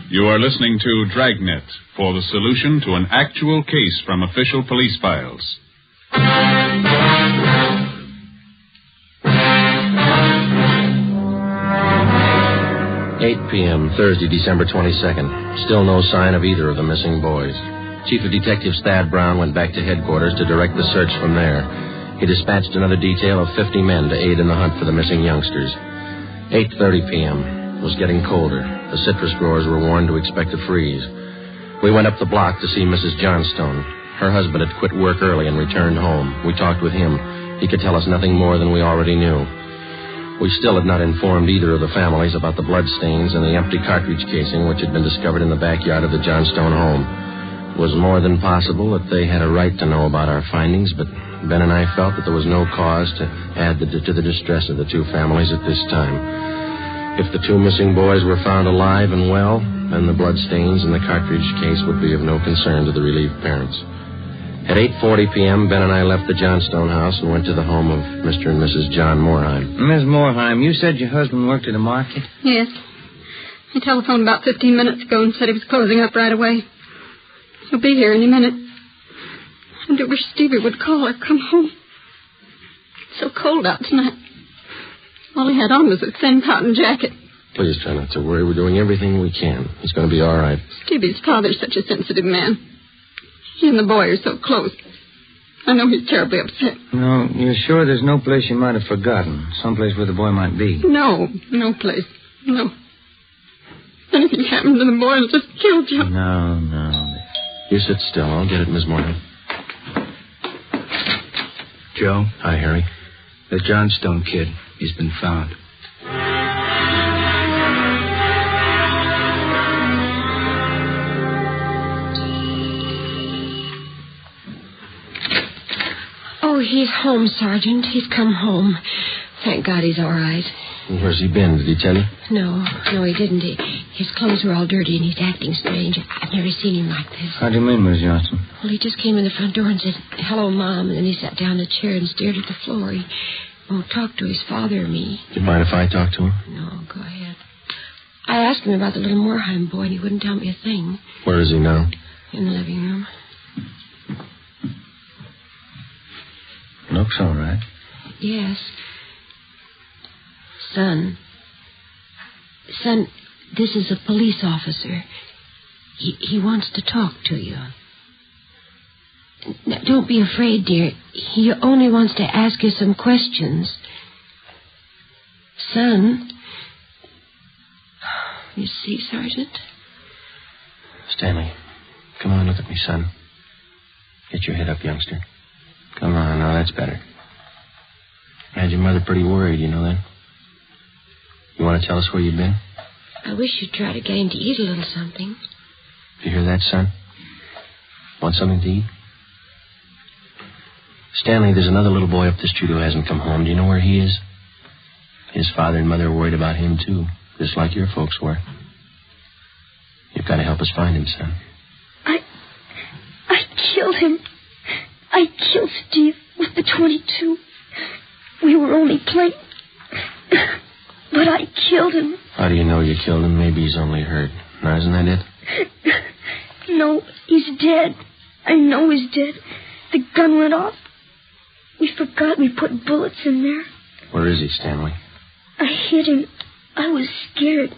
You are listening to Dragnet for the solution to an actual case from official police files. 8 p.m., Thursday, December 22nd. Still no sign of either of the missing boys. Chief of Detectives Thad Brown went back to headquarters to direct the search from there. He dispatched another detail of 50 men to aid in the hunt for the missing youngsters. 8:30 p.m. It was getting colder. The citrus growers were warned to expect a freeze. We went up the block to see Mrs. Johnstone. Her husband had quit work early and returned home. We talked with him. He could tell us nothing more than we already knew. We still had not informed either of the families about the bloodstains and the empty cartridge casing which had been discovered in the backyard of the Johnstone home. It was more than possible that they had a right to know about our findings, but Ben and I felt that there was no cause to add to the distress of the 2 families at this time. If the 2 missing boys were found alive and well, then the bloodstains in the cartridge case would be of no concern to the relieved parents. At 8:40 p.m., Ben and I left the Johnstone house and went to the home of Mr. and Mrs. John Moorheim. Miss Moorheim, you said your husband worked at a market? Yes. He telephoned about 15 minutes ago and said he was closing up right away. He'll be here any minute. I do wish Stevie would call or come home. It's so cold out tonight. All he had on was a thin cotton jacket. Please try not to worry. We're doing everything we can. He's going to be all right. Stevie's father's such a sensitive man. He and the boy are so close. I know he's terribly upset. No, you're sure there's no place you might have forgotten? Someplace where the boy might be? No place. No. If anything happened to the boy, it'll just kill Joe. No. You sit still. I'll get it, Miss Moorheim. Joe? Hi, Harry. The Johnstone kid. He's been found. Oh, he's home, Sergeant. He's come home. Thank God he's all right. Where's he been? Did he tell you? No, he didn't. His clothes were all dirty and he's acting strange. I've never seen him like this. How do you mean, Miss Johnson? Well, he just came in the front door and said, "Hello, Mom," and then he sat down in a chair and stared at the floor. He won't talk to his father or me. Do you mind if I talk to him? No, go ahead. I asked him about the little Moorheim boy and he wouldn't tell me a thing. Where is he now? In the living room. Looks all right. Yes. Son, this is a police officer. He wants to talk to you. Now, don't be afraid, dear. He only wants to ask you some questions. Son. You see, Sergeant? Stanley, come on, look at me, son. Get your head up, youngster. Come on, now that's better. I had your mother pretty worried, you know that? You want to tell us where you've been? I wish you'd try to get him to eat a little something. You hear that, son? Want something to eat? Stanley, there's another little boy up the street who hasn't come home. Do you know where he is? His father and mother are worried about him, too, just like your folks were. You've got to help us find him, son. I killed him. I killed Steve with the .22. We were only playing. But I killed him. How do you know you killed him? Maybe he's only hurt. Now, isn't that it? No, he's dead. I know he's dead. The gun went off. We forgot we put bullets in there. Where is he, Stanley? I hid him. I was scared.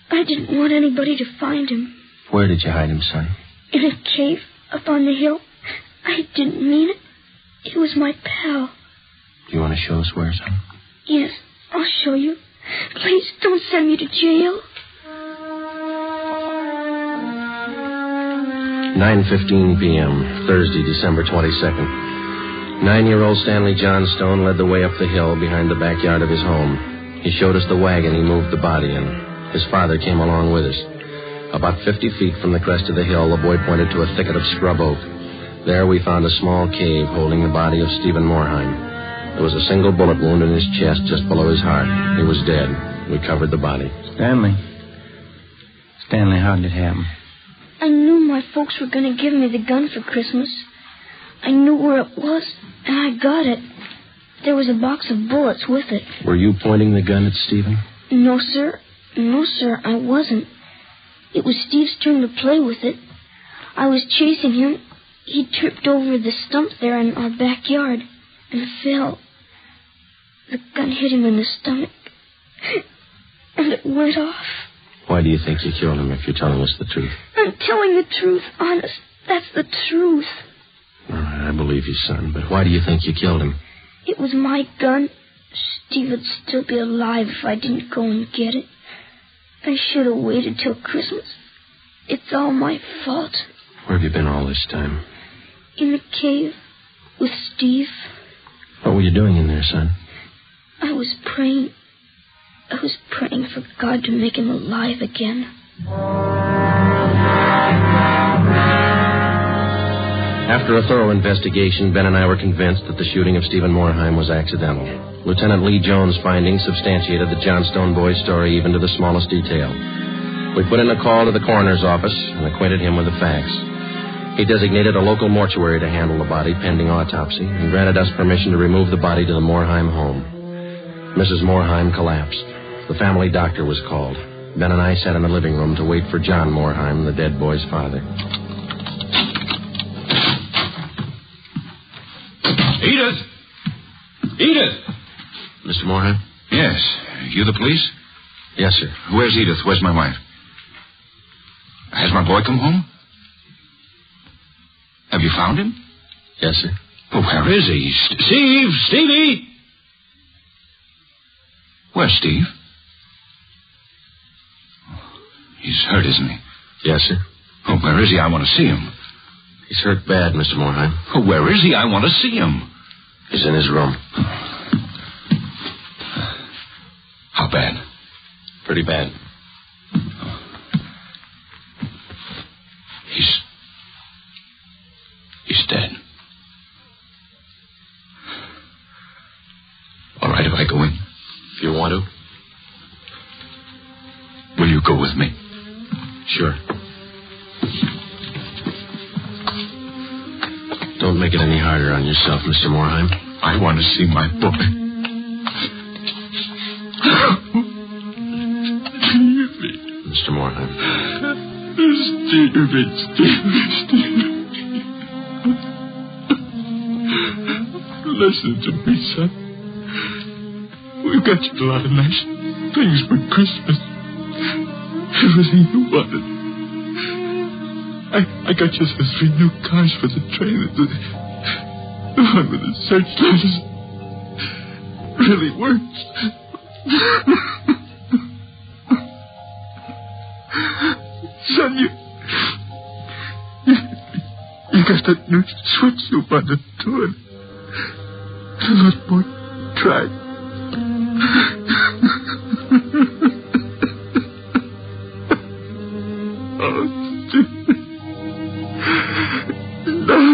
I didn't want anybody to find him. Where did you hide him, son? In a cave up on the hill. I didn't mean it. It was my pal. Do you want to show us where, son? Yes, I'll show you. Please don't send me to jail. 9:15 p.m., Thursday, December 22nd. 9-year-old Stanley Johnstone led the way up the hill behind the backyard of his home. He showed us the wagon he moved the body in. His father came along with us. About 50 feet from the crest of the hill, the boy pointed to a thicket of scrub oak. There we found a small cave holding the body of Stephen Moorheim. There was a single bullet wound in his chest just below his heart. He was dead. We covered the body. Stanley, how did it happen? I knew my folks were going to give me the gun for Christmas. I knew where it was, and I got it. There was a box of bullets with it. Were you pointing the gun at Stephen? No, sir. No, sir, I wasn't. It was Steve's turn to play with it. I was chasing him. He tripped over the stump there in our backyard and fell. The gun hit him in the stomach, and it went off. Why do you think you killed him if you're telling us the truth? I'm telling the truth, honest. That's the truth. All right, I believe you, son, but why do you think you killed him? It was my gun. Steve would still be alive if I didn't go and get it. I should have waited till Christmas. It's all my fault. Where have you been all this time? In the cave with Steve. What were you doing in there, son? I was praying. I was praying for God to make him alive again. After a thorough investigation, Ben and I were convinced that the shooting of Stephen Moorheim was accidental. Lieutenant Lee Jones' findings substantiated the Johnstone boy's story even to the smallest detail. We put in a call to the coroner's office and acquainted him with the facts. He designated a local mortuary to handle the body pending autopsy and granted us permission to remove the body to the Moorheim home. Mrs. Moorheim collapsed. The family doctor was called. Ben and I sat in the living room to wait for John Moorheim, the dead boy's father. Edith! Edith! Mr. Moorheim? Yes. You the police? Yes, sir. Where's Edith? Where's my wife? Has my boy come home? Have you found him? Yes, sir. Oh, where is he? Steve! Stevie! Where's Steve? He's hurt, isn't he? Yes, sir. Oh, where is he? I want to see him. He's hurt bad, Mr. Moorheim. Oh, where is he? I want to see him. He's in his room. How bad? Pretty bad. He's dead. All right, if I go in. If you want to. Will you go with me? Sure. Don't make it any harder on yourself, Mr. Morheim. I want to see my boy. Mr. Morheim. Stevie. Listen to me, son. We've got you a lot of nice things for Christmas. Everything you wanted. I got you those 3 new cars for the train. The one with the searchlights really works. Son, you got that new switch you wanted to it. A lot more try. Oh, stupid. Now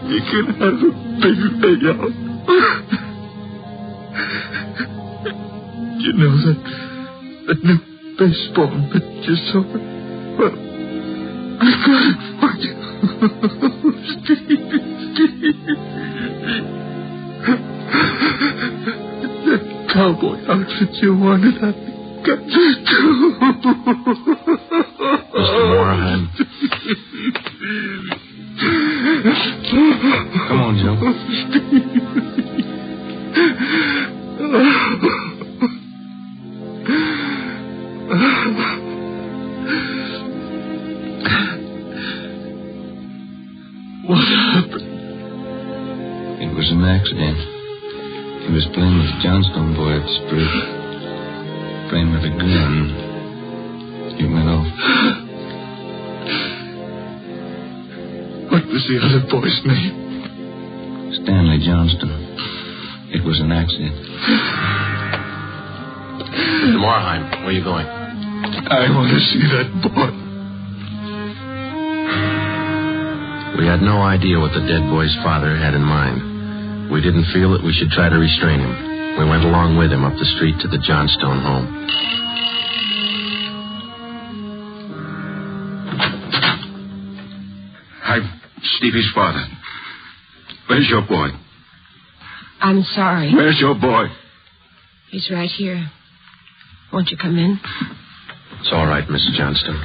you can have a big payout. You know that new baseball mitt you saw? Well, I got it for you. Stevie. That cowboy outfit you wanted, I got that too. Mr. Morheim. Come on, Joe. What happened? It was an accident. He was playing with the Johnstone boy at the street. Playing with a gun. It went off. What was the other boy's name? Stanley Johnston. It was an accident. Mr. Morheim, where are you going? I want to see that boy. We had no idea what the dead boy's father had in mind. We didn't feel that we should try to restrain him. We went along with him up the street to the Johnstone home. I'm Stevie's father. Where's your boy? I'm sorry. Where's your boy? He's right here. Won't you come in? It's all right, Miss Johnston.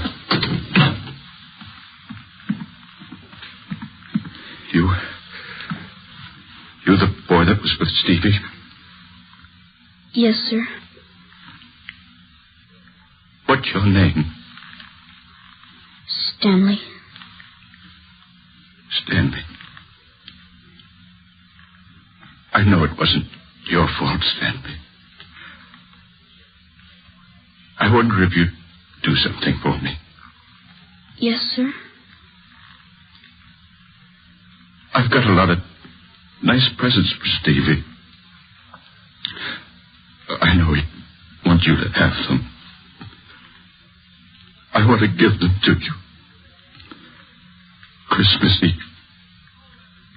You the boy that was with Stevie? Yes, sir. What's your name? Stanley. Stanley. I know it wasn't your fault, Stanley. I wonder if you'd do something for me. Yes, sir. I've got a lot of nice presents for Stevie. I know he'd want you to have them. I want to give them to you. Christmas Eve.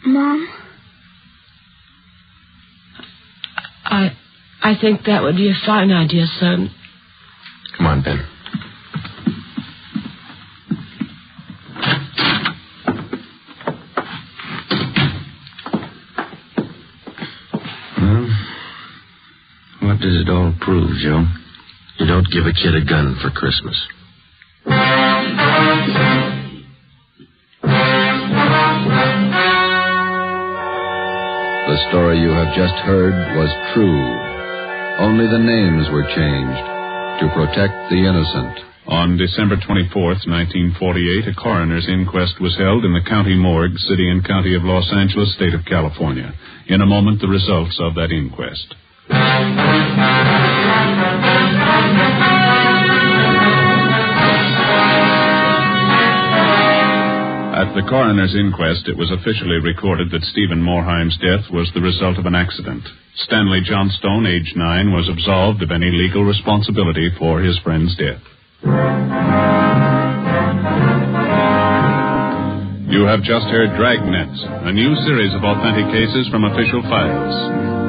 Mom? I think that would be a fine idea, son. Come on, Ben. What does it all prove, Joe? You don't give a kid a gun for Christmas. The story you have just heard was true. Only the names were changed to protect the innocent. On December 24th, 1948, a coroner's inquest was held in the county morgue, city and county of Los Angeles, state of California. In a moment, the results of that inquest. At the coroner's inquest, it was officially recorded that Stephen Moreheim's death was the result of an accident. Stanley Johnstone, age 9, was absolved of any legal responsibility for his friend's death. You have just heard Dragnet, a new series of authentic cases from official files.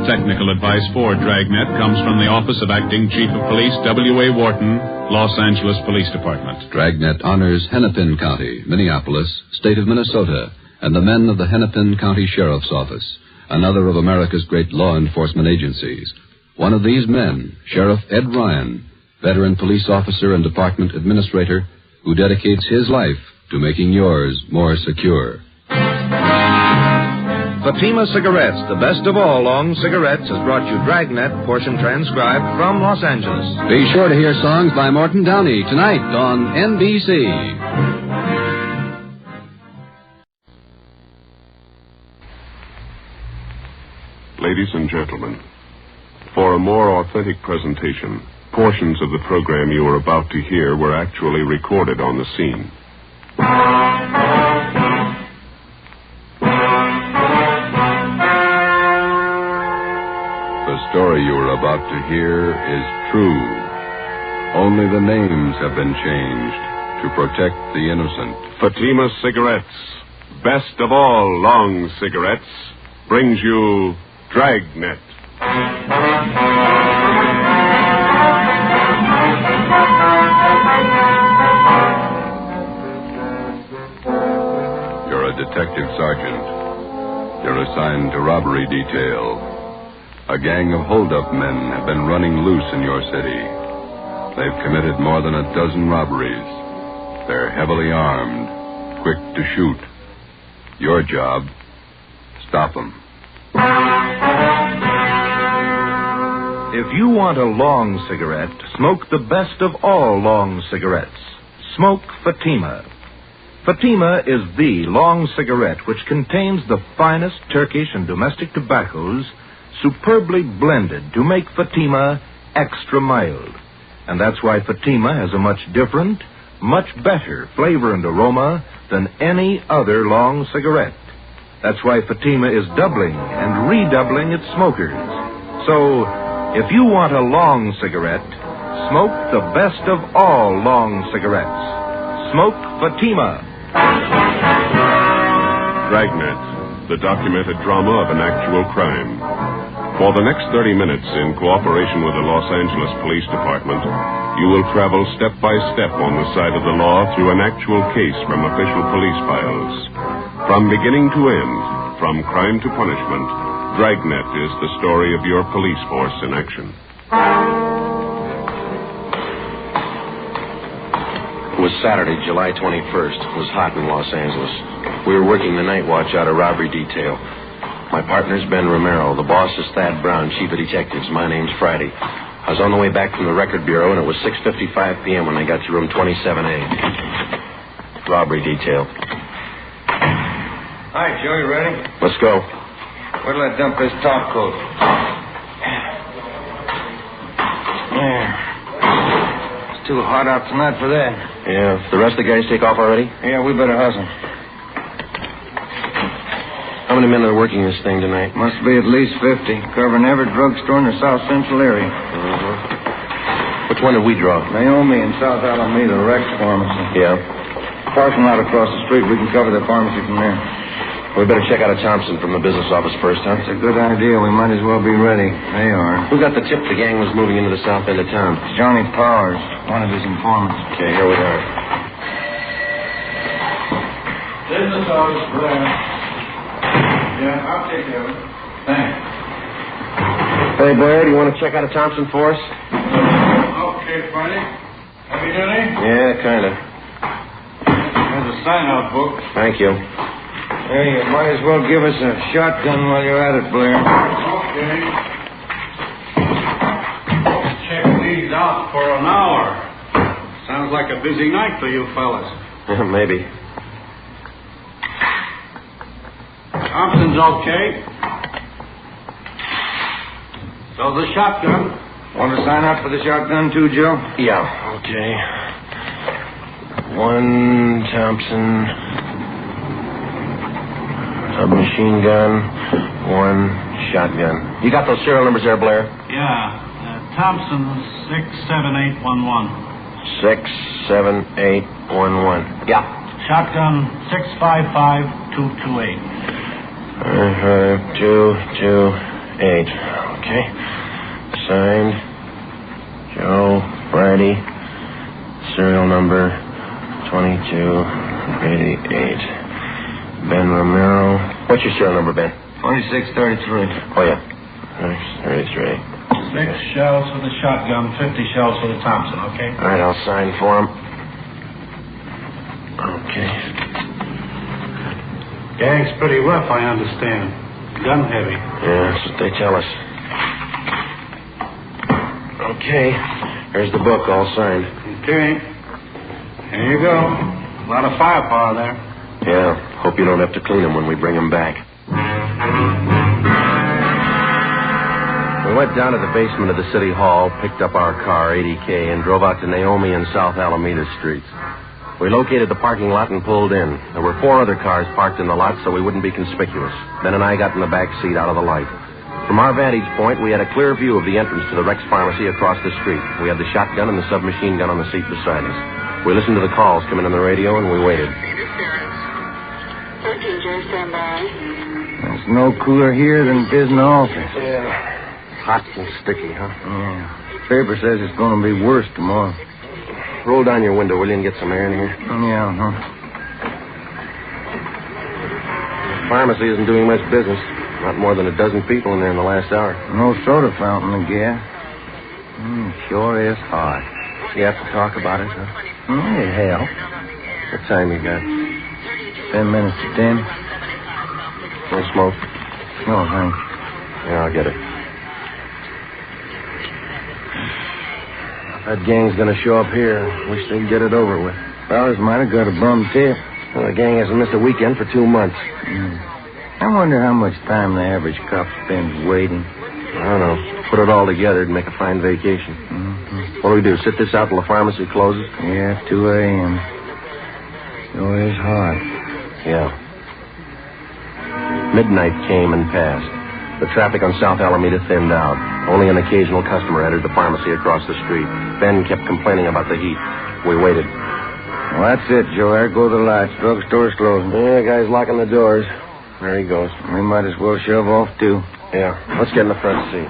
Technical advice for Dragnet comes from the Office of Acting Chief of Police W.A. Wharton, Los Angeles Police Department. Dragnet honors Hennepin County, Minneapolis, state of Minnesota, and the men of the Hennepin County Sheriff's Office, another of America's great law enforcement agencies. One of these men, Sheriff Ed Ryan, veteran police officer and department administrator, who dedicates his life to making yours more secure. Fatima Cigarettes, the best of all long cigarettes, has brought you Dragnet, portion transcribed from Los Angeles. Be sure to hear songs by Morton Downey tonight on NBC. Ladies and gentlemen, for a more authentic presentation, portions of the program you are about to hear were actually recorded on the scene. The story you are about to hear is true. Only the names have been changed to protect the innocent. Fatima Cigarettes, best of all long cigarettes, brings you Dragnet. You're a detective sergeant. You're assigned to robbery detail. A gang of hold-up men have been running loose in your city. They've committed more than a dozen robberies. They're heavily armed, quick to shoot. Your job, stop them. If you want a long cigarette, smoke the best of all long cigarettes. Smoke Fatima. Fatima is the long cigarette which contains the finest Turkish and domestic tobaccos superbly blended to make Fatima extra mild. And that's why Fatima has a much different, much better flavor and aroma than any other long cigarette. That's why Fatima is doubling and redoubling its smokers. So, if you want a long cigarette, smoke the best of all long cigarettes. Smoke Fatima. Dragnet, the documented drama of an actual crime. For the next 30 minutes, in cooperation with the Los Angeles Police Department, you will travel step by step on the side of the law through an actual case from official police files. From beginning to end, from crime to punishment, Dragnet is the story of your police force in action. It was Saturday, July 21st. It was hot in Los Angeles. We were working the night watch out of robbery detail. My partner's Ben Romero. The boss is Thad Brown, chief of detectives. My name's Friday. I was on the way back from the record bureau, and it was 6:55 p.m. when I got to room 27A. Robbery detail. Hi, Joe, you ready? Let's go. Where'll I dump this top coat? There. It's too hot out tonight for that. Yeah, the rest of the guys take off already? Yeah, we better hustle. How many men are working this thing tonight? Must be at least 50, covering every drugstore in the South Central area. Which one did we draw? Naomi in South Alameda, Rex Pharmacy. Yeah. Parking lot across the street. We can cover the pharmacy from there. We better check out a Thompson from the business office first, huh? That's a good idea. We might as well be ready. They are. Who got the tip the gang was moving into the south end of town? It's Johnny Powers, one of his informants. Okay, here we are. Business office, Blair. Yeah, I'll take care of it. Thanks. Hey, Blair, do you want to check out a Thompson for us? Okay, Friday. Heavy duty? Yeah, kind of. There's a sign-out book. Thank you. Hey, you might as well give us a shotgun while you're at it, Blair. Okay. Check these out for an hour. Sounds like a busy night for you fellas. Maybe. Thompson's okay. So the shotgun. Want to sign up for the shotgun too, Joe? Yeah, okay. One Thompson, submachine gun, 1 shotgun. You got those serial numbers there, Blair? Yeah. Thompson 67811. 67811. Yeah. Shotgun 655228. 5228. Okay. Signed, Joe Brady. Serial number 2288. Ben Romero. What's your serial number, Ben? 2633. Oh, yeah. 33. 6 shells for the shotgun, 50 shells for the Thompson, okay? All right, I'll sign for him. Okay. Gang's pretty rough, I understand. Gun heavy. Yeah, that's what they tell us. Okay. Here's the book, all signed. Okay. Here you go. A lot of firepower there. Yeah. Hope you don't have to clean them when we bring them back. We went down to the basement of the city hall, picked up our car, 80K, and drove out to Naomi and South Alameda streets. We located the parking lot and pulled in. There were 4 other cars parked in the lot so we wouldn't be conspicuous. Ben and I got in the back seat out of the light. From our vantage point, we had a clear view of the entrance to the Rex Pharmacy across the street. We had the shotgun and the submachine gun on the seat beside us. We listened to the calls coming on the radio, and we waited. 13J, stand by. There's no cooler here than it is in the office. Yeah. Hot and sticky, huh? Yeah. Paper says it's going to be worse tomorrow. Roll down your window, will you, and get some air in here? Yeah, huh? The pharmacy isn't doing much business. Not more than a dozen people in there in the last hour. No soda fountain, I guess. Sure is hot. You have to talk about it, huh? It helps. What time you got? 10 minutes to 10. No smoke? No, thanks. Yeah, I'll get it. That gang's gonna show up here. Wish they'd get it over with. Fellas might have got a bum tip. Well, the gang hasn't missed a weekend for 2 months. I wonder how much time the average cop spends waiting. I don't know. Put it all together and make a fine vacation. What do we do, sit this out till the pharmacy closes? Yeah, 2 a.m. Sure is hot. Yeah. Midnight came and passed. The traffic on South Alameda thinned out. Only an occasional customer entered the pharmacy across the street. Ben kept complaining about the heat. We waited. Well, that's it, Joe. There go the lights. Drugstore's closing. Yeah, the guy's locking the doors. There he goes. We might as well shove off, too. Yeah. Let's get in the front seat.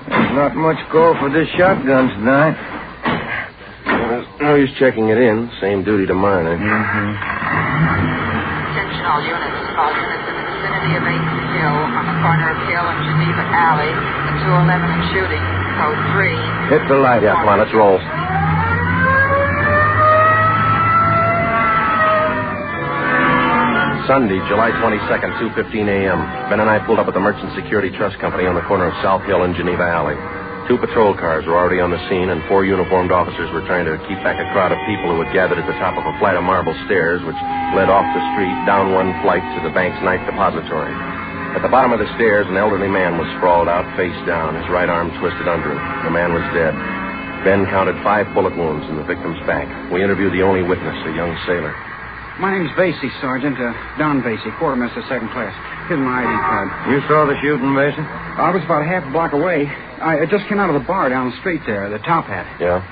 There's not much call for this shotgun tonight. Well, there's no use checking it in. Same duty to mine, eh? Attention all units. All units in the vicinity of 8th Hill on the corner of Hill and Geneva Alley, the 211 and shooting. Code 3. Hit the light. Yeah, come on, let's roll. Sunday, July 22nd, 2:15 a.m. Ben and I pulled up at the Merchant Security Trust Company on the corner of South Hill and Geneva Alley. 2 patrol cars were already on the scene, and 4 uniformed officers were trying to keep back a crowd of people who had gathered at the top of a flight of marble stairs which led off the street down one flight to the bank's night depository. At the bottom of the stairs, an elderly man was sprawled out, face down, his right arm twisted under him. The man was dead. Ben counted 5 bullet wounds in the victim's back. We interviewed the only witness, a young sailor. My name's Vasey, Sergeant. Don Vasey, quartermaster, 2nd class. Here's my ID card. You saw the shooting, Vasey? I was about a half a block away. I just came out of the bar down the street there, the Top Hat. Yeah?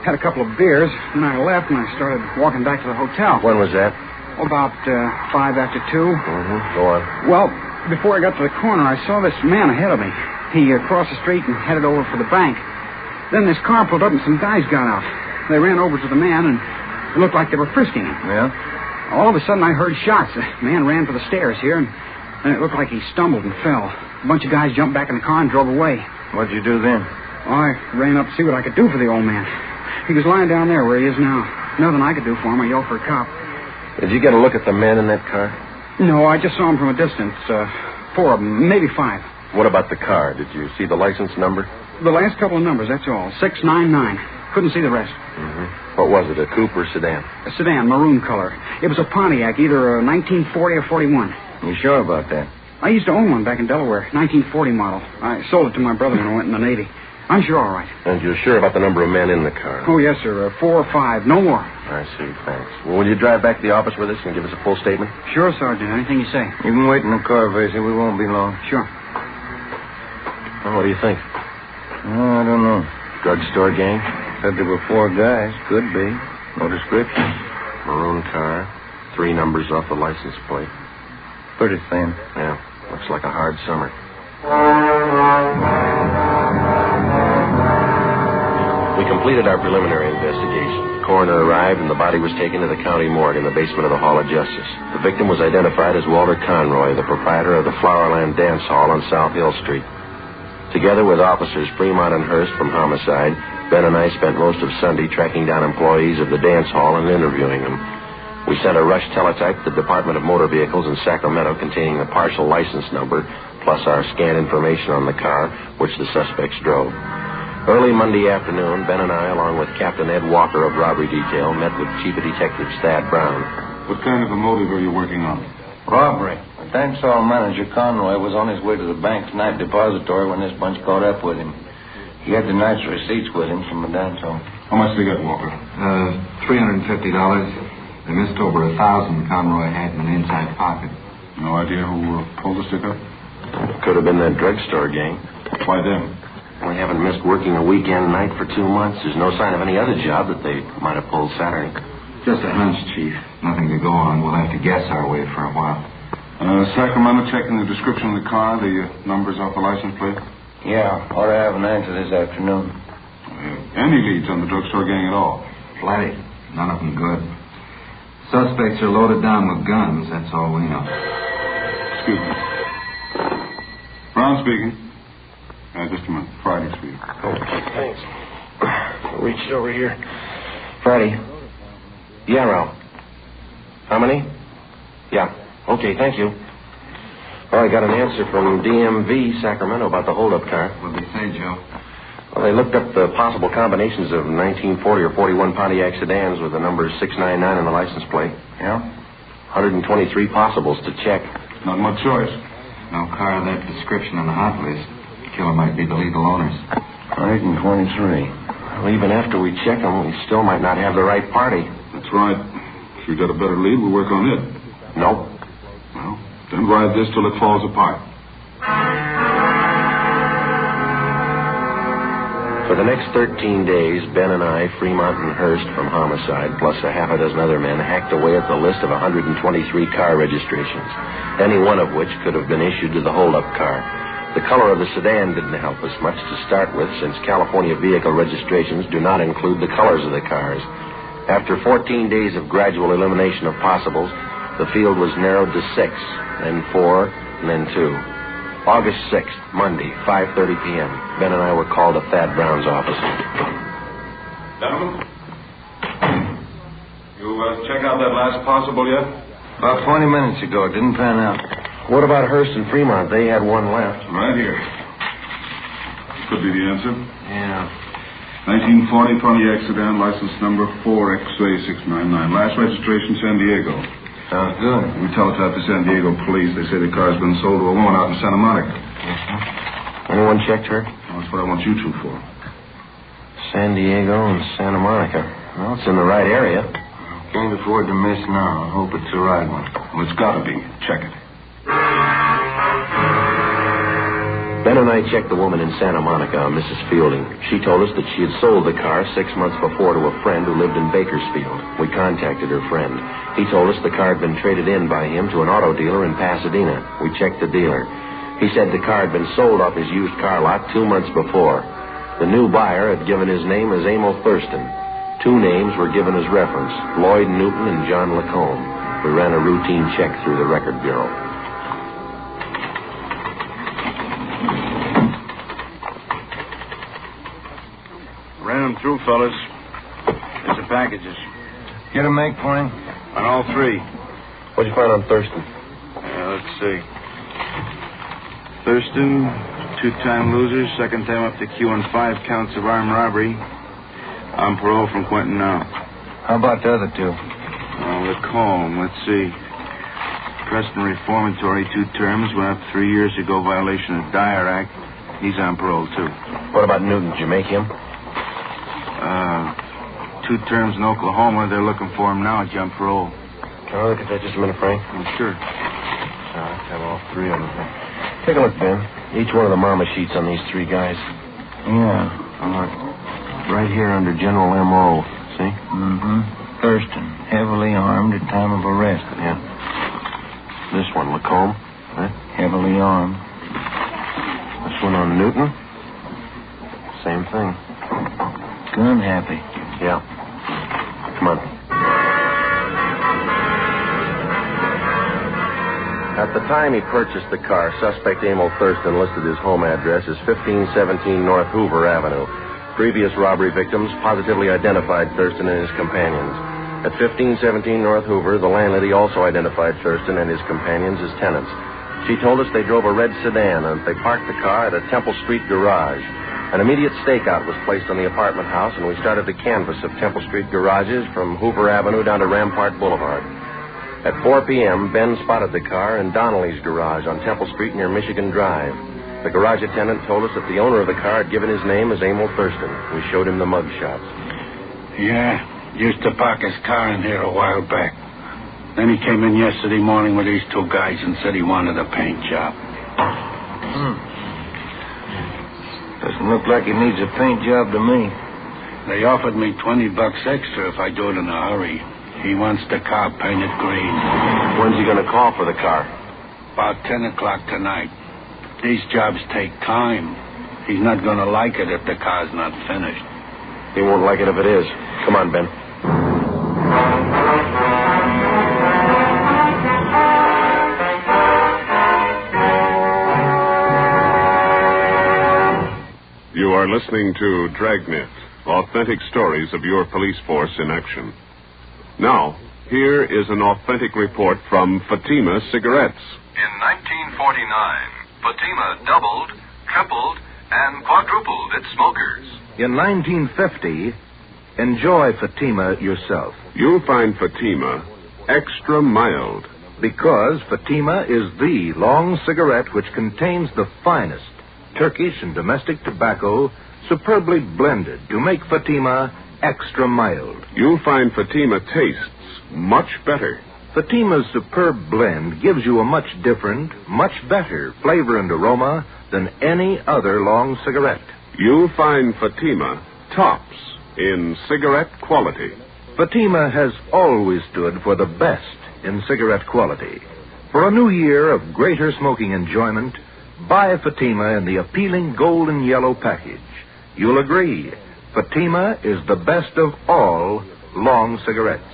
Had a couple of beers, then I left and I started walking back to the hotel. When was that? About 5 after 2. Go on. Well, before I got to the corner, I saw this man ahead of me. He crossed the street and headed over for the bank. Then this car pulled up and some guys got out. They ran over to the man and it looked like they were frisking him. Yeah? All of a sudden, I heard shots. The man ran for the stairs here, and it looked like he stumbled and fell. A bunch of guys jumped back in the car and drove away. What'd you do then? I ran up to see what I could do for the old man. He was lying down there where he is now. Nothing I could do for him. I yelled for a cop. Did you get a look at the men in that car? No, I just saw them from a distance. 4 of them, maybe 5. What about the car? Did you see the license number? The last couple of numbers, that's all. 699. Couldn't see the rest. What was it, a coupe or sedan? A sedan, maroon color. It was a Pontiac, either a 1940 or 41. You sure about that? I used to own one back in Delaware, 1940 model. I sold it to my brother when I went in the Navy. I'm sure all right. And you're sure about the number of men in the car? Oh, yes, sir. 4 or 5. No more. I see. Thanks. Well, will you drive back to the office with us and give us a full statement? Sure, Sergeant. Anything you say. You can wait in the car, Vasey. We won't be long. Sure. Well, what do you think? I don't know. Drugstore gang? Said there were 4 guys. Could be. No description. Maroon car. 3 numbers off the license plate. Pretty thin. Yeah. Looks like a hard summer. We completed our preliminary investigation. The coroner arrived and the body was taken to the county morgue in the basement of the Hall of Justice. The victim was identified as Walter Conroy, the proprietor of the Flowerland Dance Hall on South Hill Street. Together with officers Fremont and Hurst from homicide, Ben and I spent most of Sunday tracking down employees of the dance hall and interviewing them. We sent a rush teletype to the Department of Motor Vehicles in Sacramento containing the partial license number, plus our scanned information on the car, which the suspects drove. Early Monday afternoon, Ben and I, along with Captain Ed Walker of Robbery Detail, met with Chief of Detectives Thad Brown. What kind of a motive are you working on? Robbery. The dance hall manager, Conroy, was on his way to the bank's night depository when this bunch caught up with him. He had the night's receipts with him from the dance hall. How much they got, Walker? $350. They missed over 1,000 Conroy had in an inside pocket. No idea who pulled the stick up? Could have been that drugstore gang. Why them? We haven't missed working a weekend night for 2 months. There's no sign of any other job that they might have pulled Saturday. Just a hunch, Chief. Nothing to go on. We'll have to guess our way for a while. Sacramento checking the description of the car, the numbers off the license plate? Yeah, ought to have an answer this afternoon. Any leads on the drugstore gang at all? Plenty. None of them good. Suspects are loaded down with guns. That's all we know. Excuse me. Brown speaking. Just a minute. Friday's for you. Oh, thanks. Reached over here. Friday. Yeah, Ralph. How many? Yeah. Okay, thank you. Oh, I got an answer from DMV, Sacramento, about the hold-up car. What'd they say, Joe? Well, they looked up the possible combinations of 1940 or 41 Pontiac sedans with the number 699 on the license plate. Yeah? 123 possibles to check. Not much choice. No car of that description on the hot list. Killer might be the legal owners. 123. Well, even after we check them, we still might not have the right party. That's right. If we got a better lead, we'll work on it. Nope. Well, then ride this till it falls apart. For the next 13 days, Ben and I, Fremont and Hurst from homicide, plus a half a dozen other men, hacked away at the list of 123 car registrations, any one of which could have been issued to the hold-up car. The color of the sedan didn't help us much to start with, since California vehicle registrations do not include the colors of the cars. After 14 days of gradual elimination of possibles, the field was narrowed to 6, then 4, and then 2. August 6th, Monday, 5:30 p.m. Ben and I were called to Thad Brown's office. Gentlemen, you check out that last possible yet? About 20 minutes ago. It didn't pan out. What about Hurst and Fremont? They had one left. Right here. Could be the answer. Yeah. 1940 Pontiac sedan, license number 4XA699. Last registration, San Diego. Sounds good. We teletyped to San Diego police. They say the car's been sold to a woman out in Santa Monica. Anyone checked her? Well, that's what I want you two for. San Diego and Santa Monica. Well, it's in the right area. Can't afford to miss now. I hope it's the right one. Well, it's got to be. Check it. Ben and I checked the woman in Santa Monica, Mrs. Fielding. She told us that she had sold the car 6 months before to a friend who lived in Bakersfield. We contacted her friend. He told us the car had been traded in by him to an auto dealer in Pasadena. We checked the dealer. He said the car had been sold off his used car lot 2 months before. The new buyer had given his name as Emil Thurston. 2 names were given as reference, Lloyd Newton and John Lacombe. We ran a routine check through the record bureau. Ran them through, fellas. Here's the packages. Get a make for him? On all 3. What'd you find on Thurston? Let's see. Thurston, 2-time loser, second time up to Q on 5 counts of armed robbery. On parole from Quentin now. How about the other 2? Lacombe, let's see. Preston reformatory, 2 terms, went up 3 years ago, violation of Dyer Act. He's on parole, too. What about Newton? Did you make him? 2 terms in Oklahoma. They're looking for him now, on parole. Can I look at that just a minute, Frank? Sure. Let's have all 3 of them. Take a look, Ben. Each one of the mama sheets on these 3 guys. Yeah. Look. Right here under General M.O. See? Mm-hmm. Thurston, heavily armed at time of arrest. Yeah. This one, Lacombe. Huh? Heavily armed. This one on Newton. Same thing. Gun happy. Yeah. Come on. At the time he purchased the car, suspect Emil Thurston listed his home address as 1517 North Hoover Avenue. Previous robbery victims positively identified Thurston and his companions. At 1517 North Hoover, the landlady also identified Thurston and his companions as tenants. She told us they drove a red sedan and they parked the car at a Temple Street garage. An immediate stakeout was placed on the apartment house, and we started the canvass of Temple Street garages from Hoover Avenue down to Rampart Boulevard. At 4 p.m., Ben spotted the car in Donnelly's garage on Temple Street near Michigan Drive. The garage attendant told us that the owner of the car had given his name as Emil Thurston. We showed him the mug shots. Yeah, used to park his car in here a while back. Then he came in yesterday morning with these 2 guys and said he wanted a paint job. Doesn't look like he needs a paint job to me. They offered me $20 extra if I do it in a hurry. He wants the car painted green. When's he going to call for the car? About 10 o'clock tonight. These jobs take time. He's not going to like it if the car's not finished. He won't like it if it is. Come on, Ben. You are listening to Dragnet, authentic stories of your police force in action. Now, here is an authentic report from Fatima Cigarettes. In 1949, Fatima doubled, tripled, and quadrupled its smokers. In 1950, enjoy Fatima yourself. You'll find Fatima extra mild. Because Fatima is the long cigarette which contains the finest Turkish and domestic tobacco superbly blended to make Fatima extra mild. You'll find Fatima tastes much better. Fatima's superb blend gives you a much different, much better flavor and aroma than any other long cigarette. You'll find Fatima tops in cigarette quality. Fatima has always stood for the best in cigarette quality. For a new year of greater smoking enjoyment, buy Fatima in the appealing golden yellow package. You'll agree, Fatima is the best of all long cigarettes.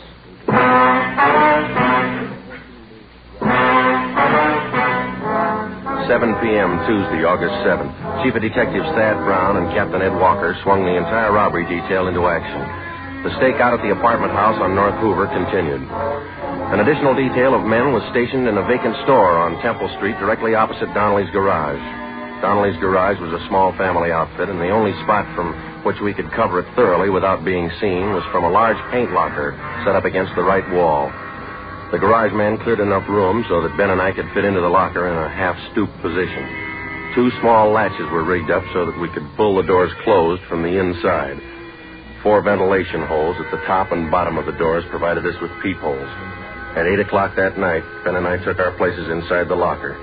7 p.m. Tuesday, August 7th. Chief of Detectives Thad Brown and Captain Ed Walker swung the entire robbery detail into action. The stakeout at the apartment house on North Hoover continued. An additional detail of men was stationed in a vacant store on Temple Street directly opposite Donnelly's garage. Donnelly's garage was a small family outfit, and the only spot from which we could cover it thoroughly without being seen was from a large paint locker set up against the right wall. The garage man cleared enough room so that Ben and I could fit into the locker in a half-stoop position. 2 small latches were rigged up so that we could pull the doors closed from the inside. 4 ventilation holes at the top and bottom of the doors provided us with peepholes. At 8 o'clock that night, Ben and I took our places inside the locker.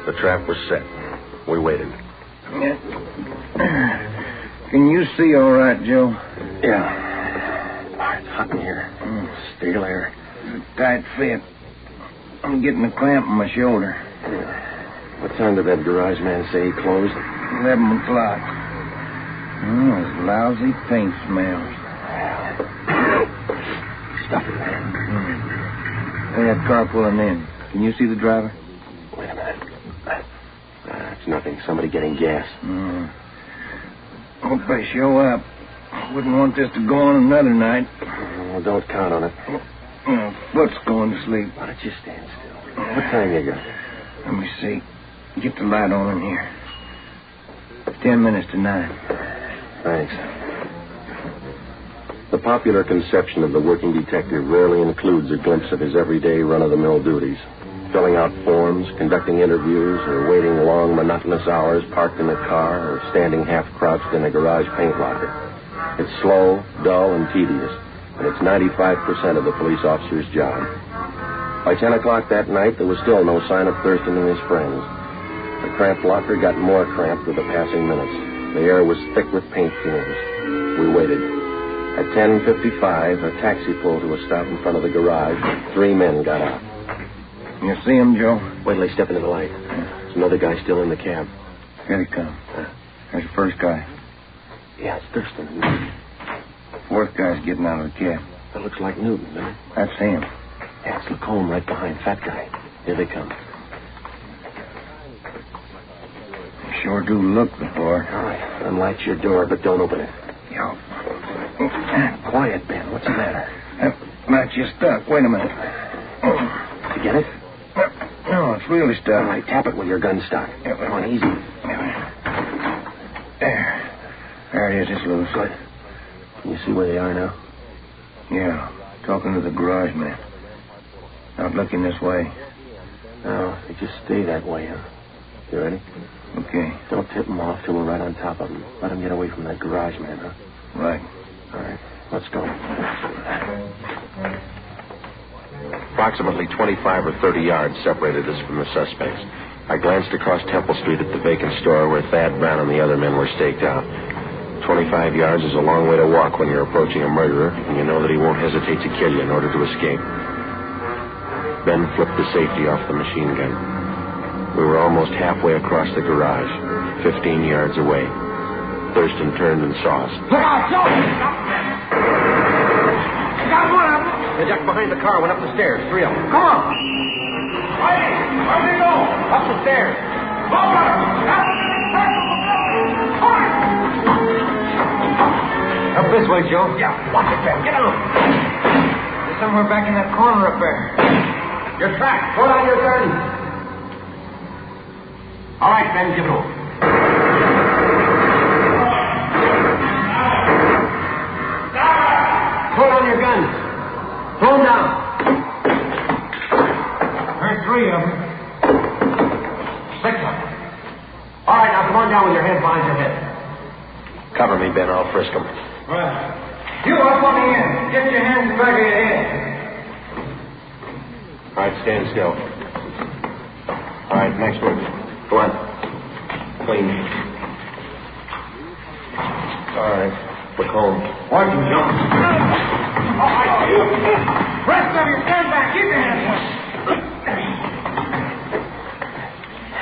The trap was set. We waited. Can you see all right, Joe? Yeah. It's hot in here. Stale air. It's a tight fit. I'm getting a clamp in my shoulder. What time did that garage man say he closed? 11 o'clock. It's lousy paint smells. Stuff it, man. Hey, that car pulling in. Can you see the driver? Wait a minute. It's nothing. Somebody getting gas. Hope they show up. Wouldn't want this to go on another night. Well, don't count on it. Foot's going to sleep. Why don't you stand still? What time you got? Let me see. Get the light on in here. 10 minutes to 9. Thanks. The popular conception of the working detective rarely includes a glimpse of his everyday run-of-the-mill duties. filling out forms, conducting interviews, or waiting long, monotonous hours parked in a car or standing half-crouched in a garage paint locker. It's slow, dull, and tedious, and it's 95% of the police officer's job. By 10 o'clock that night, there was still no sign of Thurston and his friends. The cramped locker got more cramped with the passing minutes. The air was thick with paint fumes. We waited. At 10:55, a taxi pulled to a stop in front of the garage. 3 men got out. You see him, Joe? Wait till they step into the light. There's another guy still in the cab. Here he comes. There's the first guy. Yeah, it's Thurston. Fourth guy's getting out of the cab. That looks like Newton, doesn't it? That's him. Yeah, it's Lacombe right behind. Fat guy. Here they come. Sure do look the part. All right. Unlatch your door, but don't open it. Yo. Quiet, Ben. What's the matter? That latch is stuck. Wait a minute. Did you get it? No, it's really stuck. All right, tap it with your gun stock. Yeah, come on, easy. There it is. It's loose. Good. Can you see where they are now? Yeah. Talking to the garage man. Not looking this way. No, they just stay that way, huh? You ready? Okay. Don't tip them off till we're right on top of them. Let them get away from that garage man, huh? Right. All right. Let's go. Approximately 25 or 30 yards separated us from the suspects. I glanced across Temple Street at the vacant store where Thad Brown and the other men were staked out. 25 yards is a long way to walk when you're approaching a murderer, and you know that he won't hesitate to kill you in order to escape. Ben flipped the safety off the machine gun. We were almost halfway across the garage, 15 yards away. Thurston turned and saw us. Look out, Joe! Stop them! I got one of them! They ducked behind the car, went up the stairs. 3 of them. Come on! Where they go? Up the stairs. Up this way, Joe. Yeah, watch it, Ben. Get on. They're somewhere back in that corner up there. You're trapped. Pull out your gun. All right, Ben, give it over. Pull on your guns. Pull them down. There's 3 of them. 6 of them. All right, now come on down with your hands behind your head. Cover me, Ben. I'll frisk them. Right. You up on the end. Get your hands back of your head. All right, stand still. All right, next one. Go on. Clean. All right. Lacombe. Watch him, Joe. All right, you. Rest of you, stand back. Keep your hands up.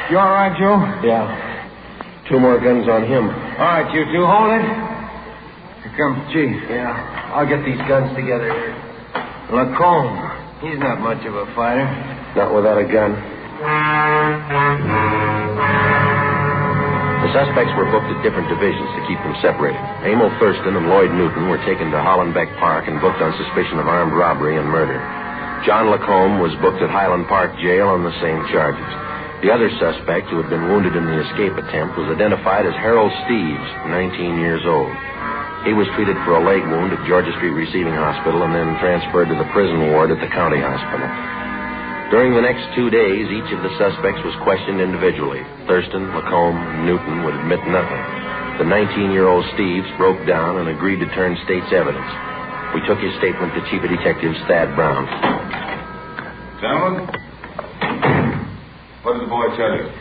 You all right, Joe? Yeah. 2 more guns on him. All right, you two, hold it. Here comes the chief. Yeah. I'll get these guns together here. Lacombe. He's not much of a fighter. Not without a gun. The suspects were booked at different divisions to keep them separated. Emil Thurston and Lloyd Newton were taken to Hollenbeck Park and booked on suspicion of armed robbery and murder. John Lacombe was booked at Highland Park Jail on the same charges. The other suspect, who had been wounded in the escape attempt, was identified as Harold Steves, 19 years old. He was treated for a leg wound at Georgia Street Receiving Hospital and then transferred to the prison ward at the county hospital. During the next 2 days, each of the suspects was questioned individually. Thurston, Lacombe, and Newton would admit nothing. The 19-year-old Steves broke down and agreed to turn state's evidence. We took his statement to Chief of Detectives Thad Brown. Gentlemen, what did the boy tell you?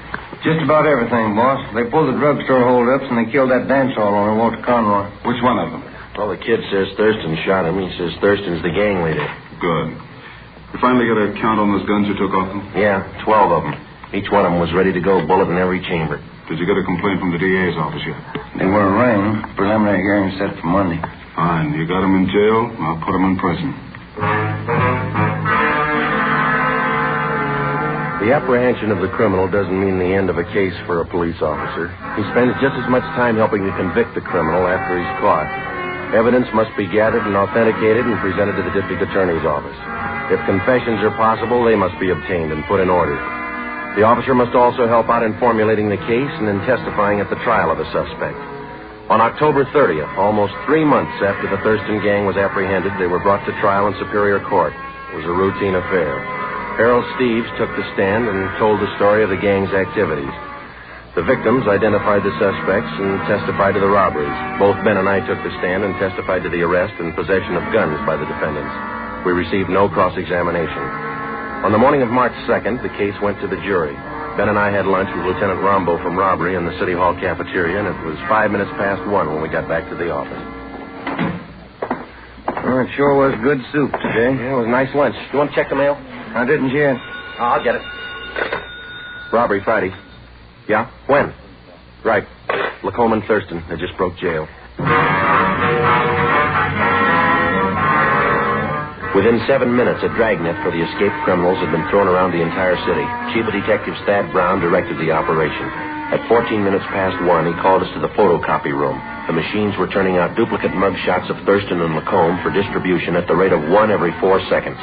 Just about everything, boss. They pulled the drugstore holdups and they killed that dance hall owner, Walter Conroy. Which one of them? Well, the kid says Thurston shot him. He says Thurston's the gang leader. Good. You finally got a count on those guns you took off them? Yeah, 12 of them. Each one of them was ready to go, bullet in every chamber. Did you get a complaint from the DA's office yet? They were arraigned. Preliminary hearing set for Monday. Fine. You got them in jail. I'll put them in prison. The apprehension of the criminal doesn't mean the end of a case for a police officer. He spends just as much time helping to convict the criminal after he's caught. Evidence must be gathered and authenticated and presented to the district attorney's office. If confessions are possible, they must be obtained and put in order. The officer must also help out in formulating the case and in testifying at the trial of the suspect. On October 30th, almost 3 months after the Thurston gang was apprehended, they were brought to trial in Superior Court. It was a routine affair. Harold Steves took the stand and told the story of the gang's activities. The victims identified the suspects and testified to the robberies. Both Ben and I took the stand and testified to the arrest and possession of guns by the defendants. We received no cross-examination. On the morning of March 2nd, the case went to the jury. Ben and I had lunch with Lieutenant Rombo from robbery in the City Hall cafeteria, and it was 5 minutes past 1 when we got back to the office. Well, it sure was good soup today. Yeah, it was a nice lunch. You want to check the mail? I didn't yet. Oh, I'll get it. Robbery Friday. Yeah? When? Right. Lacombe and Thurston. They just broke jail. Within 7 minutes, a dragnet for the escaped criminals had been thrown around the entire city. Chief of Detectives Thad Brown directed the operation. At 14 minutes past 1, he called us to the photocopy room. The machines were turning out duplicate mug shots of Thurston and Lacombe for distribution at the rate of 1 every 4 seconds.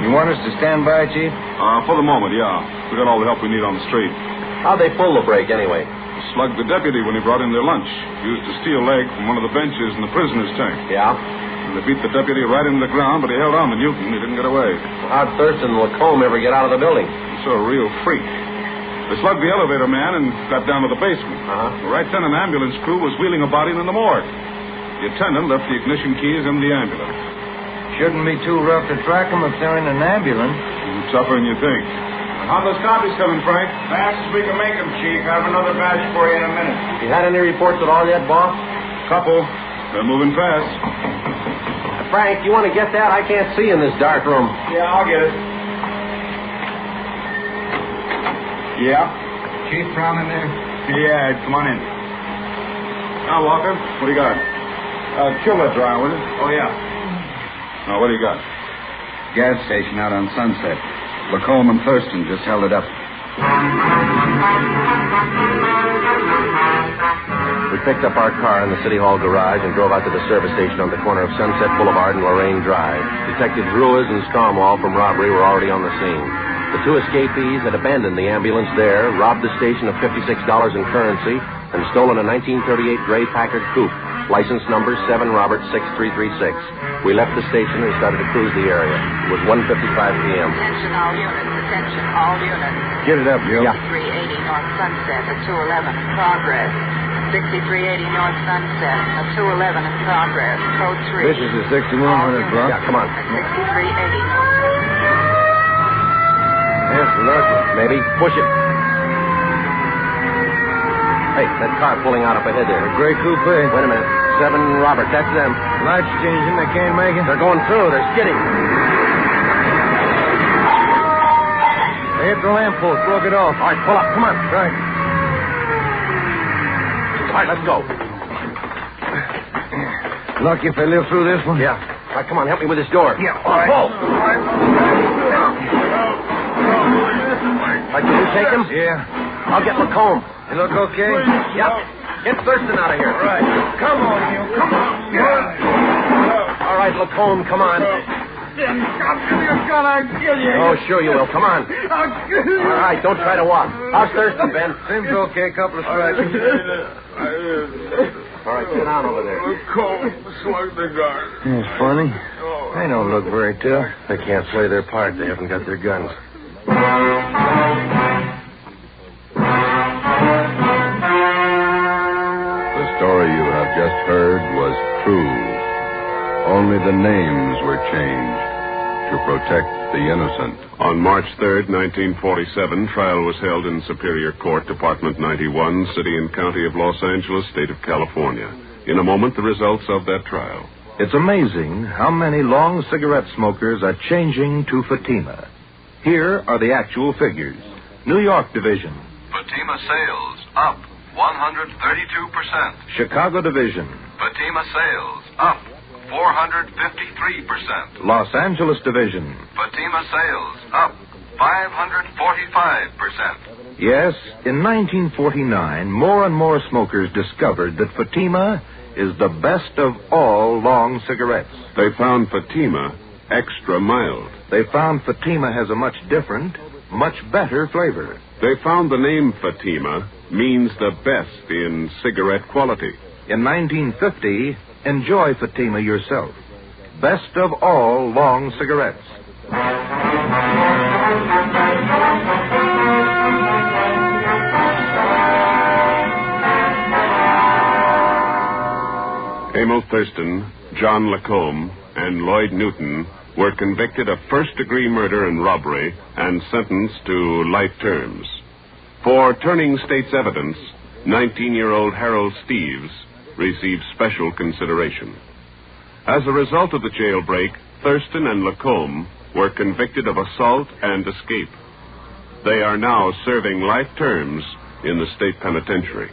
You want us to stand by, Chief? For the moment, yeah. We got all the help we need on the street. How'd they pull the break, anyway? Slugged the deputy when he brought in their lunch. Used a steel leg from one of the benches in the prisoner's tank. Yeah? And they beat the deputy right into the ground, but he held on to Newton. He didn't get away. How'd Thurston and Lacombe ever get out of the building? He's a real freak. They slugged the elevator man and got down to the basement. Right then, an ambulance crew was wheeling a body into the morgue. The attendant left the ignition keys in the ambulance. Shouldn't be too rough to track them if they're in an ambulance. Tougher than you think. How those copies coming, Frank? Fast as we can make them, Chief. I have another batch for you in a minute. You had any reports at all yet, boss? Couple. They're moving fast. Frank, you want to get that? I can't see in this dark room. Yeah, I'll get it. Yeah? Chief Brown in there? Yeah, come on in. Now, Walker, what do you got? Chute dry, will it? Oh, yeah. Now, what do you got? Gas station out on Sunset. Lacombe and Thurston just held it up. We picked up our car in the City Hall garage and drove out to the service station on the corner of Sunset Boulevard and Lorraine Drive. Detectives Ruiz and Stromwall from robbery were already on the scene. The two escapees had abandoned the ambulance there, robbed the station of $56 in currency, and stolen a 1938 gray Packard coupe, license number 7 Robert 6336. We left the station and started to cruise the area. It was 1:55 p.m. Attention all units. Attention all units. Get it up, Joe. Yeah. 6380 North Sunset at 211 in progress. 6380 North Sunset at 211 in progress. Code 3. This is the 6100 block. Yeah, come on. At 6380 North. Yes, look. Maybe. Push it. Hey, that car pulling out up ahead there. A gray coupe. Wait a minute. 7 Robert, that's them. Lights changing. They can't make it. They're going through. They're skidding. They hit the lamppost. Broke it off. All right, pull up. Come on. Right. All right, let's go. Lucky if they live through this one. Yeah. All right, come on. Help me with this door. Yeah, all right. Pull. Can you take him? Yeah. I'll get Lacombe. You look okay? Yeah. Get Thurston out of here. Right. Come on, you. Come on. Yeah. All right, Lacombe, come on. I'll give you a gun. I'll kill you. Oh, sure you will. Come on. I'll kill you. All right, don't try to walk. How's Thurston, Ben? Seems okay. Couple of scratches. All right, sit down over there. Lacombe slugged the guard. It's funny. They don't look very tough. They can't play their part. They haven't got their guns. The story you have just heard was true. Only the names were changed to protect the innocent. On March 3rd, 1947, trial was held in Superior Court, Department 91, City and County of Los Angeles, State of California. In a moment, the results of that trial. It's amazing how many long cigarette smokers are changing to Fatima. Here are the actual figures. New York Division. Fatima sales up 132%. Chicago Division. Fatima sales up 453%. Los Angeles Division. Fatima sales up 545%. Yes, in 1949, more and more smokers discovered that Fatima is the best of all long cigarettes. They found Fatima extra mild. They found Fatima has a much different, much better flavor. They found the name Fatima means the best in cigarette quality. In 1950, enjoy Fatima yourself. best of all long cigarettes. Emil Thurston, John Lacombe, and Lloyd Newton were convicted of first-degree murder and robbery and sentenced to life terms. For turning state's evidence, 19-year-old Harold Steves received special consideration. As a result of the jailbreak, Thurston and Lacombe were convicted of assault and escape. They are now serving life terms in the state penitentiary.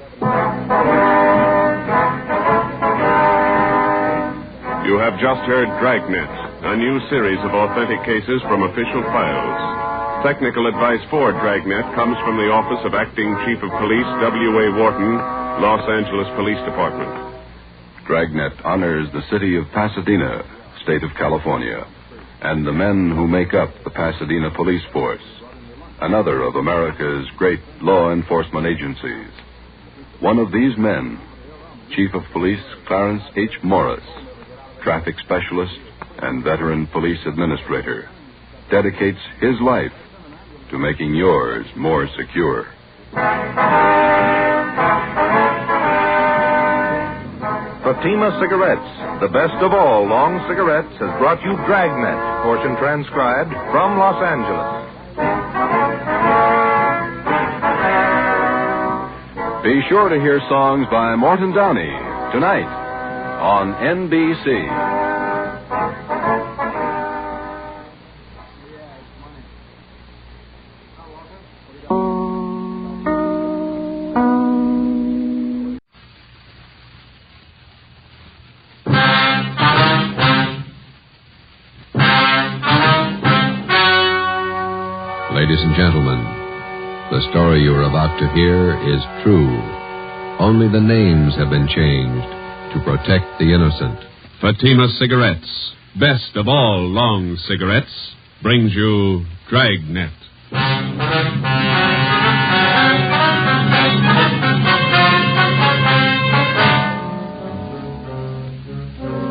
You have just heard Dragnet, a new series of authentic cases from official files. Technical advice for Dragnet comes from the Office of Acting Chief of Police W.A. Wharton, Los Angeles Police Department. Dragnet honors the city of Pasadena, state of California, and the men who make up the Pasadena Police Force, another of America's great law enforcement agencies. One of these men, Chief of Police Clarence H. Morris, traffic specialist and veteran police administrator, dedicates his life to making yours more secure. Fatima Cigarettes, the best of all long cigarettes, has brought you Dragnet, portion transcribed from Los Angeles. Be sure to hear songs by Morton Downey tonight on NBC. Ladies and gentlemen, the story you are about to hear is true. Only the names have been changed to protect the innocent. Fatima Cigarettes, best of all long cigarettes, brings you Dragnet.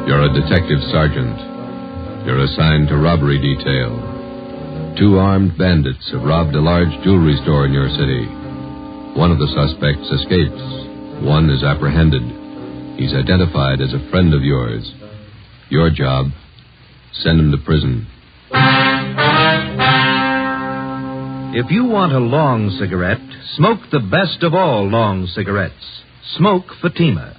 You're a detective sergeant. You're assigned to robbery detail. 2 armed bandits have robbed a large jewelry store in your city. One of the suspects escapes. One is apprehended. He's identified as a friend of yours. Your job, send him to prison. If you want a long cigarette, smoke the best of all long cigarettes. Smoke Fatima.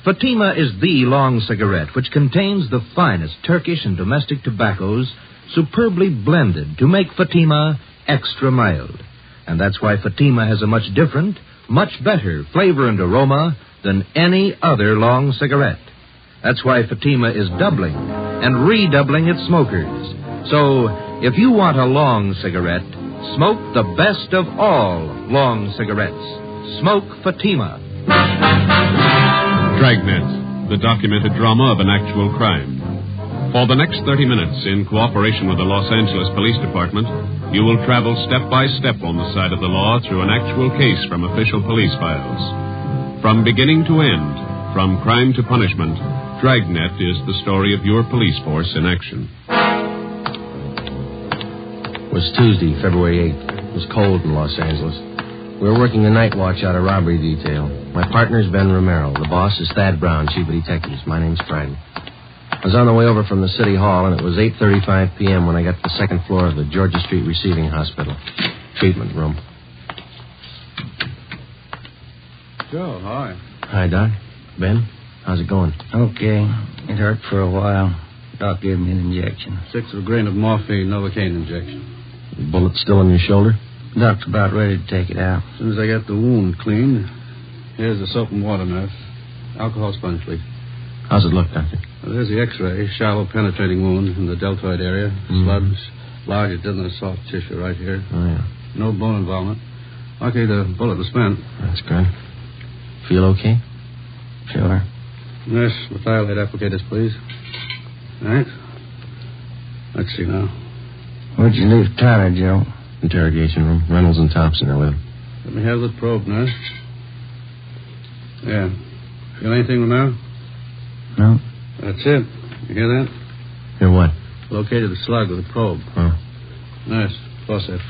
Fatima is the long cigarette which contains the finest Turkish and domestic tobaccos superbly blended to make Fatima extra mild. And that's why Fatima has a much different, much better flavor and aroma than any other long cigarette. That's why Fatima is doubling and redoubling its smokers. So, if you want a long cigarette, smoke the best of all long cigarettes. Smoke Fatima. Dragnet, the documented drama of an actual crime. For the next 30 minutes, in cooperation with the Los Angeles Police Department, you will travel step by step on the side of the law through an actual case from official police files. From beginning to end, from crime to punishment, Dragnet is the story of your police force in action. It was Tuesday, February 8th. It was cold in Los Angeles. We were working the night watch out of robbery detail. My partner's Ben Romero. The boss is Thad Brown, chief of detectives. My name's Friday. I was on the way over from the city hall, and it was 8:35 p.m. when I got to the second floor of the Georgia Street Receiving Hospital. Treatment room. Joe, hi. Hi, Doc. Ben, how's it going? Okay. It hurt for a while. Doc gave me an injection. 1/6 of a grain of morphine, Novocaine injection. The bullet still in your shoulder? Doc's about ready to take it out. As soon as I get the wound cleaned, here's the soap and water, nurse. Alcohol sponge, please. How's it look, Doctor? Well, there's the x-ray. Shallow penetrating wound in the deltoid area. Sludge, larger than the soft tissue right here. Oh, yeah. No bone involvement. Lucky the bullet was spent. That's good. Feel okay? Sure. Nurse, methylate applicators, please. All right. Let's see now. Where'd you leave Tyler, Joe? Interrogation room. Reynolds and Thompson are with him. Let me have the probe, nurse. Yeah. Feel anything, Romero? No. That's it. You hear that? Hear what? Located the slug with a probe. Oh. Nice. Close it.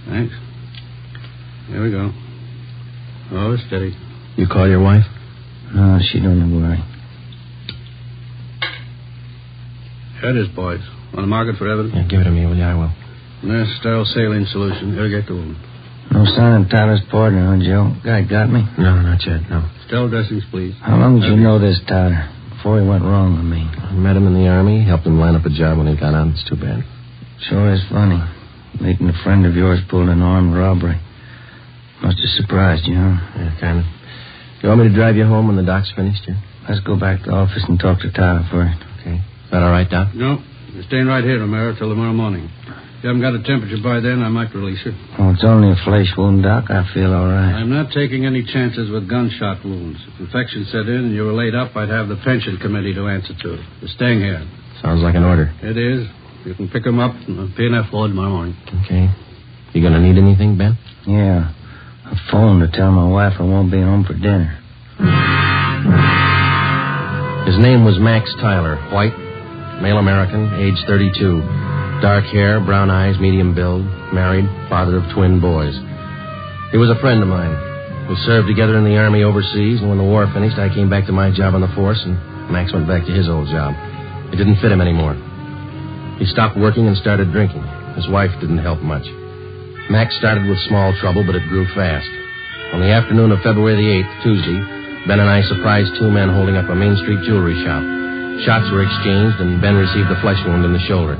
Thanks. Here we go. Oh, steady. You call your wife? No, she don't worry. Here it is, boys. On the market for evidence? Yeah, give it to me, will you? I will. Nice sterile saline solution. Irrigate the wound. No sign of Tyler's partner, huh, Joe? Guy got me? No, not yet, no. Sterile dressings, please. How long did you know this Tyler? Before he went wrong with me. I met him in the Army, helped him line up a job when he got out. It's too bad. Sure is funny. Meeting a friend of yours pulled an armed robbery. Must have surprised you, huh? Yeah, kind of. You want me to drive you home when the doc's finished here? Let's go back to the office and talk to Tyler first. Okay. Is that all right, Doc? No. You're staying right here, Romero, till tomorrow morning. If you haven't got a temperature by then, I might release you. Oh, it's only a flesh wound, Doc. I feel all right. I'm not taking any chances with gunshot wounds. If infection set in and you were laid up, I'd have the pension committee to answer to. You're staying here. Sounds like an order. It is. You can pick them up on the P&F floor tomorrow morning. Okay. You going to need anything, Ben? Yeah. I phoned to tell my wife I won't be home for dinner. His name was Max Tyler, white, male American, age 32. Dark hair, brown eyes, medium build, married, father of twin boys. He was a friend of mine. We served together in the Army overseas, and when the war finished, I came back to my job on the force, and Max went back to his old job. It didn't fit him anymore. He stopped working and started drinking. His wife didn't help much. Max started with small trouble, but it grew fast. On the afternoon of February the 8th, Tuesday, Ben and I surprised two men holding up a Main Street jewelry shop. Shots were exchanged, and Ben received a flesh wound in the shoulder.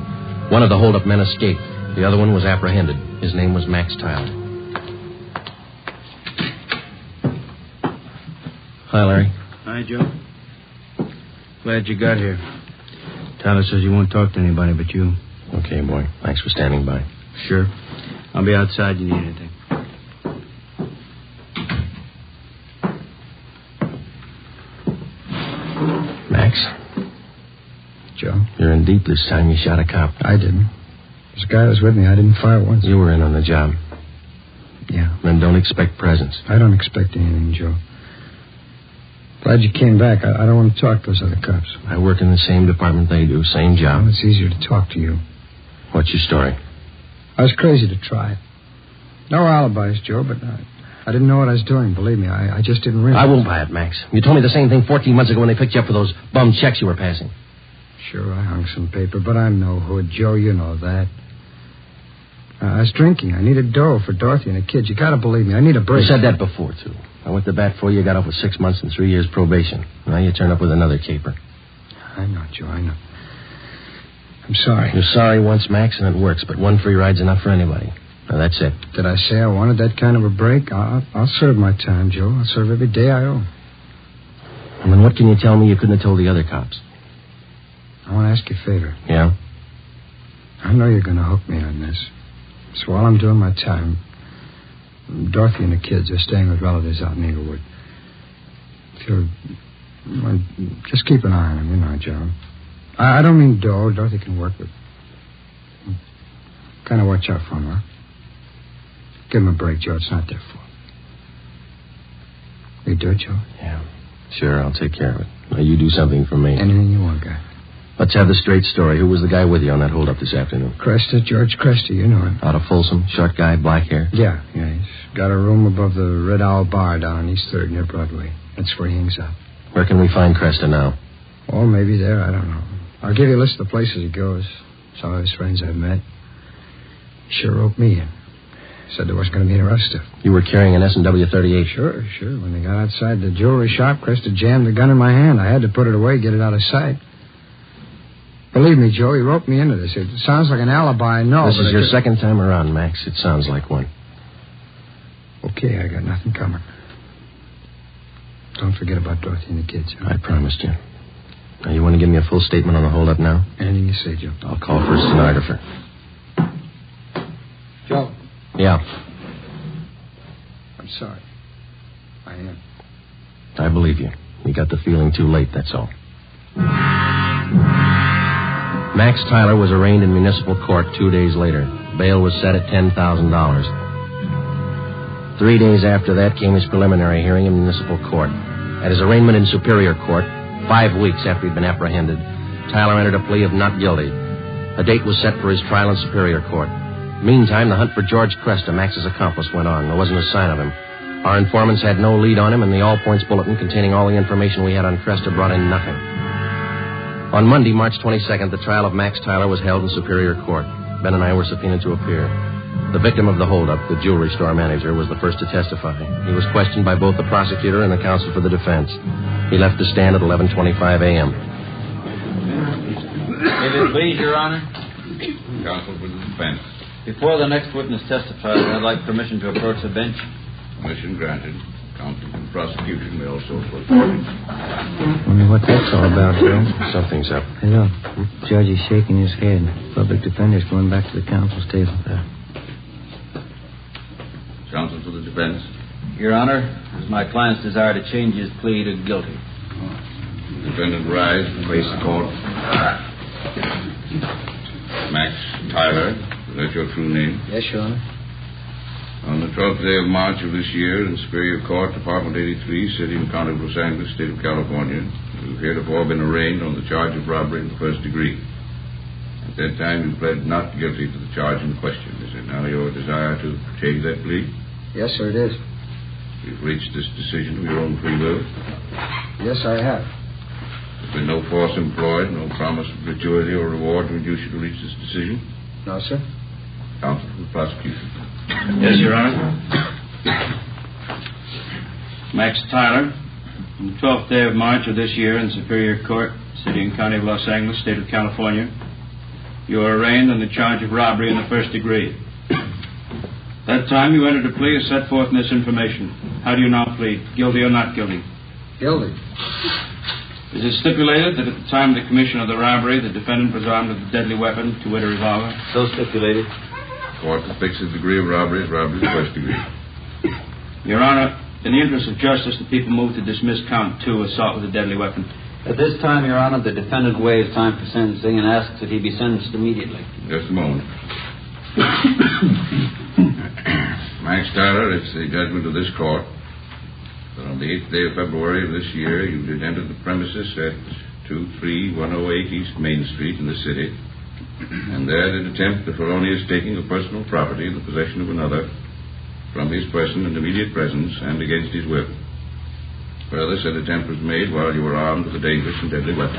One of the hold-up men escaped. The other one was apprehended. His name was Max Tyler. Hi, Larry. Hi, Joe. Glad you got here. Tyler says he won't talk to anybody but you. Okay, boy. Thanks for standing by. Sure. I'll be outside. You need anything. Max? Joe? You're in deep this time. You shot a cop. I didn't. This guy was with me. I didn't fire once. You were in on the job. Yeah. Then don't expect presents. I don't expect anything, Joe. Glad you came back. I don't want to talk to those other cops. I work in the same department they do. Same job. Well, it's easier to talk to you. What's your story? I was crazy to try it. No alibis, Joe, but I didn't know what I was doing. Believe me, I just didn't realize. I won't buy it, Max. You told me the same thing 14 months ago when they picked you up for those bum checks you were passing. Sure, I hung some paper, but I'm no hood, Joe. You know that. I was drinking. I needed dough for Dorothy and the kids. You got to believe me. I need a break. You said that before, too. I went to bat for you, got off with 6 months and 3 years probation. Now you turn up with another caper. I know, Joe, I know. I'm sorry. You're sorry once, Max, and it works, but one free ride's enough for anybody. Now, that's it. Did I say I wanted that kind of a break? I'll serve my time, Joe. I'll serve every day I owe. And then what can you tell me you couldn't have told the other cops? I want to ask you a favor. Yeah? I know you're going to hook me on this. So while I'm doing my time, Dorothy and the kids are staying with relatives out in Inglewood. If you'll... Well, just keep an eye on them, you know, Joe. I don't mean dough. Dorothy can work with... Kind of watch out for them, huh? Give them a break, Joe. It's not their fault. You do it, Joe? Yeah. Sure, I'll take care of it. Now, you do something for me. Anything you want, guy. Let's have the straight story. Who was the guy with you on that hold-up this afternoon? Cresta, George Cresta. You know him. Out of Folsom, short guy, black hair? Yeah. He's got a room above the Red Owl Bar down on East 3rd near Broadway. That's where he hangs out. Where can we find Cresta now? Oh, maybe there. I don't know. I'll give you a list of the places he goes. Some of his friends I've met. He sure roped me in. Said there was going to be an arrest. You were carrying an S&W 38. Sure. When they got outside the jewelry shop, Cresta jammed the gun in my hand. I had to put it away, get it out of sight. Believe me, Joe, he roped me into this. It sounds like an alibi, no. This is your second time around, Max. It sounds like one. Okay, I got nothing coming. Don't forget about Dorothy and the kids. I promised you. Now, you want to give me a full statement on the hold-up now? Anything you say, Joe. I'll call for a stenographer. Joe. Yeah. I'm sorry. I am. I believe you. You got the feeling too late, that's all. Max Tyler was arraigned in municipal court 2 days later. Bail was set at $10,000. 3 days after that came his preliminary hearing in municipal court. At his arraignment in Superior Court, 5 weeks after he'd been apprehended, Tyler entered a plea of not guilty. A date was set for his trial in Superior Court. Meantime, the hunt for George Cresta, Max's accomplice, went on. There wasn't a sign of him. Our informants had no lead on him, and the all-points bulletin containing all the information we had on Cresta brought in nothing. On Monday, March 22nd, the trial of Max Tyler was held in Superior Court. Ben and I were subpoenaed to appear. The victim of the holdup, the jewelry store manager, was the first to testify. He was questioned by both the prosecutor and the counsel for the defense. He left the stand at 11:25 a.m. If it please, Your Honor. Counsel for the defense. Before the next witness testifies, I'd like permission to approach the bench. Permission granted. Counsel for the prosecution may also approach. Wonder what that's all about, Joe. Something's up. Hey, look. Judge is shaking his head. Public defender's going back to the counsel's table. Counsel for the defense. Your Honor, it is my client's desire to change his plea to guilty. Defendant rise and face the court. Max Tyler, is that your true name? Yes, Your Honor. On the 12th day of March of this year, in Superior Court, Department 83, City and County of Los Angeles, State of California, you've heretofore been arraigned on the charge of robbery in the first degree. At that time, you pled not guilty to the charge in question. Is it now your desire to change that plea? Yes, sir, it is. You've reached this decision of your own free will? Yes, I have. There's been no force employed, no promise of gratuity or reward to induce you to reach this decision? No, sir. Counsel for the prosecution. Yes, Your Honor. Max Tyler, on the 12th day of March of this year in Superior Court, City and County of Los Angeles, State of California, you are arraigned on the charge of robbery in the first degree. That time you entered a plea as set forth in this information. How do you now plead? Guilty or not guilty? Guilty. Is it stipulated that at the time of the commission of the robbery, the defendant was armed with a deadly weapon, to wit, a revolver? So stipulated. Court to fix the degree of robbery as robbery in the first degree. Your Honor, in the interest of justice, the people move to dismiss count 2, assault with a deadly weapon. At this time, Your Honor, the defendant waives time for sentencing and asks that he be sentenced immediately. Just a moment. Max Tyler, it's the judgment of this court that on the 8th day of February of this year, you did enter the premises at 23108 East Main Street in the city, and there did attempt the felonious taking of personal property in the possession of another from his person in immediate presence and against his will. Further, said attempt was made while you were armed with a dangerous and deadly weapon.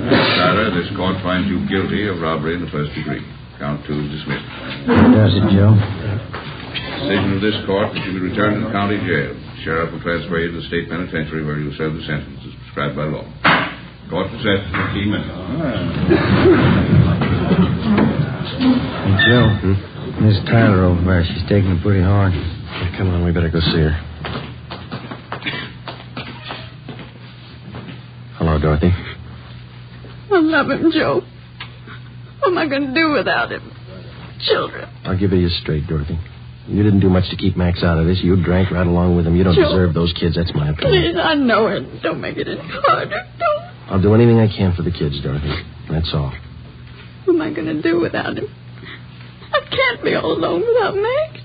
Max Tyler, this court finds you guilty of robbery in the first degree. Count 2 is dismissed. Does it, Joe? Decision of this court that you be returned to the county jail. Sheriff will transfer you to the state penitentiary where you will serve the sentence as prescribed by law. Court is set for 15 minutes. Hey, Joe. Miss Tyler over there, she's taking it pretty hard. Yeah, come on, we better go see her. Hello, Dorothy. I love him, Joe. What am I going to do without him? Children. I'll give it you straight, Dorothy. You didn't do much to keep Max out of this. You drank right along with him. You don't Joe, deserve those kids. That's my opinion. Please, I know it. Don't make it any harder. Don't. I'll do anything I can for the kids, Dorothy. That's all. What am I going to do without him? I can't be all alone without Max.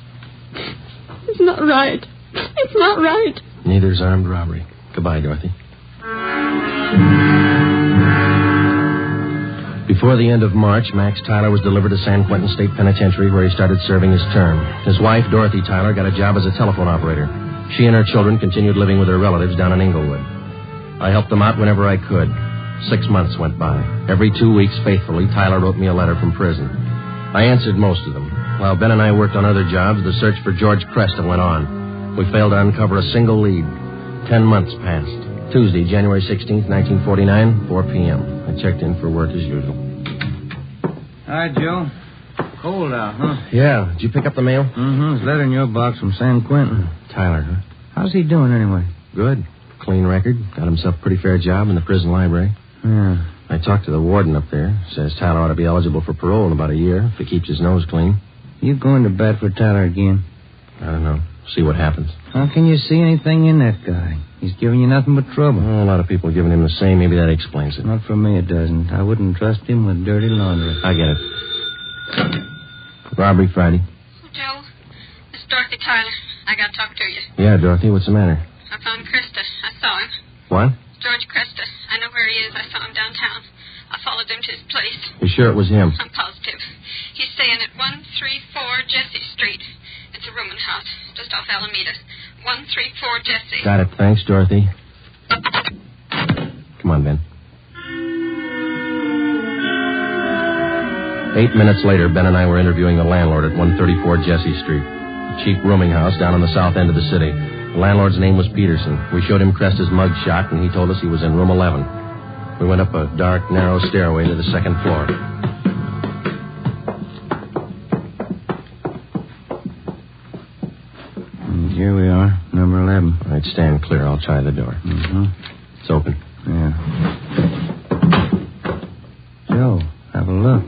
It's not right. It's not right. Neither's armed robbery. Goodbye, Dorothy. Before the end of March, Max Tyler was delivered to San Quentin State Penitentiary, where he started serving his term. His wife, Dorothy Tyler, got a job as a telephone operator. She and her children continued living with her relatives down in Inglewood. I helped them out whenever I could. 6 months went by. Every 2 weeks, faithfully, Tyler wrote me a letter from prison. I answered most of them. While Ben and I worked on other jobs, the search for George Cresta went on. We failed to uncover a single lead. 10 months passed. Tuesday, January 16th, 1949, 4 p.m. I checked in for work as usual. Hi, Joe. Cold out, huh? Yeah. Did you pick up the mail? Mm-hmm. It's a letter in your box from San Quentin. Tyler, huh? How's he doing, anyway? Good. Clean record. Got himself a pretty fair job in the prison library. Yeah. I talked to the warden up there. Says Tyler ought to be eligible for parole in about a year if he keeps his nose clean. You going to bat for Tyler again? I don't know. See what happens. How can you see anything in that guy? He's giving you nothing but trouble. Well, a lot of people giving him the same. Maybe that explains it. Not for me, it doesn't. I wouldn't trust him with dirty laundry. I get it. Robbery Friday. Joe, this is Dorothy Tyler. I got to talk to you. Yeah, Dorothy, what's the matter? I found Cresta. I saw him. What? George Cresta. I know where where he is. I saw him downtown. I followed him to his place. You sure it was him? I'm positive. He's staying at 134 Jesse Street. It's a rooming house, just off Alameda. 134 Jesse. Got it. Thanks, Dorothy. Come on, Ben. 8 minutes later, Ben and I were interviewing the landlord at 134 Jesse Street, a cheap rooming house down on the south end of the city. The landlord's name was Peterson. We showed him Cresta's mug shot, and he told us he was in room 11. We went up a dark, narrow stairway to the second floor. Here we are, number 11. All right, stand clear. I'll try the door. Mm-hmm. It's open. Yeah. Joe, have a look.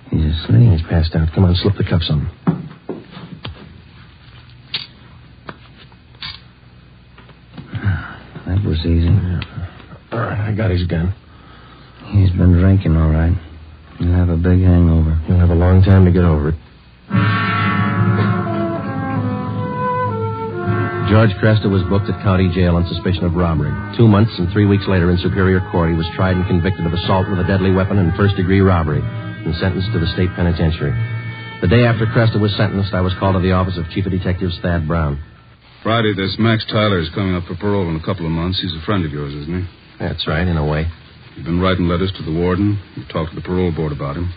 He's asleep. He's passed out. Come on, slip the cuffs on him. That was easy. Yeah. All right, I got his gun. He's been drinking, all right. He'll have a big hangover. He'll have a long time to get over it. George Cresta was booked at county jail on suspicion of robbery. 2 months and 3 weeks later in Superior Court, he was tried and convicted of assault with a deadly weapon and first-degree robbery and sentenced to the state penitentiary. The day after Cresta was sentenced, I was called to the office of Chief of Detectives Thad Brown. Friday, this Max Tyler is coming up for parole in a couple of months. He's a friend of yours, isn't he? That's right, in a way. You've been writing letters to the warden. You've talked to the parole board about him.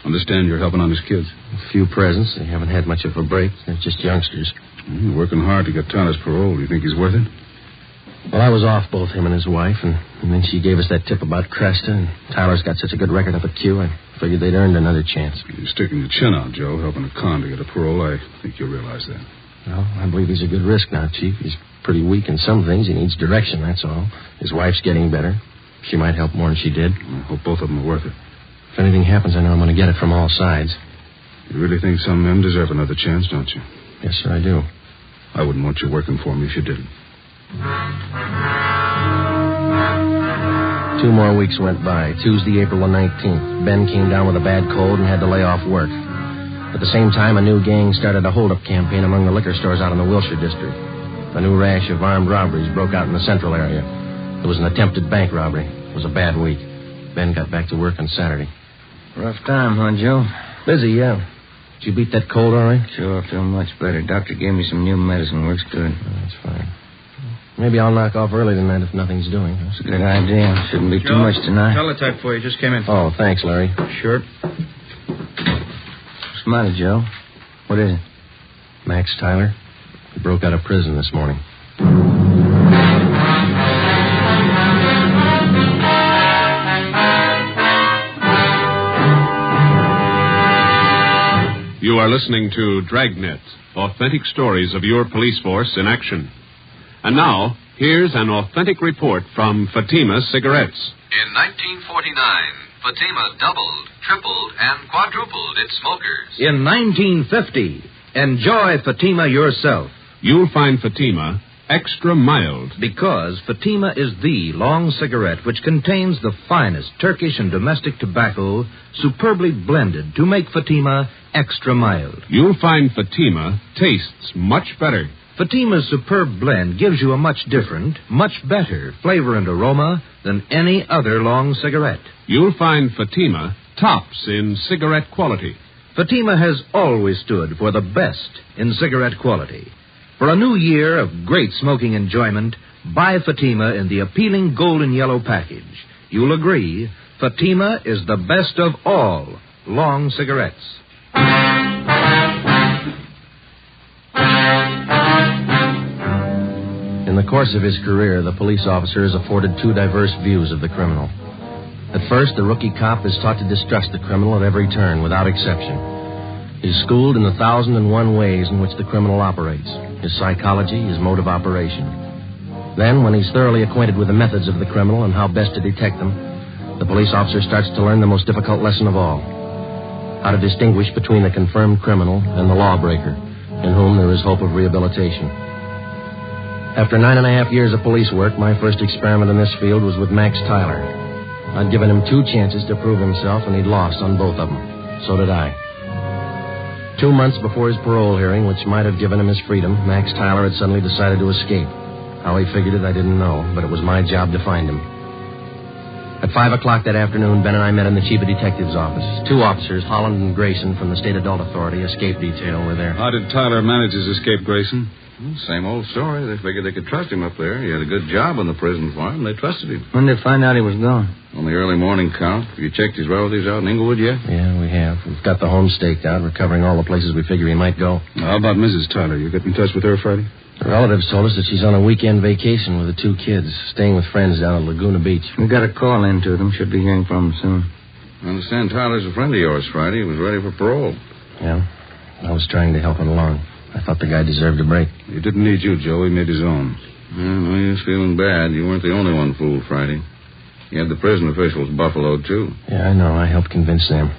Understand you're helping on his kids. A few presents. They haven't had much of a break. They're just youngsters. You're working hard to get Tyler's parole. Do you think he's worth it? Well, I was off both him and his wife, and then she gave us that tip about Cresta, and Tyler's got such a good record up at Q, I figured they'd earned another chance. You're sticking your chin out, Joe, helping a con to get a parole. I think you'll realize that. Well, I believe he's a good risk now, Chief. He's pretty weak in some things. He needs direction, that's all. His wife's getting better. She might help more than she did. I hope both of them are worth it. If anything happens, I know I'm going to get it from all sides. You really think some men deserve another chance, don't you? Yes, sir, I do. I wouldn't want you working for me if you didn't. 2 more weeks went by. Tuesday, April the 19th. Ben came down with a bad cold and had to lay off work. At the same time, a new gang started a hold-up campaign among the liquor stores out in the Wilshire district. A new rash of armed robberies broke out in the central area. There was an attempted bank robbery. It was a bad week. Ben got back to work on Saturday. Rough time, huh, Joe? Busy, yeah. Did you beat that cold all right? Sure, I feel much better. Doctor gave me some new medicine. Works good. Oh, that's fine. Maybe I'll knock off early tonight if nothing's doing. That's a good idea. Shouldn't be too much tonight. Teletype for you. Just came in. Oh, thanks, Larry. Sure. What's the matter, Joe? What is it? Max Tyler. He broke out of prison this morning. You are listening to Dragnet, authentic stories of your police force in action. And now, here's an authentic report from Fatima Cigarettes. In 1949, Fatima doubled, tripled, and quadrupled its smokers. In 1950, enjoy Fatima yourself. You'll find Fatima extra mild. Because Fatima is the long cigarette which contains the finest Turkish and domestic tobacco superbly blended to make Fatima extra mild. You'll find Fatima tastes much better. Fatima's superb blend gives you a much different, much better flavor and aroma than any other long cigarette. You'll find Fatima tops in cigarette quality. Fatima has always stood for the best in cigarette quality. For a new year of great smoking enjoyment, buy Fatima in the appealing golden yellow package. You'll agree, Fatima is the best of all long cigarettes. In the course of his career, the police officer is afforded 2 diverse views of the criminal. At first, the rookie cop is taught to distrust the criminal at every turn, without exception. He's schooled in the 1,001 ways in which the criminal operates, his psychology, his mode of operation. Then, when he's thoroughly acquainted with the methods of the criminal and how best to detect them, the police officer starts to learn the most difficult lesson of all: how to distinguish between the confirmed criminal and the lawbreaker, in whom there is hope of rehabilitation. After 9.5 years of police work, my first experiment in this field was with Max Tyler. I'd given him 2 chances to prove himself, and he'd lost on both of them. So did I. 2 months before his parole hearing, which might have given him his freedom, Max Tyler had suddenly decided to escape. How he figured it, I didn't know, but it was my job to find him. At 5 o'clock that afternoon, Ben and I met in the chief of detective's office. 2 officers, Holland and Grayson, from the State Adult Authority, escape detail, were there. How did Tyler manage his escape, Grayson? Well, same old story. They figured they could trust him up there. He had a good job on the prison farm. They trusted him. When did they find out he was gone? On the early morning count. Have you checked his relatives out in Inglewood yet? Yeah, we have. We've got the home staked out. We're covering all the places we figure he might go. How about Mrs. Tyler? You get in touch with her, Friday? Her relatives told us that she's on a weekend vacation with the 2 kids, staying with friends down at Laguna Beach. We got a call in to them. Should be hearing from them soon. I understand Tyler's a friend of yours, Friday. He was ready for parole. Yeah. I was trying to help him along. I thought the guy deserved a break. He didn't need you, Joe. He made his own. Well, he was feeling bad. You weren't the only one fooled, Friday. You had the prison officials buffaloed, too. Yeah, I know. I helped convince them.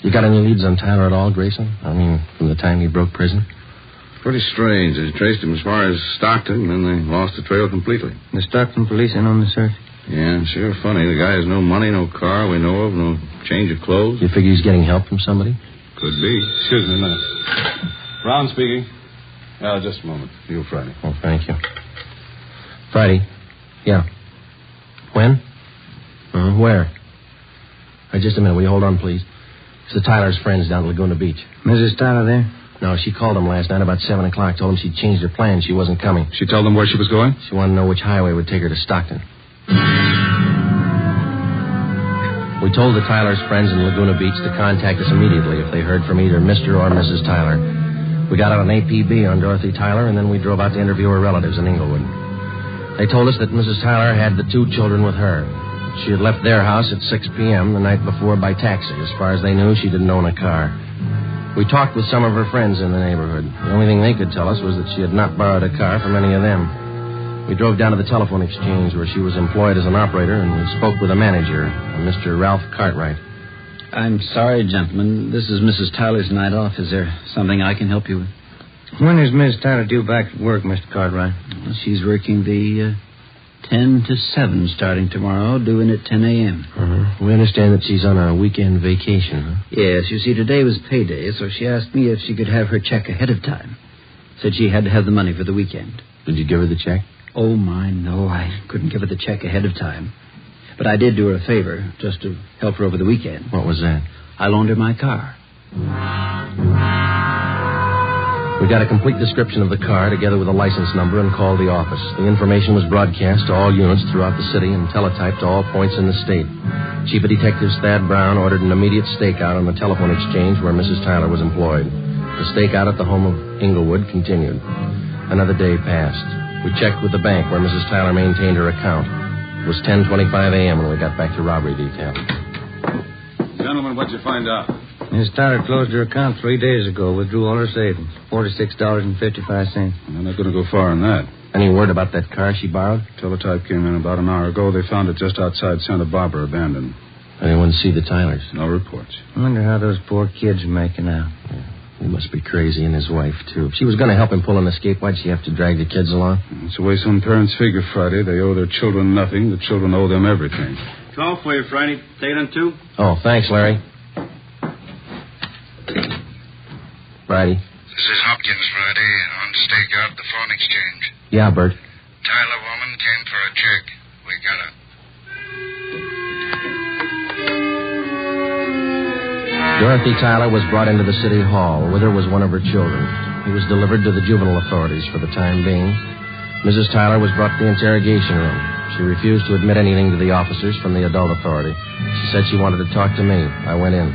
You got any leads on Tyler at all, Grayson? I mean, from the time he broke prison? Pretty strange. They traced him as far as Stockton, and then they lost the trail completely. The Stockton police in on the search? Yeah, sure funny. The guy has no money, no car we know of, no change of clothes. You figure he's getting help from somebody? Could be. Excuse me a minute. Brown speaking. Just a moment. You, Friday. Oh, thank you. Friday? Yeah. When? Where? Just a minute. Will you hold on, please? It's the Tyler's friends down at Laguna Beach. Mrs. Tyler there? No, she called him last night about 7 o'clock. Told him she'd changed her plans. She wasn't coming. She told them where she was going? She wanted to know which highway would take her to Stockton. We told the Tyler's friends in Laguna Beach to contact us immediately if they heard from either Mr. or Mrs. Tyler. We got out an APB on Dorothy Tyler, and then we drove out to interview her relatives in Inglewood. They told us that Mrs. Tyler had the 2 children with her. She had left their house at 6 p.m. the night before by taxi. As far as they knew, she didn't own a car. We talked with some of her friends in the neighborhood. The only thing they could tell us was that she had not borrowed a car from any of them. We drove down to the telephone exchange where she was employed as an operator, and we spoke with a manager, a Mr. Ralph Cartwright. I'm sorry, gentlemen. This is Mrs. Tyler's night off. Is there something I can help you with? When is Miss Tyler due back at work, Mr. Cartwright? Well, she's working the 10 to 7 starting tomorrow, due in at 10 a.m. Uh-huh. We understand that she's on a weekend vacation, huh? Yes, you see, today was payday, so she asked me if she could have her check ahead of time. Said she had to have the money for the weekend. Did you give her the check? Oh, my, no. I couldn't give her the check ahead of time. But I did do her a favor, just to help her over the weekend. What was that? I loaned her my car. We got a complete description of the car together with a license number and called the office. The information was broadcast to all units throughout the city and teletyped to all points in the state. Chief of Detectives Thad Brown ordered an immediate stakeout on the telephone exchange where Mrs. Tyler was employed. The stakeout at the home of Inglewood continued. Another day passed. We checked with the bank where Mrs. Tyler maintained her account. It was 10:25 a.m. when we got back to robbery detail. Gentlemen, what'd you find out? Miss Tyler closed her account 3 days ago, withdrew all her savings, $46.55. I'm not going to go far on that. Any word about that car she borrowed? Teletype came in about an hour ago. They found it just outside Santa Barbara, abandoned. Anyone see the Tylers? No reports. I wonder how those poor kids are making out. Yeah. He must be crazy, and his wife, too. If she was going to help him pull an escape, why'd she have to drag the kids along? It's the way some parents figure, Friday. They owe their children nothing. The children owe them everything. 12 for you, Friday. Take it on 2. Oh, thanks, Larry. Friday. This is Hopkins, Friday, on stakeout at the phone exchange. Yeah, Bert. Tyler woman came for a check. We got her. Dorothy Tyler was brought into the city hall. With her was one of her children. He was delivered to the juvenile authorities for the time being. Mrs. Tyler was brought to the interrogation room. She refused to admit anything to the officers from the adult authority. She said she wanted to talk to me. I went in.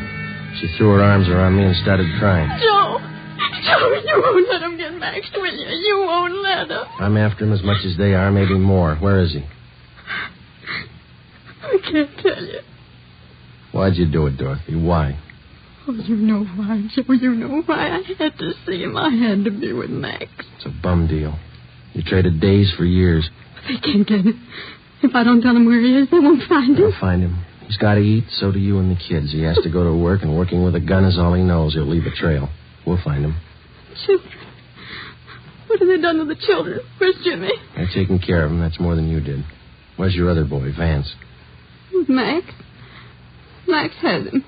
She threw her arms around me and started crying. Joe, you won't let him get Max, will you? You won't let him. I'm after him as much as they are, maybe more. Where is he? I can't tell you. Why'd you do it, Dorothy? Why? Oh, you know why, Joe. You know why. I had to see him. I had to be with Max. It's a bum deal. You traded days for years. They can't get him. If I don't tell them where he is, they won't find him. They'll find him. He's got to eat, so do you and the kids. He has to go to work, and working with a gun is all he knows. He'll leave a trail. We'll find him. Children. What have they done to the children? Where's Jimmy? They're taking care of him. That's more than you did. Where's your other boy, Vance? With Max. Max has him.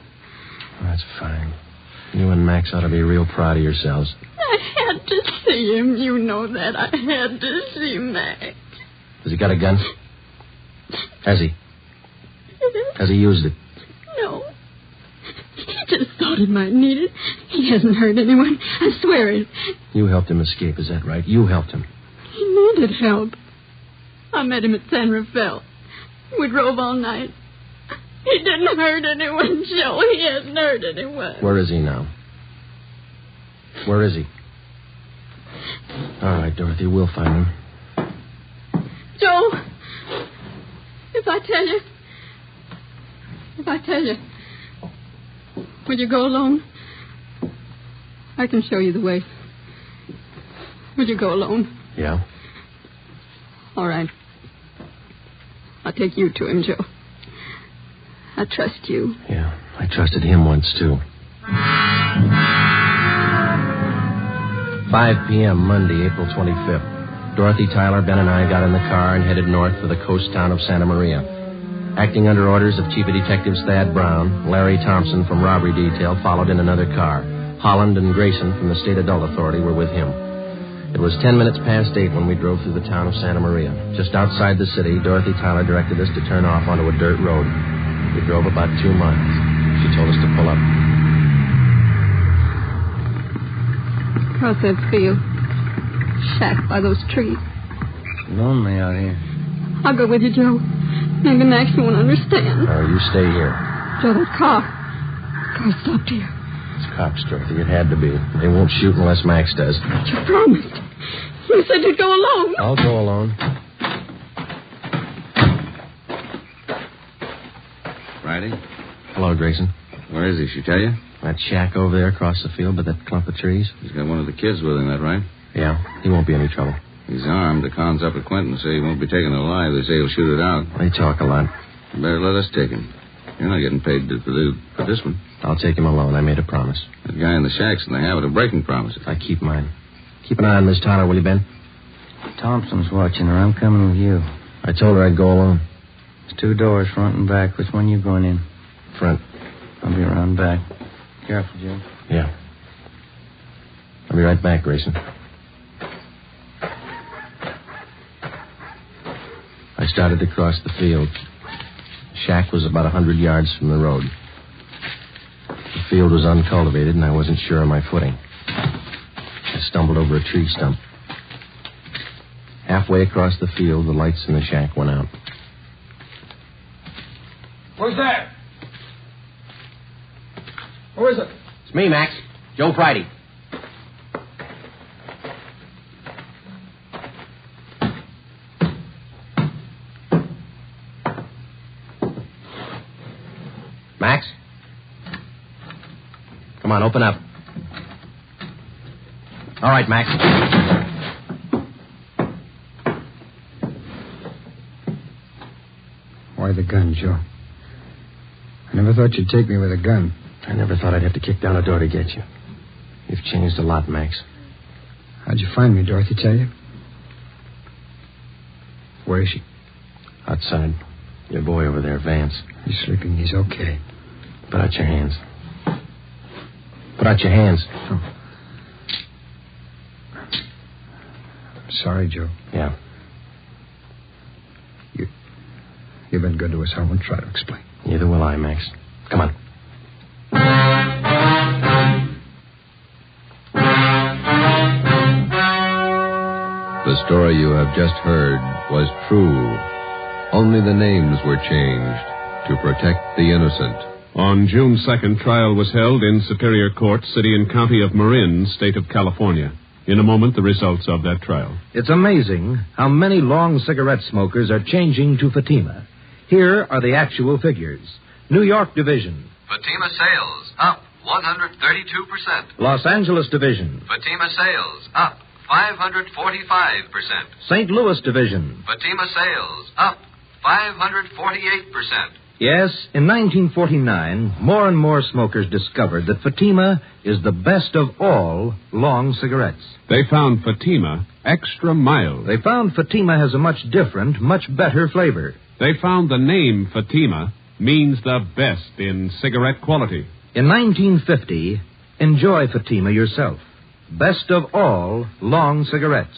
That's fine. You and Max ought to be real proud of yourselves. I had to see him. You know that. I had to see Max. Has he got a gun? Has he? Has he used it? No. He just thought it might need it. He hasn't hurt anyone. I swear it. You helped him escape, is that right? You helped him. He needed help. I met him at San Rafael. We drove all night. He didn't hurt anyone, Joe. He hasn't hurt anyone. Where is he now? Where is he? All right, Dorothy, we'll find him. Joe, if I tell you, will you go alone? I can show you the way. Will you go alone? Yeah. All right. I'll take you to him, Joe. I trust you. Yeah, I trusted him once, too. 5 p.m., Monday, April 25th. Dorothy, Tyler, Ben, and I got in the car and headed north for the coast town of Santa Maria. Acting under orders of Chief of Detectives Thad Brown, Larry Thompson from Robbery Detail followed in another car. Holland and Grayson from the State Adult Authority were with him. It was 10 minutes past 8 when we drove through the town of Santa Maria. Just outside the city, Dorothy Tyler directed us to turn off onto a dirt road. We drove about 2 miles. She told us to pull up. Across that field. Shack by those trees. Lonely out here. I'll go with you, Joe. Maybe Max won't understand. No, you stay here. Joe, that car stopped here. It's cops, Dorothy. It had to be. They won't shoot unless Max does. But you promised. You said you'd go alone. I'll go alone. Friday? Hello, Grayson. Where is he? She tell you? That shack over there across the field by that clump of trees. He's got one of the kids with him, that right? Yeah, he won't be any trouble. He's armed. The cons up at Quentin say he won't be taken alive. They say he'll shoot it out. They talk a lot. You better let us take him. You're not getting paid for this one. I'll take him alone. I made a promise. That guy in the shack's in the habit of breaking promises. I keep mine. Keep an eye on Miss Tyler, will you, Ben? Thompson's watching her. I'm coming with you. I told her I'd go alone. There's 2 doors, front and back. Which one you going in? Front. I'll be around back. Careful, Joe. Yeah. I'll be right back, Grayson. I started to cross the field. The shack was about 100 yards from the road. The field was uncultivated, and I wasn't sure of my footing. I stumbled over a tree stump. Halfway across the field, the lights in the shack went out. Who's there? Who is it? It's me, Max. Joe Friday. Max? Come on, open up. All right, Max. Why the gun, Joe? I never thought you'd take me with a gun. I never thought I'd have to kick down a door to get you. You've changed a lot, Max. How'd you find me, Dorothy tell you? Where is she? Outside. Your boy over there, Vance. He's sleeping. He's okay. Put out your hands. Put out your hands. Oh. Sorry, Joe. Yeah. You've been good to us. I won't try to explain. Neither will I, Max. Come on. The story you have just heard was true. Only the names were changed to protect the innocent. On June 2nd, trial was held in Superior Court, City and County of Marin, State of California. In a moment, the results of that trial. It's amazing how many long cigarette smokers are changing to Fatima. Here are the actual figures. New York Division. Fatima sales up 132%. Los Angeles Division. Fatima sales up 545%. St. Louis Division. Fatima sales up 548%. Yes, in 1949, more and more smokers discovered that Fatima is the best of all long cigarettes. They found Fatima extra mild. They found Fatima has a much different, much better flavor. They found the name Fatima means the best in cigarette quality. In 1950, enjoy Fatima yourself. Best of all long cigarettes.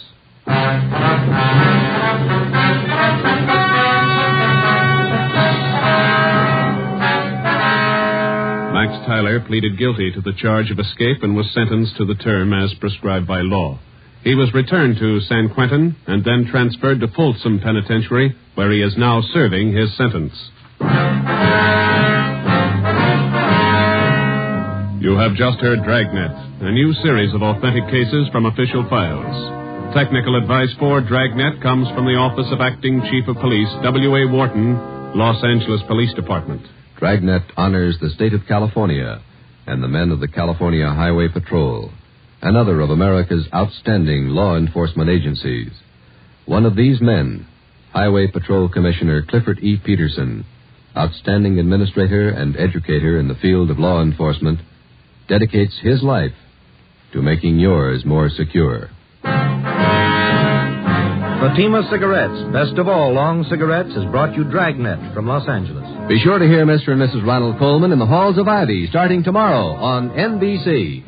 Tyler pleaded guilty to the charge of escape and was sentenced to the term as prescribed by law. He was returned to San Quentin and then transferred to Folsom Penitentiary, where he is now serving his sentence. You have just heard Dragnet, a new series of authentic cases from official files. Technical advice for Dragnet comes from the Office of Acting Chief of Police, W.A. Wharton, Los Angeles Police Department. Dragnet honors the state of California and the men of the California Highway Patrol, another of America's outstanding law enforcement agencies. One of these men, Highway Patrol Commissioner Clifford E. Peterson, outstanding administrator and educator in the field of law enforcement, dedicates his life to making yours more secure. Fatima Cigarettes, best of all long cigarettes, has brought you Dragnet from Los Angeles. Be sure to hear Mr. and Mrs. Ronald Coleman in the halls of Ivy starting tomorrow on NBC.